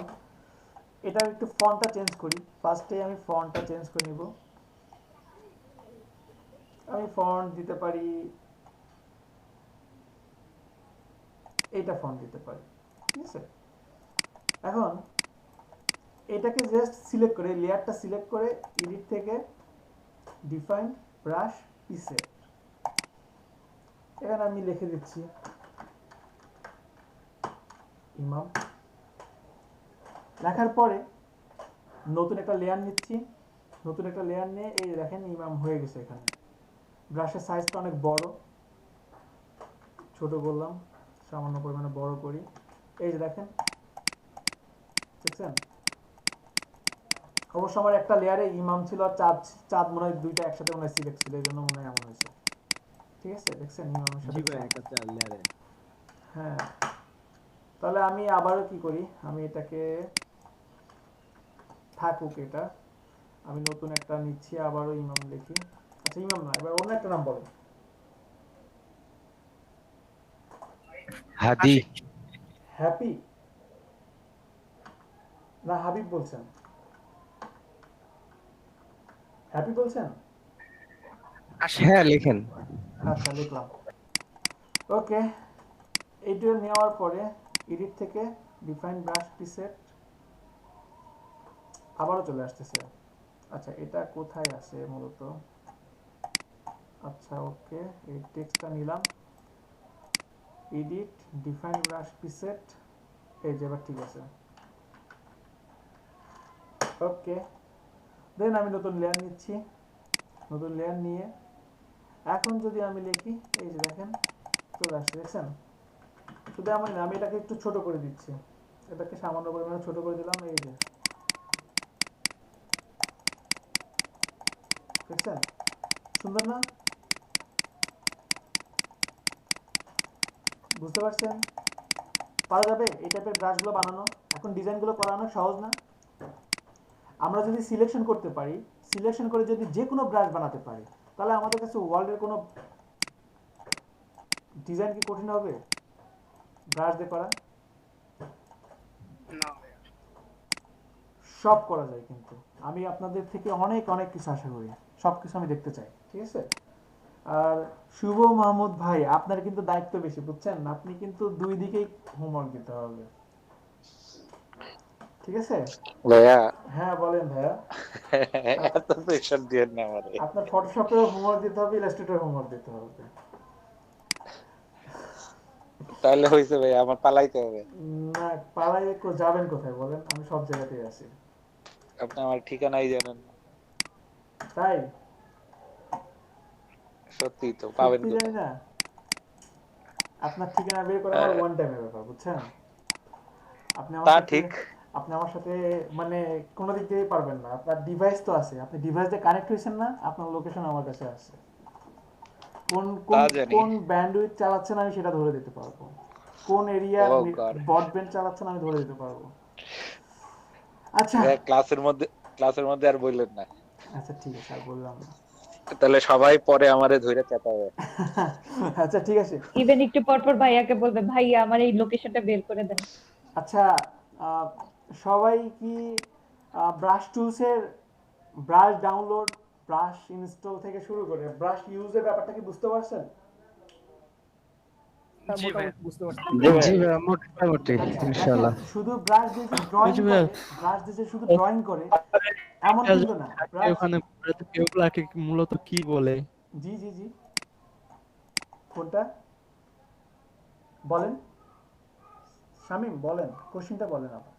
Speaker 1: এটার একটু ফন্টটা চেঞ্জ করি। ফার্স্টে আমি ফন্টটা চেঞ্জ করে নিব। আমি ফন্ট দিতে পারি, এইটা ফন্ট দিতে পারি, ঠিক আছে? এখন এটাকে জাস্ট সিলেক্ট করে, লেয়ারটা সিলেক্ট করে এডিট থেকে ডিফাইন ব্রাশ প্রিসেট, এখানে আমি লিখে দিচ্ছি ইমাম। লেখার পরে নতুন একটা লেয়ার নিচ্ছি, নতুন একটা লেয়ার নিয়ে এই যে দেখেন ইমাম হয়ে গেছে। এখানে ব্রাশের সাইজটা অনেক বড়, ছোট করলাম, সামান্য পরিমাণে বড় করি, এই যে দেখেন, দেখছেন? অবশ্য আমার একটা লেয়ারে ইমাম ছিল আর চাঁদ, চাঁদ মনে হয় দুইটা একসাথে মনে হয় সিলেক্ট ছিল, এই জন্য মনে হয় এমন হয়েছে। ঠিক আছে, দেখছেন ইমামের
Speaker 5: জি
Speaker 1: সাথে
Speaker 5: ভাই
Speaker 1: চাঁদ।
Speaker 5: একটা লেয়ারে।
Speaker 1: হ্যাঁ, তাহলে আমি আবারও কি করি, আমি এটাকে থাকুক, এটা আমি নতুন একটা নিচ্ছি, আবারও ইমাম লিখি। আচ্ছা ইমাম না, এবার অন্য একটা নাম বলো।
Speaker 4: হাদি।
Speaker 1: হ্যাপি না হাবিব বলছেন? হ্যাপি বলছেন?
Speaker 4: হ্যাঁ লিখেন।
Speaker 1: আচ্ছা লিখলাম। ওকে, এইটা নেওয়ার পরে এডিট থেকে ডিফাইন ব্রাশ প্রিসেট আবারও চলে আসতেছে। আচ্ছা এটা কোথায় আছে মূলত? আচ্ছা ওকে, এই টেক্সটটা নিলাম, এডিট ডিফাইন ব্রাশ প্রিসেট, এই যে এবার ঠিক আছে। ওকে, দেন আমি নতুন লেয়ার নিচ্ছি, নতুন লেয়ার নিয়ে এখন যদি আমি লিখি, এই যে দেখেন চলে আসছে, দেখছেন? শুধু আমি না, আমি এটাকে একটু ছোট করে দিচ্ছি, এটাকে সামান্য পরিমাণে ছোট করে দিলাম, এই যে দেখছেন? সুন্দর না? বুঝতে পারছেন? পারা যাবে এই টাইপের ব্রাশগুলো বানানো? এখন ডিজাইনগুলো করা অনেক সহজ না? আমরা যদি সিলেকশন করতে পারি, সিলেকশন করে যদি যে কোনো ব্রাশ বানাতে পারি, তাহলে আমাদের কাছে ওয়ার্ল্ডের কোনো ডিজাইন কি কঠিন হবে ব্রাশ দিয়ে করা? সব করা যায়, কিন্তু আমি আপনাদের থেকে অনেক অনেক কিছু আশা করি, সব কিছু আমি দেখতে চাই, ঠিক আছে? আর শুভ মাহমুদ ভাই, আপনার কিন্তু দায়িত্ব বেশি, বুঝছেন? আপনি কিন্তু দুই দিকেই হোমওয়ার্ক দিতে হবে, ঠিক আছে
Speaker 6: ভাইয়া?
Speaker 1: হ্যাঁ বলেন ভাইয়া।
Speaker 6: এত প্রেশার দিয়েন না আমারে।
Speaker 1: আপনার ফটোশপের হোমওয়ার্ক দিতে হবে, ইলাস্ট্রেটর হোমওয়ার্ক দিতে হবে।
Speaker 6: তাহলে হইছে ভাই, আমার পালাইতে হবে।
Speaker 1: না পালাই যাবেন কোথায় বলেন? আমি সব জায়গাতেই আছি।
Speaker 6: আপনি আমার ঠিকানাই জানেন না।
Speaker 1: তাই?
Speaker 6: সত্যি তো পাবেন
Speaker 1: সত্যি জানি
Speaker 6: কোথায়?
Speaker 1: না, আপনার ঠিকানা বের করে আমার ওয়ান টাইমের ব্যাপার, বুঝছেন? আপনি আমার
Speaker 6: তা
Speaker 1: সাথে,
Speaker 6: ঠিক।
Speaker 1: আপনি আমার সাথে মানে কোনো দিক দিয়েই পারবেন না। আপনার ডিভাইস তো আছে, আপনি ডিভাইস দিয়ে কানেক্ট হয়েছেন না, আপনার লোকেশন আমার কাছে আছে। কোন কোন
Speaker 6: তা জানি।
Speaker 1: কোন ব্যান্ডউইথ চালাচ্ছেন আমি সেটা ধরে দিতে পারবো, কোন এরিয়া
Speaker 6: Oh God.
Speaker 1: ব্রডব্যান্ড চালাচ্ছেন আমি ধরে দিতে পারবো। আচ্ছা
Speaker 6: ক্লাসের মধ্যে আর বললেন না।
Speaker 1: আচ্ছা ঠিক আছে, আর বললাম না।
Speaker 6: তাহলে সবাই পরে আমারে ধরে চাপাবে।
Speaker 1: আচ্ছা ঠিক আছে।
Speaker 8: ইভেন একটু পর পর ভাইয়াকে বলবে, ভাইয়া আমার এই লোকেশনটা বের করে দেন।
Speaker 1: আচ্ছা সবাই কি ব্রাশ টুলসের ব্রাশ ডাউনলোড, ব্রাশ ইনস্টল থেকে শুরু করে ব্রাশ ইউজের ব্যাপারটা কি বুঝতে পারছেন?
Speaker 16: জি ভাই
Speaker 5: বুঝতে পারছি।
Speaker 2: জি ভাই, মোটামুটি ইনশাআল্লাহ।
Speaker 1: শুধু ব্রাশ দিয়ে ড্রয়িং করে, ব্রাশ দিয়ে শুধু ড্রয়িং করে এমন কিন্তু না।
Speaker 2: ওখানে কেউগুলাকে মূলত কি বলে?
Speaker 1: জি জি জি, কোনটা বলেন শামিম, বলেন কোশ্চেনটা বলেন আপনি।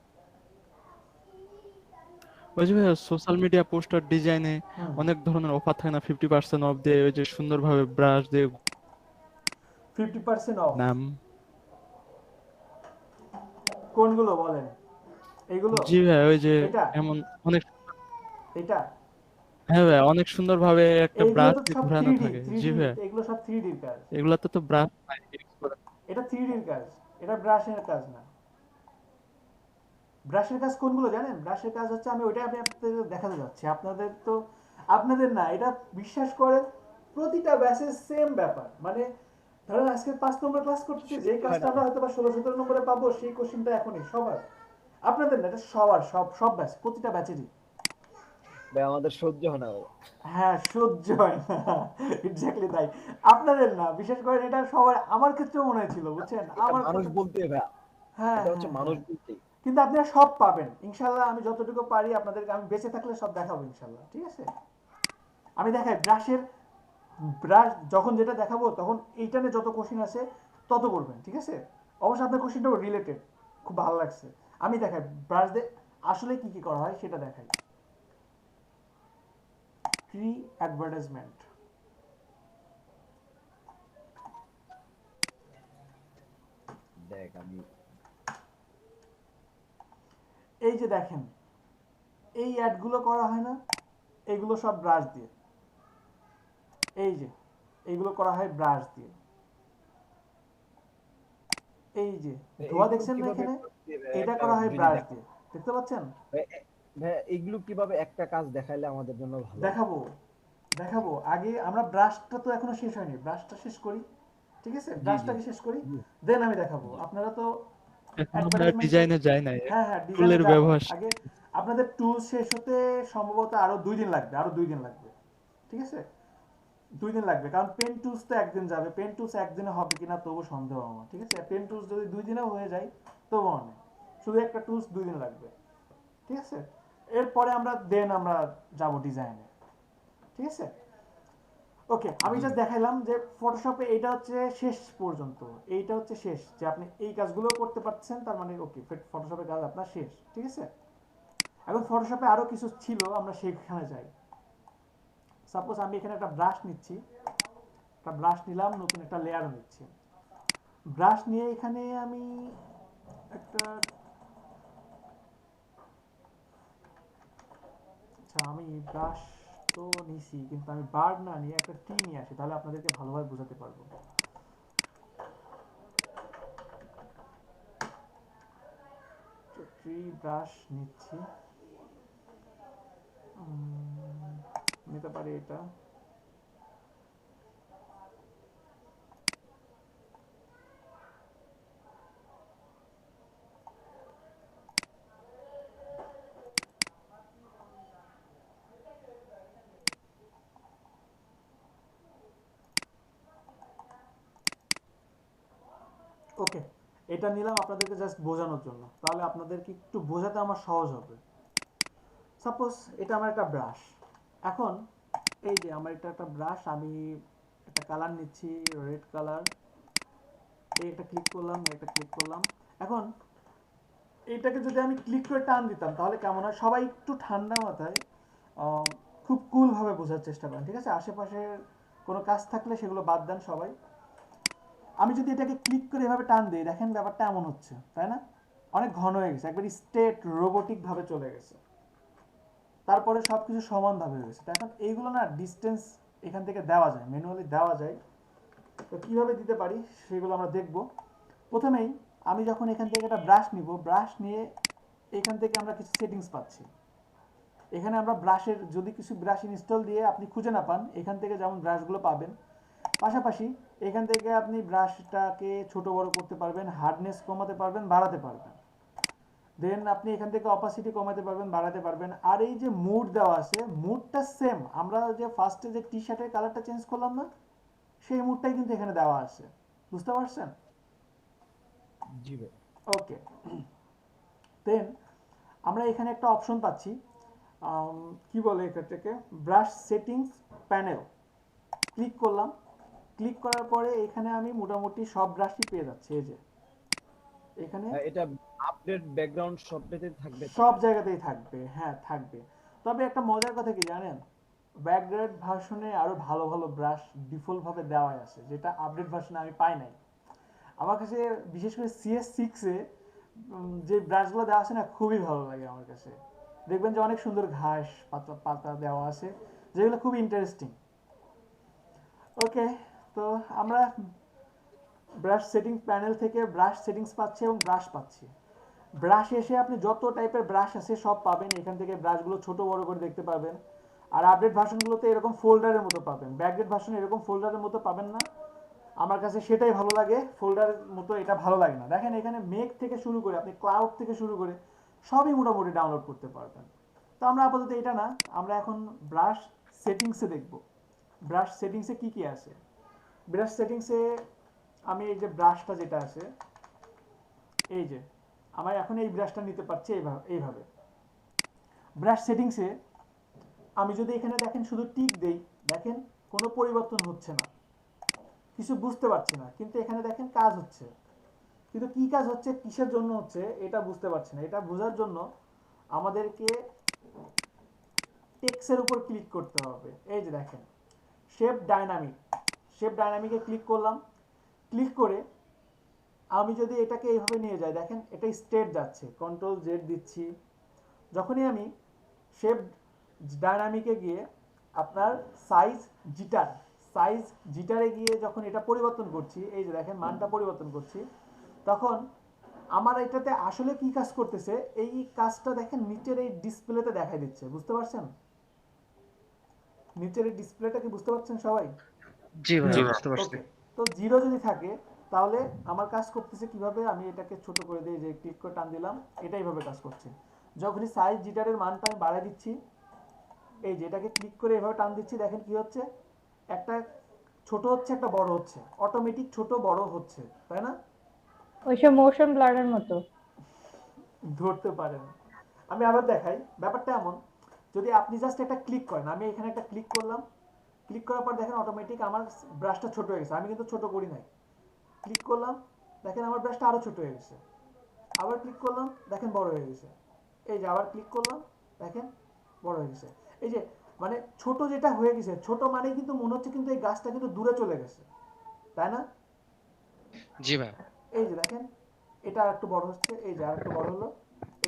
Speaker 2: ওই যে সোশ্যাল মিডিয়া পোস্টার ডিজাইনে অনেক ধরনের অফার থাকে না, 50% অফ দিয়ে, ওই যে সুন্দরভাবে ব্রাশ দিয়ে
Speaker 1: 50% অফ
Speaker 2: নাম
Speaker 1: কোনগুলো বলেন? এইগুলো?
Speaker 2: জি ভাই, ওই যে
Speaker 1: এটা
Speaker 2: এমন অনেক,
Speaker 1: এটা
Speaker 2: হ্যাঁ ভাই, অনেক সুন্দরভাবে একটা
Speaker 1: এইগুলো
Speaker 2: ব্রাশ
Speaker 1: তো
Speaker 2: দিয়ে
Speaker 1: সব
Speaker 2: ঘোরানো
Speaker 1: 3D,
Speaker 2: থাকে। জি ভাই,
Speaker 1: এগুলো সব 3D এর কাজ।
Speaker 2: এগুলাতে তো ব্রাশ
Speaker 1: এটা 3D এর কাজ, এটা ব্রাশের কাজ না। ব্রাশের কাজ কোনগুলো জানেন? ব্রাশের কাজ হচ্ছে, আমি ওইটা আমি আপনাদের দেখাতে যাচ্ছি, আপনাদের তো আপনাদের না, এটা বিশ্বাস করেন প্রতিটা ব্যাচের সেম ব্যাপার। মানে ধরেন আজকে 5 নম্বর ক্লাস করতেছি, যে কাজটা আমরা হয়তো বা 16-17 নম্বরে পাবো, সেই কোশ্চেনটা এখনই সবার, আপনাদের না, এটা সবার, সব ব্যাচ, প্রতিটা ব্যাচেরই।
Speaker 5: ভাই আমাদের সহ্য হয় না ভাই।
Speaker 1: হ্যাঁ সহ্য হয় না, এক্স্যাক্টলি তাই। আপনাদের না, বিশেষ করে এটা সবার, আমার ক্ষেত্রেও মনে হয়েছিল, বুঝছেন? আমার
Speaker 5: মানুষ বলতে ভাই,
Speaker 1: হ্যাঁ
Speaker 5: এটা হচ্ছে মানুষ বলতে।
Speaker 1: কিন্তু আপনারা সব পাবেন ইনশাআল্লাহ, আমি যতটুকু পারি আপনাদেরকে, আমি বেঁচে থাকলে সব দেখাবো ইনশাআল্লাহ, ঠিক আছে? আমি দেখাই ব্রাশ যখন যেটা দেখাবো, তখন এইটা নিয়ে যত কোশ্চেন আছে তত করবেন, ঠিক আছে? অবশ্যই আপনার কোশ্চেনটাও রিলেটেড, খুব ভালো লাগছে। আমি দেখাই ব্রাশ দিয়ে, আসলে কি কি করা হয় সেটা দেখাই। ট্রি অ্যাডভার্টাইজমেন্ট,
Speaker 5: দেখ আমি
Speaker 1: এই যে দেখেন এই অ্যাডগুলো করা হয় না, এগুলো সব ব্রাশ দিয়ে, এই যে এইগুলো করা হয় ব্রাশ দিয়ে। এই যে ধোয়া দেখছেন না এখানে, এটা করা হয় ব্রাশ দিয়ে, দেখতে পাচ্ছেন?
Speaker 5: ভাই এগুলো কিভাবে একটা কাজ দেখাইলে আমাদের জন্য ভালো?
Speaker 1: দেখাবো দেখাবো, আগে আমরা ব্রাশটা তো এখনো শেষ হয়নি, ব্রাশটা শেষ করি, ঠিক আছে? ব্রাশটাকে শেষ করি, দেন আমি দেখাবো। আপনারা তো
Speaker 2: এখন আমরা ডিজাইনে যাই নাই,
Speaker 1: হ্যাঁ হ্যাঁ
Speaker 2: টুলের ব্যবহার
Speaker 1: আগে আপনাদের টুল শেষ হতে সম্ভবত আরো 2 দিন লাগবে, আরো 2 দিন লাগবে, ঠিক আছে? 2 দিন লাগবে, কারণ পেন টুলস তো একদিন যাবে, পেন টুলস একদিনে হবে কিনা তবু সন্দেহ আমার, ঠিক আছে? পেন টুলস যদি 2 দিনেও হয়ে যায় তবু অনেক, শুধু একটা টুলস 2 দিন লাগবে, ঠিক আছে? এরপরে আমরা আমরা যাব ডিজাইনে, ঠিক আছে? ওকে, আমি জাস্ট দেখাইলাম যে ফটোশপে এটা হচ্ছে শেষ পর্যন্ত, এইটা হচ্ছে শেষ, যে আপনি এই কাজগুলো করতে পারছেন, তার মানে ওকে ফটোশপের কাজ আপনার শেষ, ঠিক আছে? এখন ফটোশপে আরো কিছু ছিল, আমরা সেখানে যাই। সাপোজ আমি এখানে একটা ব্রাশ নিচ্ছি, একটা ব্রাশ নিলাম, নতুন একটা লেয়ার নিচ্ছি। ব্রাশ নিয়ে এখানে আমি একটা, আচ্ছা আমি ব্রাশ তো নিছি, কিন্তু আমি বার না নিয়ে একটা ট্রি নিয়ে আসি, তাহলে আপনাদেরকে ভালোভাবে বোঝাতে পারবো। ট্রি ব্রাশ নিচ্ছি, নিতে পারি এটা। ওকে, এটা নিলাম আপনাদেরকে জাস্ট বোঝানোর জন্য, তাহলে আপনাদেরকে একটু বোঝাতে আমার সহজ হবে। সাপোজ এটা আমার একটা ব্রাশ, এখন এই যে আমার এটা একটা ব্রাশ, আমি একটা কালার নিচ্ছি, রেড কালার, এই একটা ক্লিক করলাম, এটা ক্লিক করলাম। এখন এইটাকে যদি আমি ক্লিক করে টান দিতাম তাহলে কেমন হয়? সবাই একটু ঠান্ডা মাথায় খুব কুল ভাবে বোঝার চেষ্টা করেন, ঠিক আছে? আশেপাশে কোনো কাজ থাকলে সেগুলো বাদ দেন সবাই। আমি যদি এটাকে ক্লিক করে এভাবে টান দিই, দেখেন ব্যাপারটা এমন হচ্ছে, তাই না? অনেক ঘন হয়ে গেছে, একবার স্ট্রেট রোবোটিক ভাবে চলে গেছে, তারপরে সবকিছু সমানভাবে হয়ে গেছে। এখন এইগুলো না ডিস্টেন্স এখান থেকে দেওয়া যায়, ম্যানুয়ালি দেওয়া যায়। তো কিভাবে দিতে পারি সেগুলো আমরা দেখব। প্রথমেই আমি যখন এখান থেকে একটা ব্রাশ নিব, ব্রাশ নিয়ে এখান থেকে আমরা কিছু সেটিংস পাচ্ছি। এখানে আমরা ব্রাশের যদি কিছু ব্রাশ ইনস্টল দিয়ে আপনি খুঁজে না পান, এখান থেকে যেমন ব্রাশগুলো পাবেন, পাশাপাশি এখান থেকে আপনি ব্রাশটাকে ছোট বড় করতে পারবেন, হার্ডনেস কমাতে পারবেন, বাড়াতে পারবেন। দেন আপনি এখান থেকে অপাসিটি কমাতে পারবেন, বাড়াতে পারবেন। আর এই যে মুড দেওয়া আছে, মুডটা সেম, আমরা যে ফার্স্টে যে টি শার্টের কালারটা চেঞ্জ করলাম না, সেই মুডটাই কিন্তু এখানে দেওয়া আছে, বুঝতে পারছেন?
Speaker 5: জি ভাই।
Speaker 1: ওকে, দেন আমরা এখানে একটা অপশন পাচ্ছি, কি বলে এটাকে, ব্রাশ সেটিংস প্যানেল। ক্লিক করলাম, ক্লিক করার পরে এখানে আমি মোটামুটি সব ব্রাশই পেয়ে যাচ্ছি। এই যে এখানে
Speaker 5: এটা আপডেট ব্যাকগ্রাউন্ড সবটাতে থাকবে,
Speaker 1: সব জায়গাতেই থাকবে, হ্যাঁ থাকবে। তবে একটা মজার কথা কি জানেন, ব্যাকগ্রাউন্ড ভার্সনে আরো ভালো ভালো ব্রাশ ডিফল্ট ভাবে দেওয়াই আছে, যেটা আপডেট ভার্সনে আমি পাই নাই। আমার কাছে বিশেষ করে CS6 এ যে ব্রাশগুলো দেওয়া আছে না, খুবই ভালো লাগে আমার কাছে। দেখবেন যে অনেক সুন্দর ঘাস পাতা পাতা দেওয়া আছে, যেগুলো খুব ইন্টারেস্টিং। ওকে, তো আমরা ব্রাশ সেটিংস প্যানেল থেকে ব্রাশ সেটিংস পাচ্ছি এবং ব্রাশ পাচ্ছি। ব্রাশ এসে আপনি যত টাইপের ব্রাশ আছে সব পাবেন এখান থেকে, ব্রাশগুলো ছোট বড় করে দেখতে পাবেন। আর আপডেট ভার্সনগুলোতে এরকম ফোল্ডারের মতো পাবেন, ব্যাকডেট ভার্সনে এরকম ফোল্ডারের মতো পাবেন না। আমার কাছে সেটাই ভালো লাগে, ফোল্ডারের মতো এটা ভালো লাগে না। দেখেন এখানে মেঘ থেকে শুরু করে আপনি ক্লাউড থেকে শুরু করে সবই মোটামুটি ডাউনলোড করতে পারবেন। তো আমরা আপাতত এটা না, আমরা এখন ব্রাশ সেটিংসে দেখব। ব্রাশ সেটিংসে কি কি আছে। ব্রাশ সেটিংসে আমি এই যে ব্রাশটা যেটা আছে, এই যে আমার এখন এই ব্রাশটা নিতে পারছি এইভাবে। ব্রাশ সেটিংসে আমি যদি এখানে দেখেন শুধু টিক দেই, দেখেন কোনো পরিবর্তন হচ্ছে না, কিছু বুঝতে পারছি না, কিন্তু এখানে দেখেন কাজ হচ্ছে। কিন্তু কি কাজ হচ্ছে, কিসের জন্য হচ্ছে, এটা বুঝতে পারছি না। এটা বোঝার জন্য আমাদেরকে টেক্সটের উপর ক্লিক করতে হবে। এই যে দেখেন শেপ ডাইনামিকে ক্লিক করলাম। ক্লিক করে আমি যদি এটাকে এইভাবে নিয়ে যাই, দেখেন এটা স্ট্রেট যাচ্ছে, কন্ট্রোল জেড দিচ্ছি। যখনই আমি শেপ ডাইনামিকে গিয়ে আপনার সাইজ জিটারে গিয়ে যখন এটা পরিবর্তন করছি, এই যে দেখেন মানটা পরিবর্তন করছি, তখন আমার এটাতে আসলে কি কাজ করতেছে এই কাজটা দেখেন নিচের এই ডিসপ্লেতে দেখাই দিচ্ছে। বুঝতে পারছেন? নিচের এই ডিসপ্লেটা কি বুঝতে পারছেন সবাই?
Speaker 11: জি ভাই বুঝতে পারছি।
Speaker 1: তো 0 যদি থাকে তাহলে আমার কাজ করতেছে কিভাবে, আমি এটাকে ছোট করে দিই, যে ক্লিক করে টান দিলাম, এটা এইভাবে কাজ করছে। যখনই সাইজ জিটারের মানটা আমি বাড়ায় দিচ্ছি, এই যে এটাকে ক্লিক করে এভাবে টান দিচ্ছি, দেখেন কি হচ্ছে, একটা ছোট হচ্ছে একটা বড় হচ্ছে, অটোমেটিক ছোট বড় হচ্ছে, তাই না?
Speaker 8: ওইসব মোশন ব্লারের মতো
Speaker 1: ধরতে পারেন। আমি আবার দেখাই, ব্যাপারটা এমন, যদি আপনি জাস্ট একটা ক্লিক করেন, আমি এখানে একটা ক্লিক করলাম, ক্লিক করার পর দেখেন অটোমেটিক আমার ব্রাশটা ছোট হয়ে গেছে, আমি কিন্তু ছোট করি নাই। ক্লিক করলাম, দেখেন আমার ব্রাশটা আরো ছোট হয়ে গেছে, আবার ক্লিক করলাম, দেখেন বড় হয়ে গেছে, এই যে আবার ক্লিক করলাম, দেখেন বড় হয়ে গেছে। এই যে মানে ছোট যেটা হয়ে গেছে, ছোট মানে কিন্তু মনে হচ্ছে কিন্তু এই গাছটা কিন্তু দূরে চলে গেছে, তাই না?
Speaker 11: জি ভাই।
Speaker 1: এই যে দেখেন এটা একটু বড় হচ্ছে, এই যে আর একটু বড় হলো,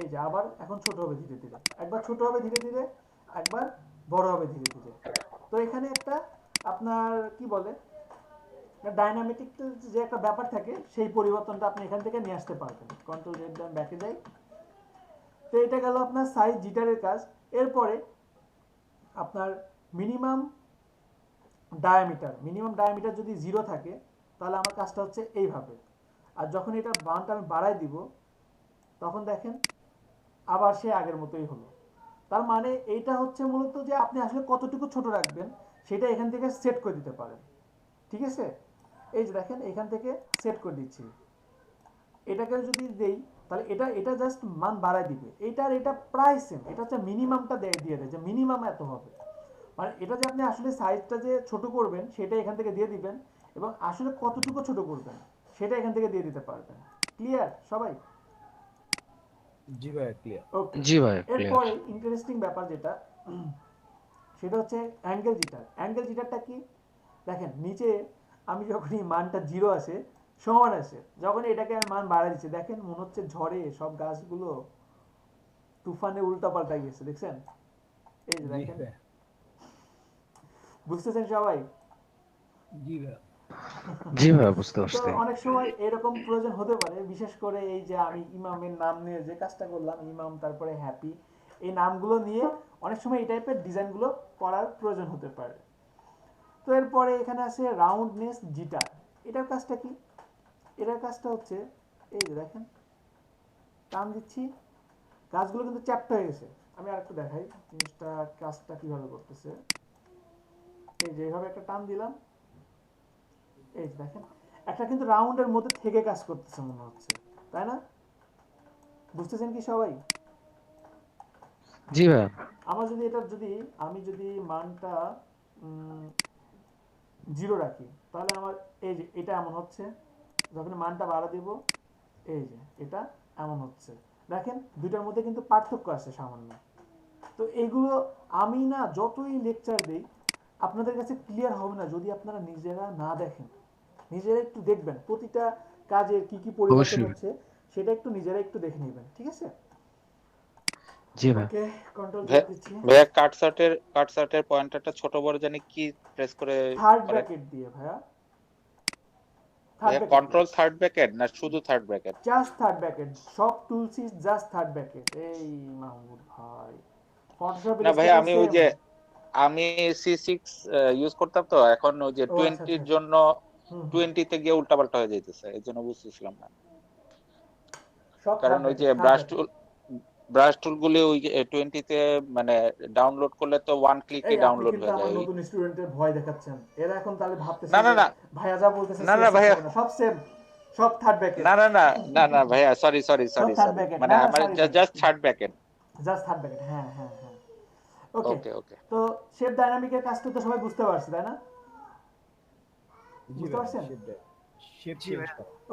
Speaker 1: এই যে আবার এখন ছোট হবে ধীরে ধীরে, একবার ছোট হবে ধীরে ধীরে, একবার বড় হবে ধীরে ধীরে। তো এখানে একটা আপনার কি বলে ডাইনামিক যে একটা ব্যাপার থাকে, সেই পরিবর্তনটা আপনি এখান থেকে নিয়ে আসতে পারবেন। কন্ট্রোল জেড দিয়ে ব্যাকে যাই। তো এটা গেল আপনার সাইজ জিটারের কাজ। এরপরে আপনার মিনিমাম ডায়ামিটার যদি 0 থাকে তাহলে আমার কাজটা হচ্ছে এইভাবে, আর যখন এটা বানটা আমি বাড়াই দিব তখন দেখেন আবার সে আগের মতোই হলো। তার মানে এইটা হচ্ছে মূলত যে আপনি আসলে কতটুকু ছোট রাখবেন সেটা এখান থেকে সেট করে দিতে পারেন, ঠিক আছে? এই যে দেখেন এখান থেকে সেট করে দিচ্ছি, এটাকে যদি দেই তাহলে এটা জাস্ট মান বাড়াই দিবে, এটা প্রায় সেম, এটা হচ্ছে মিনিমামটা দিয়ে দেয় যে মিনিমাম এত হবে। মানে এটা যে আপনি আসলে সাইজটা যে ছোট করবেন সেটা এখান থেকে দিয়ে দিবেন, এবং আসলে কতটুকু ছোট করবেন সেটা এখান থেকে দিয়ে দিতে পারবেন। ক্লিয়ার সবাই?
Speaker 5: জি ভাই ক্লিয়ার।
Speaker 1: ওকে
Speaker 11: জি ভাই ক্লিয়ার।
Speaker 1: এরপরে ইন্টারেস্টিং ব্যাপার যেটা, সেটা হচ্ছে অ্যাঙ্গেল জিটারটা কি দেখেন, নিচে আমি যখনই মানটা 0 আসে সমান আসে, যখন এটাকে আমি মান বাড়াই দিচ্ছি দেখেন মনে হচ্ছে ঝড়ে সব গাছগুলো তুফানে উল্টাপাল্টা গেছে, দেখছেন? এই যে দেখেন, বুঝতেছেন সবাই?
Speaker 5: জি ভাই।
Speaker 11: জি ভাই বুঝতে
Speaker 1: তো
Speaker 11: পারছি।
Speaker 1: অনেক সময় এরকম প্রয়োজন হতে পারে, বিশেষ করে এই যে আমি ইমামের নাম নিয়ে যে কাজটা করলাম, ইমাম তারপরে হ্যাপি, এই নামগুলো নিয়ে অনেক সময় এই টাইপের ডিজাইনগুলো করার প্রয়োজন হতে পারে। তো এরপরে এখানে আছে রাউন্ডনেস জিটার। এটার কাজটা কি? এটার কাজটা হচ্ছে এই যে দেখেন টান দিচ্ছি, গাছগুলো কিন্তু চ্যাপ্টা হয়ে গেছে। আমি আরেকটু দেখাই জিনিসটা কাজটা কিভাবে করতেছে। এই যে এইভাবে একটা টান দিলাম, এই যে দেখেন একটা কিন্তু রাউন্ডের মধ্যে থেকে কাজ করতেছে মনে হচ্ছে, তাই না? বুঝতেছেন কি সবাই?
Speaker 11: জি ভাই।
Speaker 1: আমার যদি আমি যদি মানটা 0 রাখি তাহলে আমার এই যে এটা এমন হচ্ছে, যখন মানটা বাড়া দিব এই যে এটা এমন হচ্ছে, দেখেন দুইটার মধ্যে কিন্তু পার্থক্য আছে সামান্য। তো এইগুলো আমি না যতই লেকচার দেই আপনাদের কাছে ক্লিয়ার হবে না যদি আপনারা নিজেরা না দেখেন। নিজেরা একটু দেখবেন প্রতিটা কাজের কি কি পরিবর্তন হচ্ছে সেটা একটু নিজেরা একটু দেখে নেবেন, ঠিক আছে?
Speaker 11: জি ভাই।
Speaker 1: ওকে কন্ট্রোল জেড দিচ্ছি।
Speaker 6: ভাইয়া কাটসার্টের পয়েন্টারটা ছোট বড় জানি কি প্রেস করে
Speaker 1: থার্ড ব্র্যাকেট দিয়ে ভাইয়া।
Speaker 6: কন্ট্রোল থার্ড ব্র্যাকেট না শুধু third bracket?
Speaker 1: Just third bracket, সব tools is just third bracket. এই মাহমুদ ভাই ফটোশপ
Speaker 6: না ভাই আমি ওই যে আমি C6 ইউজ করতাম, তো এখন ওই যে 20 এর জন্য 20 তে গিয়ে উল্টাপাল্টা হয়ে যাইতেছে, এজন্য বুঝতেছিলাম না। কারণ ওই যে ব্রাশ টুল গুলি ওই 20 তে মানে ডাউনলোড করলে তো ওয়ান ক্লিকে ডাউনলোড হয়ে যায়।
Speaker 1: আমার নতুন স্টুডেন্টের ভয় দেখাচ্ছেন, এরা এখন তাহলে ভাবতেছে
Speaker 6: না
Speaker 1: ভাইয়া যা বলতেছে
Speaker 6: না ভাইয়া
Speaker 1: সব সেম, সব থার্ড ব্র্যাকেট।
Speaker 6: না ভাইয়া সরি মানে আমার জাস্ট থার্ড ব্র্যাকেট,
Speaker 1: হ্যাঁ ওকে। তো শেপ ডাইনামিকের কাজটা তো সবাই বুঝতে পারছে, তাই না? বুঝতে পারছেন?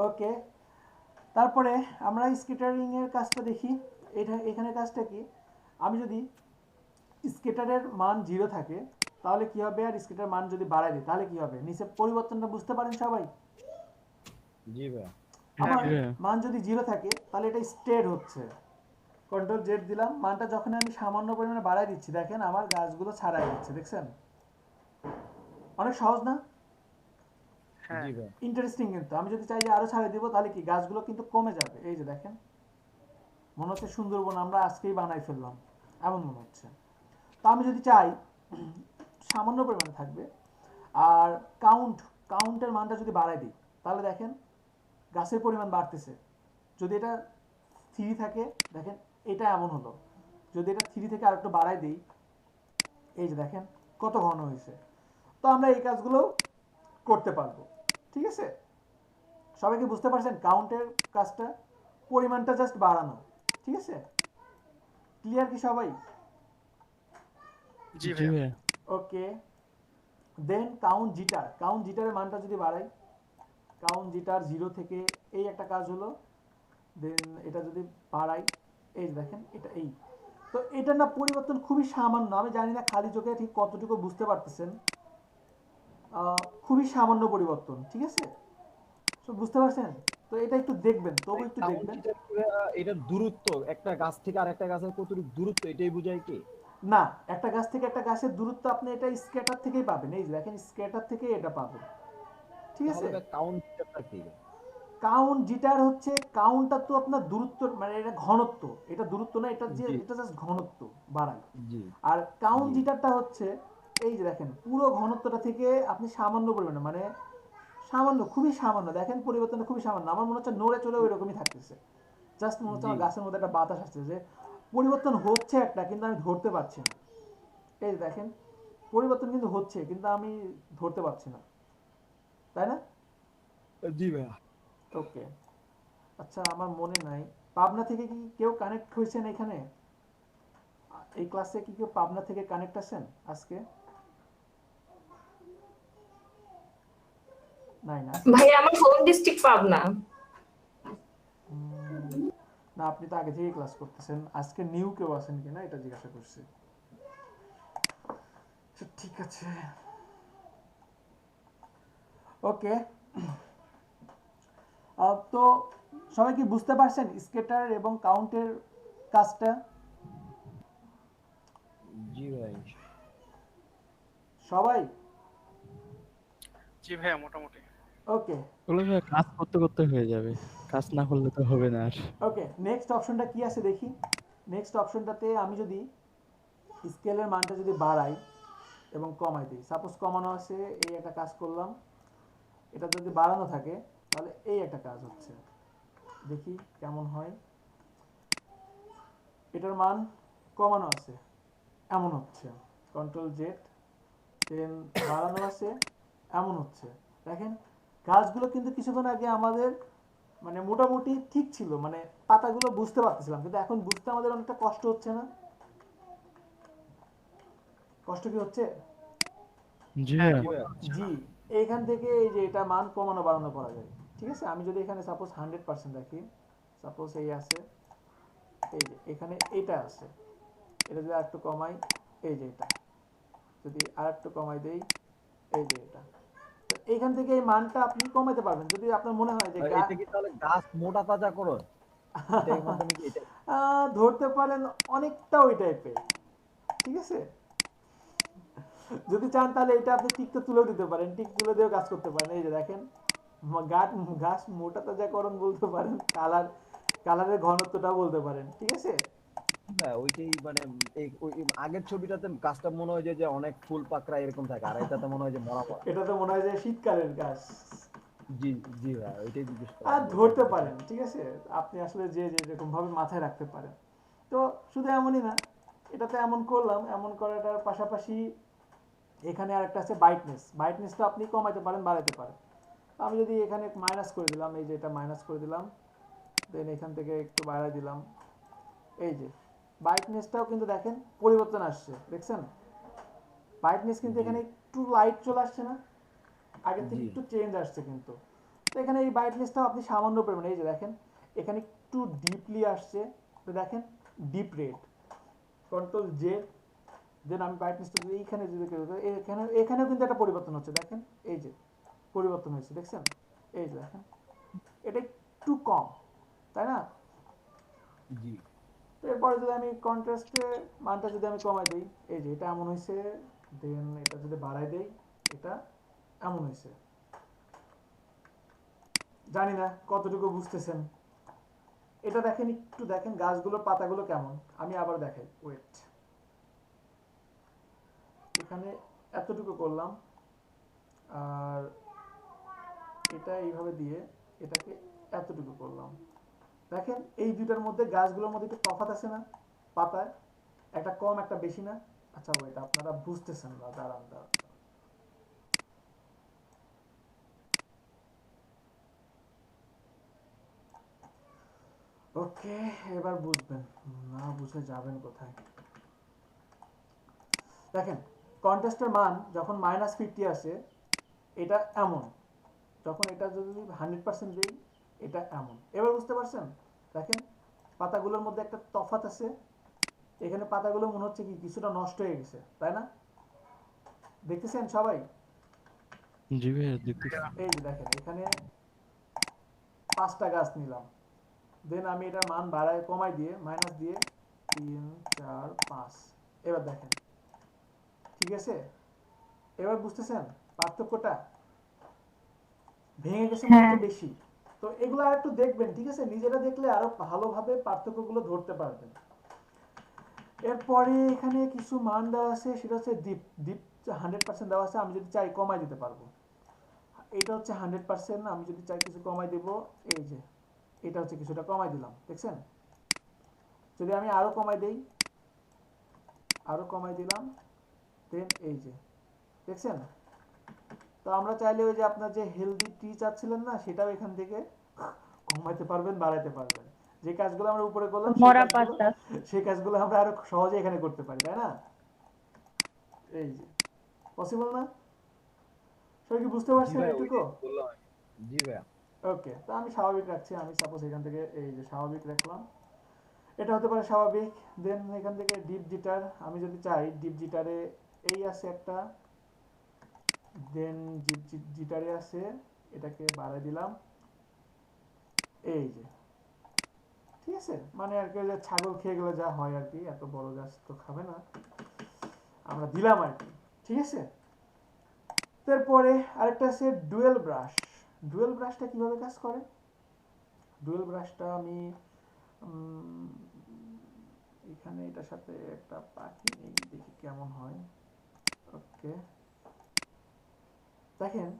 Speaker 1: ওকে, তারপরে আমরা স্ক্যাটারিং এর কাজটা দেখি। এখানে কাজটা কি, আমি যদি স্কেটারের মান 0 থাকে তাহলে কি হবে, আর স্কেটারের মান যদি বাড়াই দিই তাহলে কি হবে? নিচে পরিবর্তনটা বুঝতে পারেন সবাই?
Speaker 5: জি ভাই
Speaker 1: আমার মান যদি 0 থাকে তাহলে এটা স্টেড হচ্ছে, কন্ট্রোল জেড দিলাম, মানটা যখন আমি সামান্য পরিমাণে বাড়াই দিচ্ছি দেখেন আমার গাছগুলো ছাড়াই যাচ্ছে, দেখছেন? অনেক সহজ না?
Speaker 5: জি ভাই
Speaker 1: ইন্টারেস্টিং। কিন্তু আমি যদি চাই যে আরো ছাড়াই দিব তাহলে কি গাছগুলো কিন্তু কমে যাবে। এই যে দেখেন মনে হচ্ছে সুন্দরবন আমরা আজকেই বানাই ফেললাম এমন মনে হচ্ছে। তো আমি যদি চাই সামান্য পরিমাণে থাকবে, আর কাউন্টের মানটা যদি বাড়াই দিই তাহলে দেখেন গাছের পরিমাণ বাড়তেছে। যদি এটা 3 থাকে দেখেন এটা এমন হলো, যদি এটা 3 থেকে আরেকটু বাড়াই দিই এই যে দেখেন কত ঘন হয়েছে। তো আমরা এই কাজগুলো করতে পারবো, ঠিক আছে? সবাই কি বুঝতে পারছেন? কাউন্টের কাজটা পরিমাণটা জাস্ট বাড়ানো, ঠিক আছে? ক্লিয়ার কি সবাই?
Speaker 16: জি ভাইয়া।
Speaker 1: ওকে, দেন কাউন্ট জিটারের মানটা যদি বাড়াই, কাউন্ট জিটার 0 থেকে এই একটা কাজ হলো, দেন এটা যদি বাড়াই এই দেখেন এটা এই, তো এটা না পরিবর্তন খুবই সামান্য। আমি জানি না খালি চোখে ঠিক কতটুকু বুঝতে পারতেছেন, খুবই সামান্য পরিবর্তন, ঠিক আছে? সব বুঝতে পারছেন? তো এটা একটু দেখবেন, তবু একটু দেখবেন।
Speaker 5: এটা দূরত্ব একটা গাছ থেকে আরেকটা গাছের কতটুকু দূরত্ব এটাই বোঝায় কি?
Speaker 1: না, একটা গাছ থেকে একটা গাছের দূরত্ব আপনি এটা স্ক্যাটার থেকেই পাবেন। এই যে দেখেন স্ক্যাটার থেকে এটা পাবেন, ঠিক আছে?
Speaker 5: কাউন্ট জিটারটা কি?
Speaker 1: কাউন্ট জিটার হচ্ছে, কাউন্টটা তো আপনার দূরত্ব, মানে এটা ঘনত্ব, এটা দূরত্ব না, এটা যে এটা জাস্ট ঘনত্ব বাড়ায়। আর কাউন্ট জিটারটা হচ্ছে এই যে দেখেন পুরো ঘনত্বটা থেকে আপনি সামান্য পরিমাণে, মানে সামান্য, খুবই সামান্য, দেখেন পরিবর্তনটা খুবই সামান্য। আমার মনে হচ্ছে নড়ে চড়ে ওই রকমই থাকতেছে, জাস্ট মনে হচ্ছে আমার গাছের মধ্যে একটা বাতাস আসছে, যে পরিবর্তন হচ্ছে একটা, কিন্তু আমি ধরতে পারছি না। এই দেখেন পরিবর্তন কিন্তু হচ্ছে, কিন্তু আমি ধরতে পারছি না, তাই না?
Speaker 5: জি ভাইয়া।
Speaker 1: ওকে, আচ্ছা আমার মনে নাই, পাবনা থেকে কি কেউ কানেক্ট হয়েছেন এখানে? এই ক্লাসে কি কেউ পাবনা থেকে কানেক্ট আছেন আজকে? নাই না
Speaker 17: ভাই, আমার হোম ডিস্ট্রিক্ট পাবনা।
Speaker 1: না, আপনি তো আগে থেকে ক্লাস করতেছেন, আজকে নিউ কেউ আছেন কিনা এটা জিজ্ঞাসা করছি। ঠিক আছে, ওকে। তো সবাই কি বুঝতে পারছেন স্কেটার এবং কাউন্টের কাজটা?
Speaker 5: জি ভাই
Speaker 1: সবাই?
Speaker 16: জি ভাইয়া মোটামুটি।
Speaker 1: ওকে,
Speaker 2: ওগুলো ভাইয়া কাজ করতে করতে হয়ে যাবে, কাজ না করলে তো হবে না আর।
Speaker 1: ওকে, নেক্সট অপশনটা কি আছে দেখি। নেক্সট অপশনটাতে আমি যদি স্কেলের মানটা যদি বাড়াই এবং কমাই দিই, সাপোজ কমানো আছে, এই একটা কাজ করলাম, এটা যদি বাড়ানো থাকে তাহলে এই একটা কাজ হচ্ছে, দেখি কেমন হয়। এটার মান কমানো আছে এমন হচ্ছে, কন্ট্রোল জেড, দেন বাড়ানো আছে এমন হচ্ছে। দেখেন গাছগুলো কিন্তু কিছুক্ষণ আগে আমাদের মানে মোটামুটি ঠিক ছিল, মানে পাতাগুলো বুঝতে পারতেছিলাম, কিন্তু এখন বুঝতে আমাদের অনেকটা কষ্ট হচ্ছে না? কষ্ট কি হচ্ছে?
Speaker 2: জি
Speaker 1: জি, এইখান থেকে এই যে এটা মান কমানো বাড়ানো করা যায়, ঠিক আছে? আমি যদি এখানে সাপোজ 100% রাখি, সাপোজ এই আছে, এই যে এখানে এইটা আছে, এটা যদি আরেকটু কমাই, এই যে এটা যদি আরেকটু কমাই দেই, এই যে এটা, তো এইখান থেকে এই মানটা আপনি কমাতে পারবেন যদি আপনার মনে হয় যে
Speaker 5: এটা কি তাহলে গাছ মোটা তাজা করো? এটার মাধ্যমে কি এটা
Speaker 1: ধরতে পারেন অনেকটা ওই টাইপের, ঠিক আছে? যদি চান তাহলে এটা আপনি টিকতে তুলে দিতে পারেন, টিক তুলে দিয়েও কাজ করতে পারেন। এই যে দেখেন গাছ মোটা তাজাকরণ বলতে পারেন, কালারের ঘনত্বটা বলতে পারেন, ঠিক আছে?
Speaker 5: হ্যাঁ, ওইটাই মানে ওই আগের ছবিটাতে গাছটা মনে হয় যে অনেক ফুল পাকড়া এরকম থাকে, আর এটাতে মনে হয় যে মরা পড়া।
Speaker 1: এটা তো মনে হয় যে শীতকালের গাছ।
Speaker 5: জি জি ভাই, ওইটাই জিজ্ঞেস করলাম।
Speaker 1: আর ধরতে পারেন, ঠিক আছে? আপনি আসলে যে যেরকম ভাবে মাথায় রাখতে পারেন। তো শুধু এমনই না, এটাতে এমন করলাম, এমন করাটার পাশাপাশি এখানে আরেকটা আছে ব্রাইটনেসটা আপনি কমাইতে পারেন, বাড়াইতে পারেন। আমি যদি এখানে মাইনাস করে দিলাম, এই যে এটা মাইনাস করে দিলাম, দেন এখান থেকে একটু বাড়াই দিলাম, এই যে ব্রাইটনেসটাও কিন্তু দেখেন পরিবর্তন আসছে, দেখছেন? ব্রাইটনেস কিন্তু এখানে একটু লাইট চলে আসছে না, আগের থেকে একটু চেঞ্জ আসছে কিন্তু। তো এখানে এই ব্রাইটনেসটাও আপনি সামান্য পরিমাণে, এই যে দেখেন এখানে একটু ডিপলি আসছে, তো দেখেন ডিপ রেড, কন্ট্রোল জে, দেন আমি ব্রাইটনেসটা যদি এইখানে যদি এখানেও কিন্তু একটা পরিবর্তন হচ্ছে, দেখেন এই যে পরিবর্তন হয়েছে, দেখছেন এই যে দেখেন এটা একটু কম, তাই না?
Speaker 5: জি।
Speaker 1: এরপরে যদি আমি কন্ট্রাস্টে মানটা যদি আমি কমাই দিই, এই যে এটা এমন হয়েছে, দেন এটা যদি বাড়াই দেই এটা এমন হয়েছে। জানি না কতটুকু বুঝতেছেন। এটা দেখেন, একটু দেখেন গাছগুলোর পাতাগুলো কেমন, আমি আবার দেখাই, ওয়েট। এখানে এতটুকু করলাম, আর এটা এইভাবে দিয়ে এটাকে এতটুকু করলাম। দেখেন এই দুটার মধ্যে গাছগুলোর মধ্যে একটু তফাৎ আছে না? পাতায় একটা কম একটা বেশি না? আচ্ছা ওইটা আপনারা বুঝতেছেন না, দাঁড়ান দাঁড়ান। ওকে, এবার বুঝবেন, না বুঝে যাবেন কোথায়। দেখেন কন্ট্রাস্টের মান যখন -50 আসে এটা এমন, যখন এটা যদি 100% দিই এটা এমন। এবার বুঝতে পারছেন? দেখেন পাতাগুলোর মধ্যে একটা তফাৎ আছে, এখানে পাতাগুলো মনে হচ্ছে কি কিছুটা নষ্ট হয়ে গেছে, তাই না? দেখতেছেন সবাই?
Speaker 2: জি ভাইয়া দেখতেছি।
Speaker 1: এই যে দেখেন এখানে 5টা গাছ নিলাম, দেন আমি এটার মান বাড়ায় কমাই দিয়ে মাইনাস দিয়ে 3 4 5, এবার দেখেন ঠিক আছে? এবার বুঝতেছেন পার্থক্যটা? ভেঙে গেছে মনে হচ্ছে বেশি। তো এগুলো আর একটু দেখবেন, ঠিক আছে? নিজেরা দেখলে আরো ভালোভাবে পার্থক্যগুলো ধরতে পারবেন। এরপরে এখানে কিছু মান দেওয়া আছে, সেটা হচ্ছে ডিপ 100% দেওয়া আছে, আমি যদি চাই কমাই দিতে পারবো। এটা হচ্ছে 100%, আমি যদি চাই কিছু কমাই দেব, এই যে এটা হচ্ছে কিছুটা কমাই দিলাম, দেখছেন? যদি আমি আরো কমাই দেই, আরো কমাই দিলাম, দেন এই যে দেখছেন? তো আমরা চাইলে ওই যে আপনার যে হেলদি টি চাচ্ছিলেন না, সেটাও এখান থেকে কমাইতে পারবেন, বাড়াইতে পারবেন। যে কাজগুলো আমরা উপরে করলাম সেই কাজগুলো আমরা আরো সহজে এখানে করতে পারি, তাই না? এই যে পসিবল না? সবাই কি বুঝতে পারছেন এটুকু?
Speaker 5: জি ভাইয়া।
Speaker 1: ওকে, তো আমি স্বাভাবিক রাখছি, আমি সাপোজ এখান থেকে এই যে স্বাভাবিক রাখলাম, এটা হতে পারে স্বাভাবিক। দেন এখান থেকে ডিপ জিটার, আমি যদি চাই ডিপ জিটারে এই আছে একটা, দেন জিটারে আছে, এটাকে বাড়াই দিলাম, এই যে ঠিক আছে? মানে আর কি যে ছাগল খেয়ে গেলে যা হয় আর কি, এত বড় গাছ তো খাবে না, আমরা দিলাম আর কি, ঠিক আছে? তারপরে আরেকটা আছে ডুয়েল ব্রাশ। ডুয়েল ব্রাশটা কিভাবে কাজ করে? ডুয়েল ব্রাশটা আমি এখানে এটার সাথে একটা পাখি নেই, দেখি কেমন হয়। ওকে, দেখেন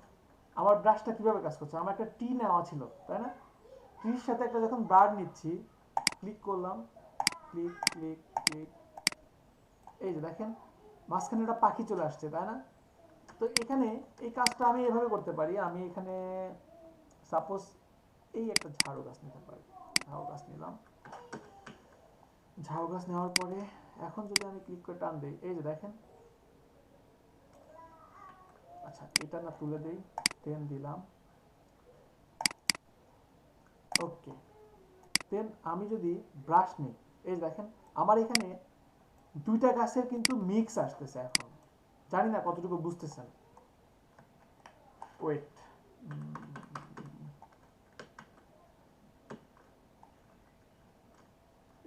Speaker 1: আমার ব্রাশটা কিভাবে কাজ করছে। আমার একটা টি নেওয়া ছিল, তাই না? টির সাথে একটা যখন বার্ড নিচ্ছি, ক্লিক করলাম, ক্লিক ক্লিক ক্লিক, এই যে দেখেন মাঝখানে একটা পাখি চলে আসছে, তাই না? তো এখানে এই কাজটা আমি এভাবে করতে পারি। আমি এখানে সাপোজ এই একটা ঝাড়ু গাছ নিতে পারি, ঝাড়ু গাছ নিলাম। ঝাড়ু গাছ নেওয়ার পরে এখন যদি আমি ক্লিক করে টান দিই, এই যে দেখেন, আচ্ছা এটা না তুলে দেই, দেন দিলাম, ওকে। দেন আমি যদি ব্রাশ নিই, এই দেখেন আমার এখানে দুইটা গাছের কিন্তু মিক্স আসতেছে। এখন জানি না কতটুকু বুঝতেছেন, ওয়েট,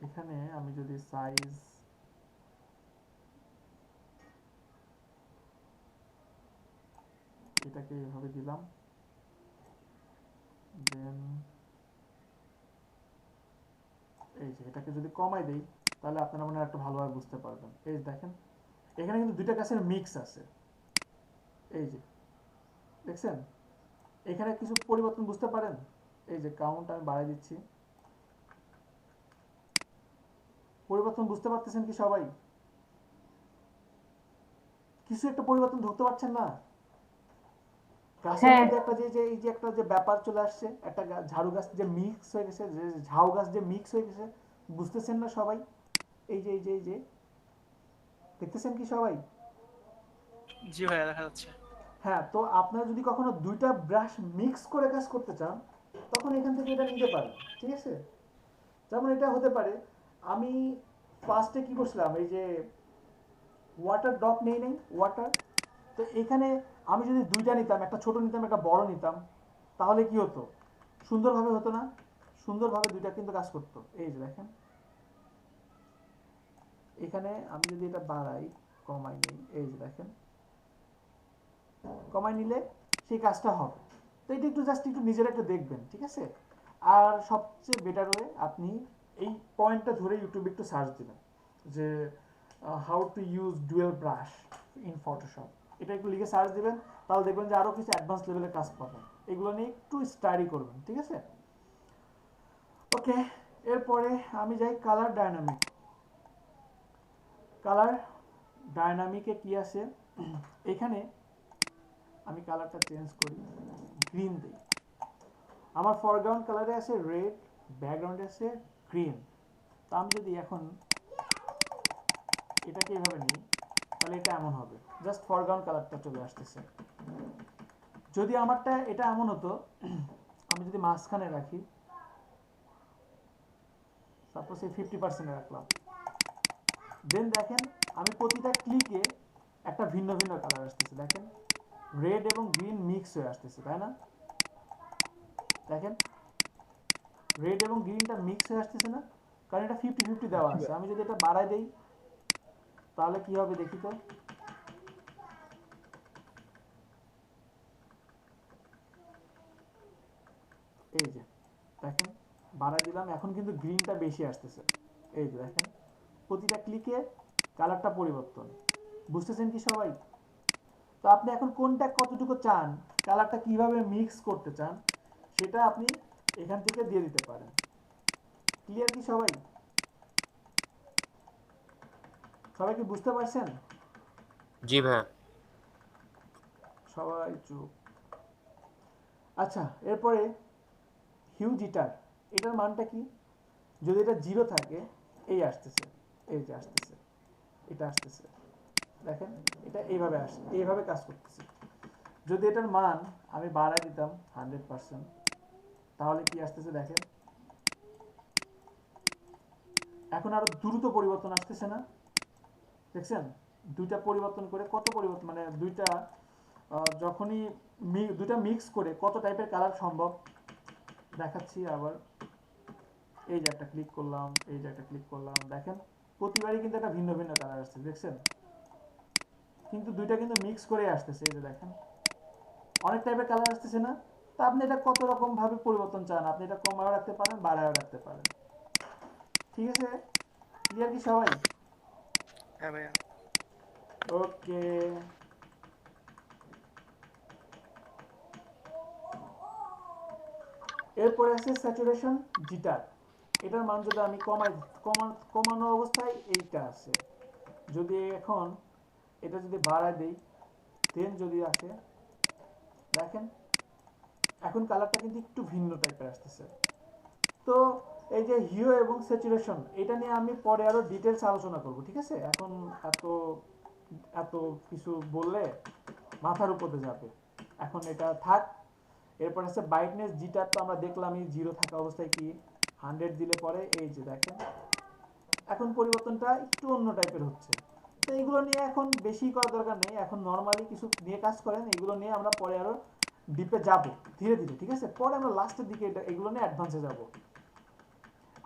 Speaker 1: এখানে আমি যদি সাইজ এটাকে এভাবে দিলাম, দেন এই যে এটাকে যদি কমাই দেই, তাহলে আপনারা মনে হয় একটু ভালোভাবে বুঝতে পারবেন। এই দেখেন এখানে কিন্তু দুইটা গাছের মিক্স আছে, এই যে দেখছেন? এখানে কিছু পরিবর্তন বুঝতে পারেন? এই যে কাউন্ট আমি বাড়াই দিচ্ছি, পরিবর্তন বুঝতে পারতেছেন কি সবাই? কিছু একটা পরিবর্তন ধরতে পারছেন না? গাছের মধ্যে একটা যে এই যে একটা যে ব্যাপার চলে আসছে, একটা ঝাড়ু গাছ যে মিক্স হয়ে গেছে, যে ঝাউ গাছ যে মিক্স হয়ে গেছে, বুঝতেছেন না সবাই? এই যে এই যে এই যে দেখতেছেন কি সবাই?
Speaker 16: জি ভাইয়া দেখা যাচ্ছে।
Speaker 1: হ্যাঁ, তো আপনারা যদি কখনো দুইটা ব্রাশ মিক্স করে কাজ করতে চান, তখন এখান থেকে এটা নিতে পারেন, ঠিক আছে? যেমন এটা হতে পারে আমি ফার্স্টে কি করছিলাম, এই যে ওয়াটার ড্রপ নেই ওয়াটার, তো এখানে আমি যদি দুইটা নিতাম, একটা ছোট নিতাম একটা বড় নিতাম, তাহলে কি হতো, সুন্দরভাবে হতো না? সুন্দরভাবে দুইটা কিন্তু কাজ করতো। এই যে দেখেন এখানে আমি যদি এটা বাড়াই কমাই নেই, এই যে দেখেন কমাই নিলে সেই কাজটা হবে। তো এটা একটু জাস্ট একটু নিজেরা একটু দেখবেন, ঠিক আছে? আর সবচেয়ে বেটার হয়ে আপনি এই পয়েন্টটা ধরে ইউটিউবে একটু সার্চ দিবেন যে how to use dual brush in Photoshop, এটা একটু লিখে সার্চ দিবেন, তাহলে দেখবেন যে আরও কিছু অ্যাডভান্স লেভেলের কাজ পাবেন। এগুলো নিয়ে একটু স্টাডি করবেন, ঠিক আছে? ওকে, এরপরে আমি যাই কালার ডায়নামিক। কালার ডায়নামিকে কি আছে, এখানে আমি কালারটা চেঞ্জ করি, গ্রিন দিই। আমার ফরগ্রাউন্ড কালারে আছে রেড, ব্যাকগ্রাউন্ডে আছে গ্রিন। তো আমি যদি এখন এটাকে এইভাবে নিই তাহলে এটা এমন হবে, জাস্ট ফরগ্রাউন্ড কালারটা চলে আসতেছে। যদি আমারটা এটা এমন হতো, আমি যদি মাঝখানে রাখি, সাপোজ এই 50% রাখলাম, দেন দেখেন আমি প্রতিটা ক্লিকে একটা ভিন্ন ভিন্ন কালার আসতেছে। দেখেন রেড এবং গ্রিন মিক্স হয়ে আসতেছে, তাই না? দেখেন রেড এবং গ্রিনটা মিক্স হয়ে আসতেছে না, কারণ এটা 50-50 দেওয়া আছে। আমি যদি এটা বাড়াই দেই তাহলে কি হবে দেখি তো, এই যে দেখেন বাড়াই দিলাম, এখন কিন্তু গ্রিনটা বেশি আসতেছে। এই যে দেখেন প্রতিটা ক্লিকে কালারটা পরিবর্তন, বুঝতেছেন কি সবাই? তো আপনি এখন কোনটা কতটুকু চান, কালারটা কিভাবে মিক্স করতে চান, সেটা আপনি এখান থেকে দিয়ে দিতে পারেন। ক্লিয়ার কি সবাই? সবাই কি বুঝতে পারছেন?
Speaker 13: জি ভাইয়া।
Speaker 1: সবাই চুপ। আচ্ছা, এরপরে হিউ জিটার, এটার মানটা কি? যদি এটা 0 থাকে এই আসতেছে, এই যে আসতেছে, এটা আসতেছে, দেখেন এটা এইভাবে আসে, এইভাবে কাজ করতেছে। যদি এটার মান আমি বাড়াই দিতাম 100%, তাহলে কি আসতেছে দেখেন, এখন আরো দ্রুত পরিবর্তন আসতেছে না? দেখছেন দুইটা পরিবর্তন করে কত পরিবর্তন, মানে দুইটা যখনই দুইটা মিক্স করে কত টাইপের কালার সম্ভব দেখাচ্ছি। আবার এই যে একটা ক্লিক করলাম, এই যে একটা ক্লিক করলাম, দেখেন প্রতিবারই কিন্তু একটা ভিন্ন ভিন্ন কালার আসছে, দেখছেন? কিন্তু দুইটা কিন্তু মিক্স করে আসতেছে, এই যে দেখেন অনেক টাইপের কালার আসতেছে না? তো আপনি এটা কত রকম ভাবে পরিবর্তন চান, আপনি এটা কমায়ও রাখতে পারেন, বাড়ায়ও রাখতে পারেন, ঠিক আছে? ক্লিয়ার কি সবাই?
Speaker 16: হ্যাঁ ভাইয়া।
Speaker 1: ওকে, এরপরে আছে স্যাচুরেশন জিটার। এটার মান যদি আমি কমানো অবস্থায় এইটা আছে, যদি এখন এটা যদি বাড়ায় দেই, দেন যদি আসে দেখেন এখন কালারটা কিন্তু একটু ভিন্ন টাইপের আসতেছে। তো এই যে হিউ এবং স্যাচুরেশন, এটা নিয়ে আমি পরে আরো ডিটেলস আলোচনা করব, ঠিক আছে? এখন এত কিছু বললে মাথার উপরে যাবে, এখন এটা থাক। এরপর আছে ব্রাইটনেস জিটার, তো আমরা দেখলামই 0 থাকা অবস্থায় কি 100 দিলে পরে এই যে দেখেন এখন পরিবর্তনটা একটু অন্য টাইপের হচ্ছে। তো এগুলো নিয়ে এখন বেশি করার দরকার নেই, এখন নর্মালি কিছু নিয়ে কাজ করেন, এগুলো নিয়ে আমরা পরে আরো ডিপে যাব ধীরে ধীরে, ঠিক আছে? পরে আমরা লাস্টের দিকে এগুলো নিয়ে অ্যাডভান্সে যাব।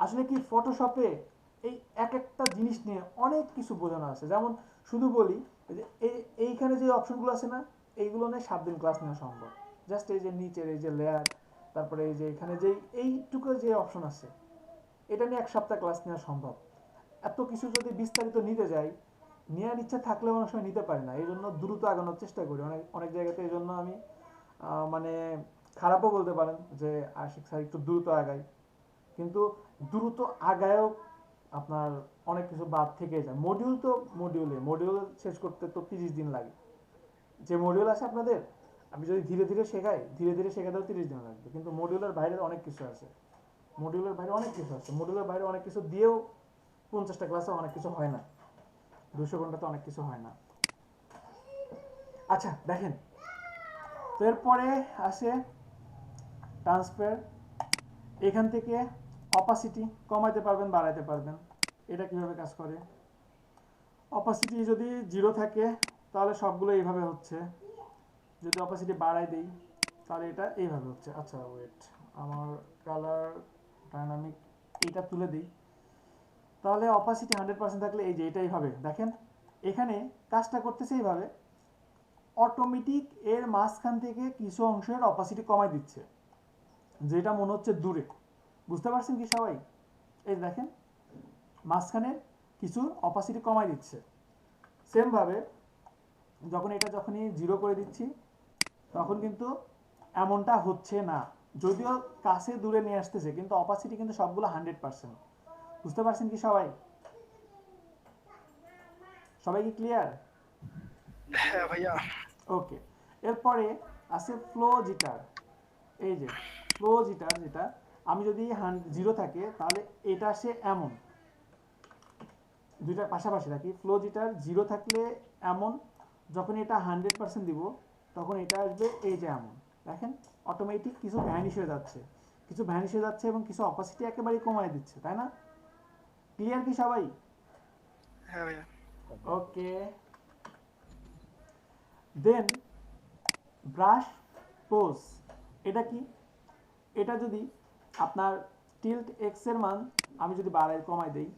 Speaker 1: আসলে কি ফটোশপে এই এক একটা জিনিস নিয়ে অনেক কিছু বোঝানো আছে। যেমন শুধু বলি যে এইখানে যে অপশনগুলো আছে না, এইগুলো নিয়ে 7 দিন ক্লাস নেওয়া সম্ভব। জাস্ট এই যে নিচের এই যে লেয়ার, তারপরে এই যে এখানে যে এইটুকু যে অপশন আছে, এটা নিয়ে 1 সপ্তাহ ক্লাস নেওয়া সম্ভব। এত কিছু যদি বিস্তারিত নিতে যাই, নেওয়ার ইচ্ছা থাকলেও অনেক সময় নিতে পারি না, এই জন্য দ্রুত আগানোর চেষ্টা করি অনেক অনেক জায়গাতে। এই জন্য আমি মানে খারাপও বলতে পারেন যে আশিক স্যার একটু দ্রুত আগাই, কিন্তু দ্রুত আগায়ও আপনার অনেক কিছু বাদ থেকে যায়। মডিউল শেষ করতে তো 30 দিন লাগে। যে মডিউল আছে আপনাদের, আমি যদি ধীরে ধীরে শেখাতেও 30 দিন লাগবে, কিন্তু মডিউলের বাইরে অনেক কিছু আছে, মডিউলের বাইরে অনেক কিছু দিয়েও 50টা ক্লাসে অনেক কিছু হয় না, 200 ঘন্টাতে অনেক কিছু হয় না। আচ্ছা দেখেন, তো এরপরে আসে ট্রান্সফার। এখান থেকে অপাসিটি কমাইতে পারবেন, বাড়াইতে পারবেন, এটা কিভাবে কাজ করে? অপাসিটি যদি 0 থাকে তাহলে সবগুলো এইভাবে হচ্ছে, যদি অপাসিটি বাড়াই দেই তাহলে এটা এইভাবে হচ্ছে। আচ্ছা ওয়েট, আমার কালার ডাইনামিক এইটা তুলে দিই, তাহলে অপাসিটি 100% থাকলে এই যে এটাই হবে। দেখেন এখানে কাজটা করতেছে এইভাবে, অটোমেটিক এর মাঝখান থেকে কিছু অংশের অপাসিটি কমাই দিচ্ছে, যেটা মনে হচ্ছে দূরে। বুঝতে পারছেন কি সবাই? এই দেখেন মাঝখানে কিছু অপাসিটি কমাই দিচ্ছে। সেম ভাবে যখনই 0 করে দিচ্ছি তখন কিন্তু এমনটা হচ্ছে না, যদিও কাছে দূরে নিয়ে আসতেছে, কিন্তু অপাসিটি কিন্তু সবগুলো 100%। বুঝতে পারছেন কি সবাই? সবাই কি ক্লিয়ার?
Speaker 16: হ্যাঁ ভাইয়া।
Speaker 1: ওকে, এরপরে আছে ফ্লো জিটার। এই যে ফ্লো জিটার, যেটা আমি যদি 0 থাকে তাহলে এটা আসে এমন, দুইটার পাশাপাশি রাখি। ফ্লো জিটার 0 থাকলে এমন, যখন এটা 100% দিব তখন এটা আসবে এই যে এমন। দেখেন অটোমেটিক কিছু ভ্যানিশ হয়ে যাচ্ছে, এবং কিছু অপাসিটি একেবারে কমায় দিচ্ছে, তাই না? ক্লিয়ার কি সবাই?
Speaker 16: হ্যাঁ ভাইয়া।
Speaker 1: ওকে, দেন ব্রাশ পোজ, এটা কি? এটা যদি আপনার টিল্ট এক্স এর মান আমি যদি কমাই দিই,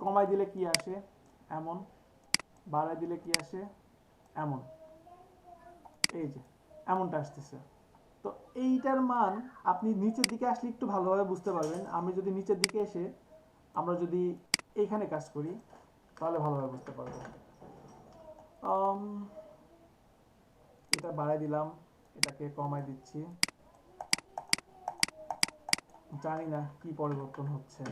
Speaker 1: কমাই দিলে কি আসে এমন, বাড়াই দিলে কি আসে এমন, এই যে এমনটা আসতেছে। তো এইটার মান আপনি নিচের দিকে আসলে একটু ভালোভাবে বুঝতে পারবেন। আমি যদি নিচের দিকে এসে আমরা যদি এইখানে কাজ করি তাহলে ভালোভাবে বুঝতে পারবো। এটা বাড়াই দিলাম, এটাকে কমাই দিচ্ছি, জানি না কি পরিবর্তন হচ্ছে।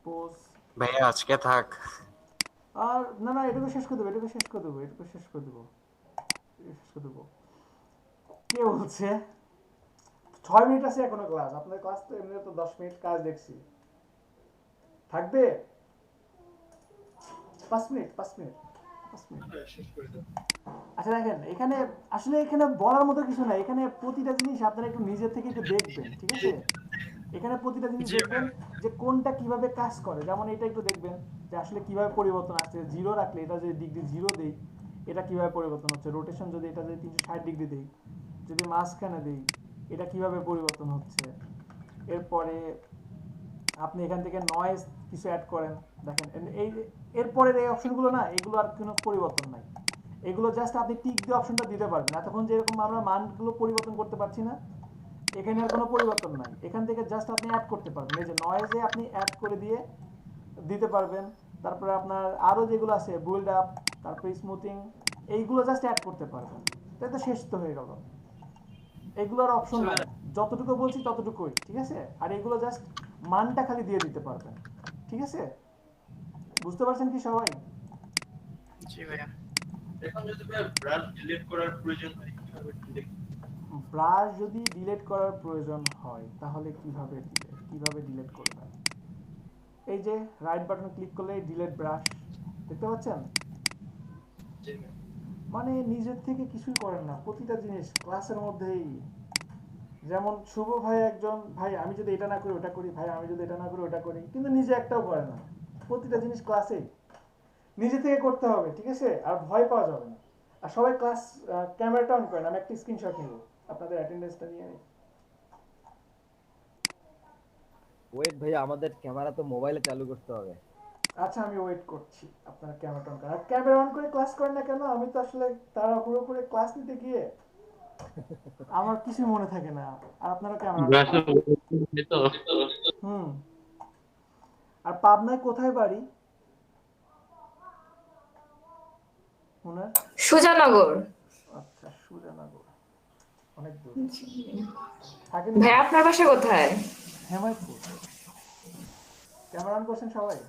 Speaker 1: পোজ
Speaker 13: ভাইয়া আজকে থাক।
Speaker 1: আর না এটুকু শেষ করে দেবো। কে বলছে 6 মিনিট আছে এখনো ক্লাস? আপনাদের ক্লাস তো এমনি তো 10 মিনিট কাজ দেখছি, থাকবে 5 মিনিট। আচ্ছা দেখেন এখানে আসলে বলার মতো কিছু নাই, এখানে প্রতিটা জিনিস আপনারা একটু নিজের থেকে একটু দেখবেন, ঠিক আছে? এখানে প্রতিটা জিনিস দেখবেন যে কোনটা কিভাবে কাজ করে। যেমন এটা একটু দেখবেন যে আসলে কিভাবে পরিবর্তন আসছে। 0 রাখলে এটা যদি ডিগ্রি 0 দেই এটা কিভাবে পরিবর্তন হচ্ছে, রোটেশন যদি এটা যদি 360 ডিগ্রি দেই, যদি মাঝখানে দেই এটা কিভাবে পরিবর্তন হচ্ছে। এরপরে আপনি এখান থেকে নয়েজ কিছু অ্যাড করেন, দেখেন এই এরপরের এই অপশনগুলো না, এগুলো আর কোনো পরিবর্তন নাই, এগুলো জাস্ট আপনি টিক দিয়ে অপশনটা দিতে পারবেন। এতক্ষণ যেরকম আমরা মানগুলো পরিবর্তন করতে পারছি না, এখানে আর কোনো পরিবর্তন নাই, এখান থেকে জাস্ট আপনি অ্যাড করতে পারবেন। এই যে নয়েজে আপনি অ্যাড করে দিয়ে দিতে পারবেন। তারপরে আপনার আরো যেগুলো আছে বুইল্ড আপ, তারপরে স্মুথিং, এইগুলো জাস্ট অ্যাড করতে পারবেন। তাই তো শেষ তো হয়ে গেল। এগুলোর অপশন নাই, যতটুকু বলছি ততটুকুই, ঠিক আছে? আর এগুলো জাস্ট মানটা খালি দিয়ে দিতে পারবেন, ঠিক আছে? বুঝতে পারছেন কি সবাই?
Speaker 16: জি ভাইয়া।
Speaker 14: এখন যদি ব্রাশ ডিলিট করার প্রয়োজন হয় কিভাবে ডিলিট?
Speaker 1: ব্রাশ যদি ডিলিট করার প্রয়োজন হয় তাহলে কিভাবে ডিলিট করবেন? এই যে রাইট বাটন ক্লিক করলে ডিলিট ব্রাশ দেখতে পাচ্ছেন? মানে নিজের থেকে কিছুই করেন না, প্রতিটা জিনিস ক্লাসের মধ্যেই। যেমন শুভ ভাই একজন ভাই, আমি যদি এটা না করি ওটা করি, ভাই আমি যদি এটা না করি ওটা করি, কিন্তু নিজে একটাও করে না। প্রতিটা জিনিস ক্লাসে নিজে থেকে করতে হবে, ঠিক আছে? আর ভয় পাওয়া যাবে না। আর সবাই ক্লাস ক্যামেরাটা অন করেন, আমি একটা স্ক্রিনশট নিব আপনাদের অ্যাটেন্ডেন্সটা নিয়ে নিই।
Speaker 5: ওয়েট ভাইয়া, আমাদের ক্যামেরা তো মোবাইলে চালু করতে হবে।
Speaker 1: আচ্ছা আমি ওয়েট করছি, আপনারা ক্যামেরা অন করেন। আর ক্যামেরা অন করে ক্লাস করেন না কেন? আমি তো আসলে তাড়াহুড়ো করে ক্লাস নিতে গিয়ে আমার কিছু মনে থাকে না, আর আপনারা ক্যামেরা আর পাবনায় কোথায় বাড়ি ওনার?
Speaker 17: সুজানগর।
Speaker 1: আচ্ছা সুজানগর, অনেক দূর।
Speaker 17: ভাই আপনার বাসা কোথায়?
Speaker 1: হেমায়তপুর। ক্যামেরা অন করছেন সবাই?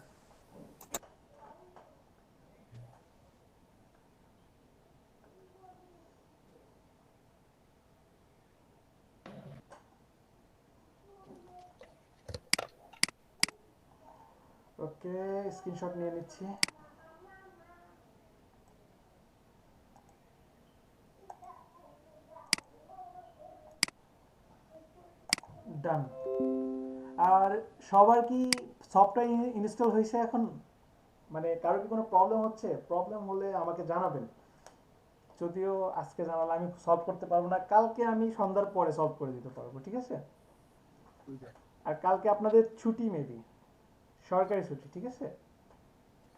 Speaker 1: ওকে, স্ক্রিনশট নিয়ে নিচ্ছি। ডান। আর সবার কি সফটওয়্যার ইনস্টল হয়েছে এখন? মানে কারো কি কোনো প্রবলেম হচ্ছে? প্রবলেম হলে আমাকে জানাবেন। যদিও আজকে জানালে আমি সলভ করতে পারবো না, কালকে আমি সন্ধ্যার পরে সলভ করে দিতে পারবো, ঠিক আছে? আর কালকে আপনাদের ছুটি মেবি, সরকারি ছুটি, ঠিক আছে?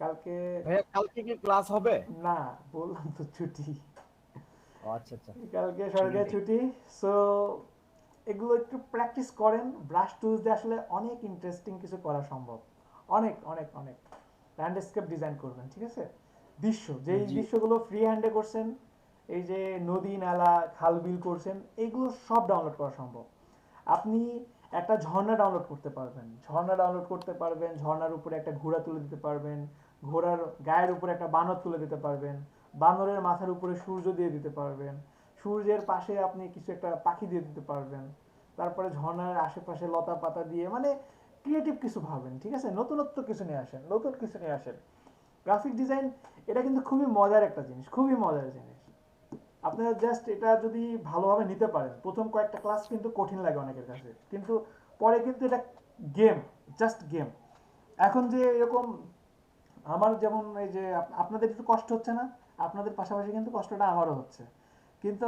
Speaker 1: কালকে
Speaker 5: ভাইয়া কালকে কি ক্লাস হবে?
Speaker 1: না, বললাম তো ছুটি।
Speaker 5: আচ্ছা আচ্ছা,
Speaker 1: কালকে সরকারি ছুটি। সো এগুলো একটু প্র্যাকটিস করেন। ব্রাশ টুলস দিয়ে আসলে অনেক ইন্টারেস্টিং কিছু করা সম্ভব, অনেক অনেক অনেক। ল্যান্ডস্কেপ ডিজাইন করবেন, ঠিক আছে? দৃশ্য, যেই দৃশ্যগুলো ফ্রি হ্যান্ডে করছেন, এই যে নদী নালা খাল বিল করছেন, এগুলো সব ডাউনলোড করা সম্ভব। আপনি একটা ঝর্ণা ডাউনলোড করতে পারবেন, ঝর্ণার উপরে একটা ঘোড়া তুলে দিতে পারবেন, ঘোড়ার গায়ের উপরে একটা বানর তুলে দিতে পারবেন, বানরের মাথার উপরে সূর্য দিয়ে দিতে পারবেন, সূর্যের পাশে আপনি কিছু একটা পাখি দিয়ে দিতে পারবেন, তারপরে ঝর্ণার আশেপাশে লতা পাতা দিয়ে, মানে ক্রিয়েটিভ কিছু ভাবেন, ঠিক আছে? নতুনত্ব কিছু নিয়ে আসেন, নতুন কিছু নিয়ে আসেন। গ্রাফিক ডিজাইন এটা কিন্তু খুবই মজার একটা জিনিস, খুবই মজার জিনিস। আপনারা জাস্ট এটা যদি ভালোভাবে নিতে পারেন, প্রথম কয়েকটা ক্লাস কিন্তু কঠিন লাগে অনেকের কাছে, কিন্তু পরে কিন্তু এটা গেম, জাস্ট গেম। এখন যে এরকম আমার যেমন এই যে আপনাদের একটু কষ্ট হচ্ছে না, আপনাদের পাশাপাশি কিন্তু কষ্টটা আমারও হচ্ছে, কিন্তু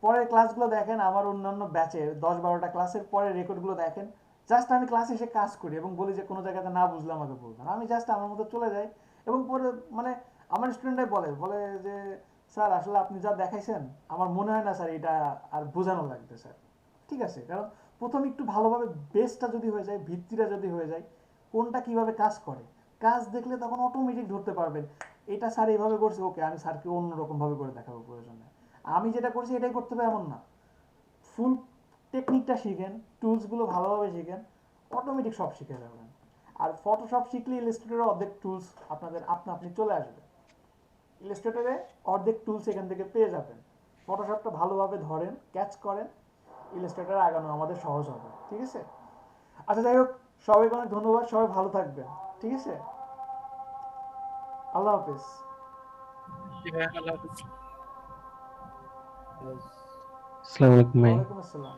Speaker 1: পরের ক্লাসগুলো দেখেন, আমার অন্যান্য ব্যাচের 10-12টা ক্লাসের পরের রেকর্ডগুলো দেখেন, জাস্ট আমি ক্লাসে এসে কাজ করি এবং বলি যে কোনো জায়গাতে না বুঝলে আমাকে বলবেন, আমি জাস্ট আমার মতো চলে যাই। এবং পরে মানে আমার স্টুডেন্টরাই বলে যে স্যার আসলে আপনি যা দেখাইছেন আমার মনে হয় না স্যার এটা আর বোঝানো লাগবে স্যার। ঠিক আছে, কারণ প্রথম একটু ভালোভাবে বেসটা যদি হয়ে যায়, ভিত্তিটা যদি হয়ে যায়, কোনটা কিভাবে কাজ করে, কাজ দেখলে তখন অটোমেটিক ধরতে পারবেন এটা স্যার এইভাবে করছে, ওকে আমি স্যারকে অন্যরকম ভাবে করে দেখাবো, প্রয়োজন নেই আমি যেটা করছি এটাই করতে হবে এমন না। ফুল টেকনিকটা শিখেন, টুলসগুলো ভালোভাবে শিখেন, অটোমেটিক সব শিখে যাবেন। আর ফটোশপ শিখলে ইলাস্ট্রেটরের অর্ধেক টুলস আপনাদের আপনি চলে আসবে। ইলাস্ট্রেটরে অর্ধেক টুলস এখান থেকে পেয়ে যাবেন। ফটোশপটা ভালোভাবে ধরেন, ক্যাচ করেন, ইলাস্ট্রেটরে আগানো আমাদের সহজ হবে, ঠিক আছে? আচ্ছা যাই হোক, সবাইকে অনেক ধন্যবাদ, সবাই ভালো থাকবেন, ঠিক আছে? আল্লাহ হাফেজ।
Speaker 16: আল্লাহ হাফেজ।
Speaker 18: আসসালামু আলাইকুম ভাই।
Speaker 1: ওয়ালাইকুম আসসালাম।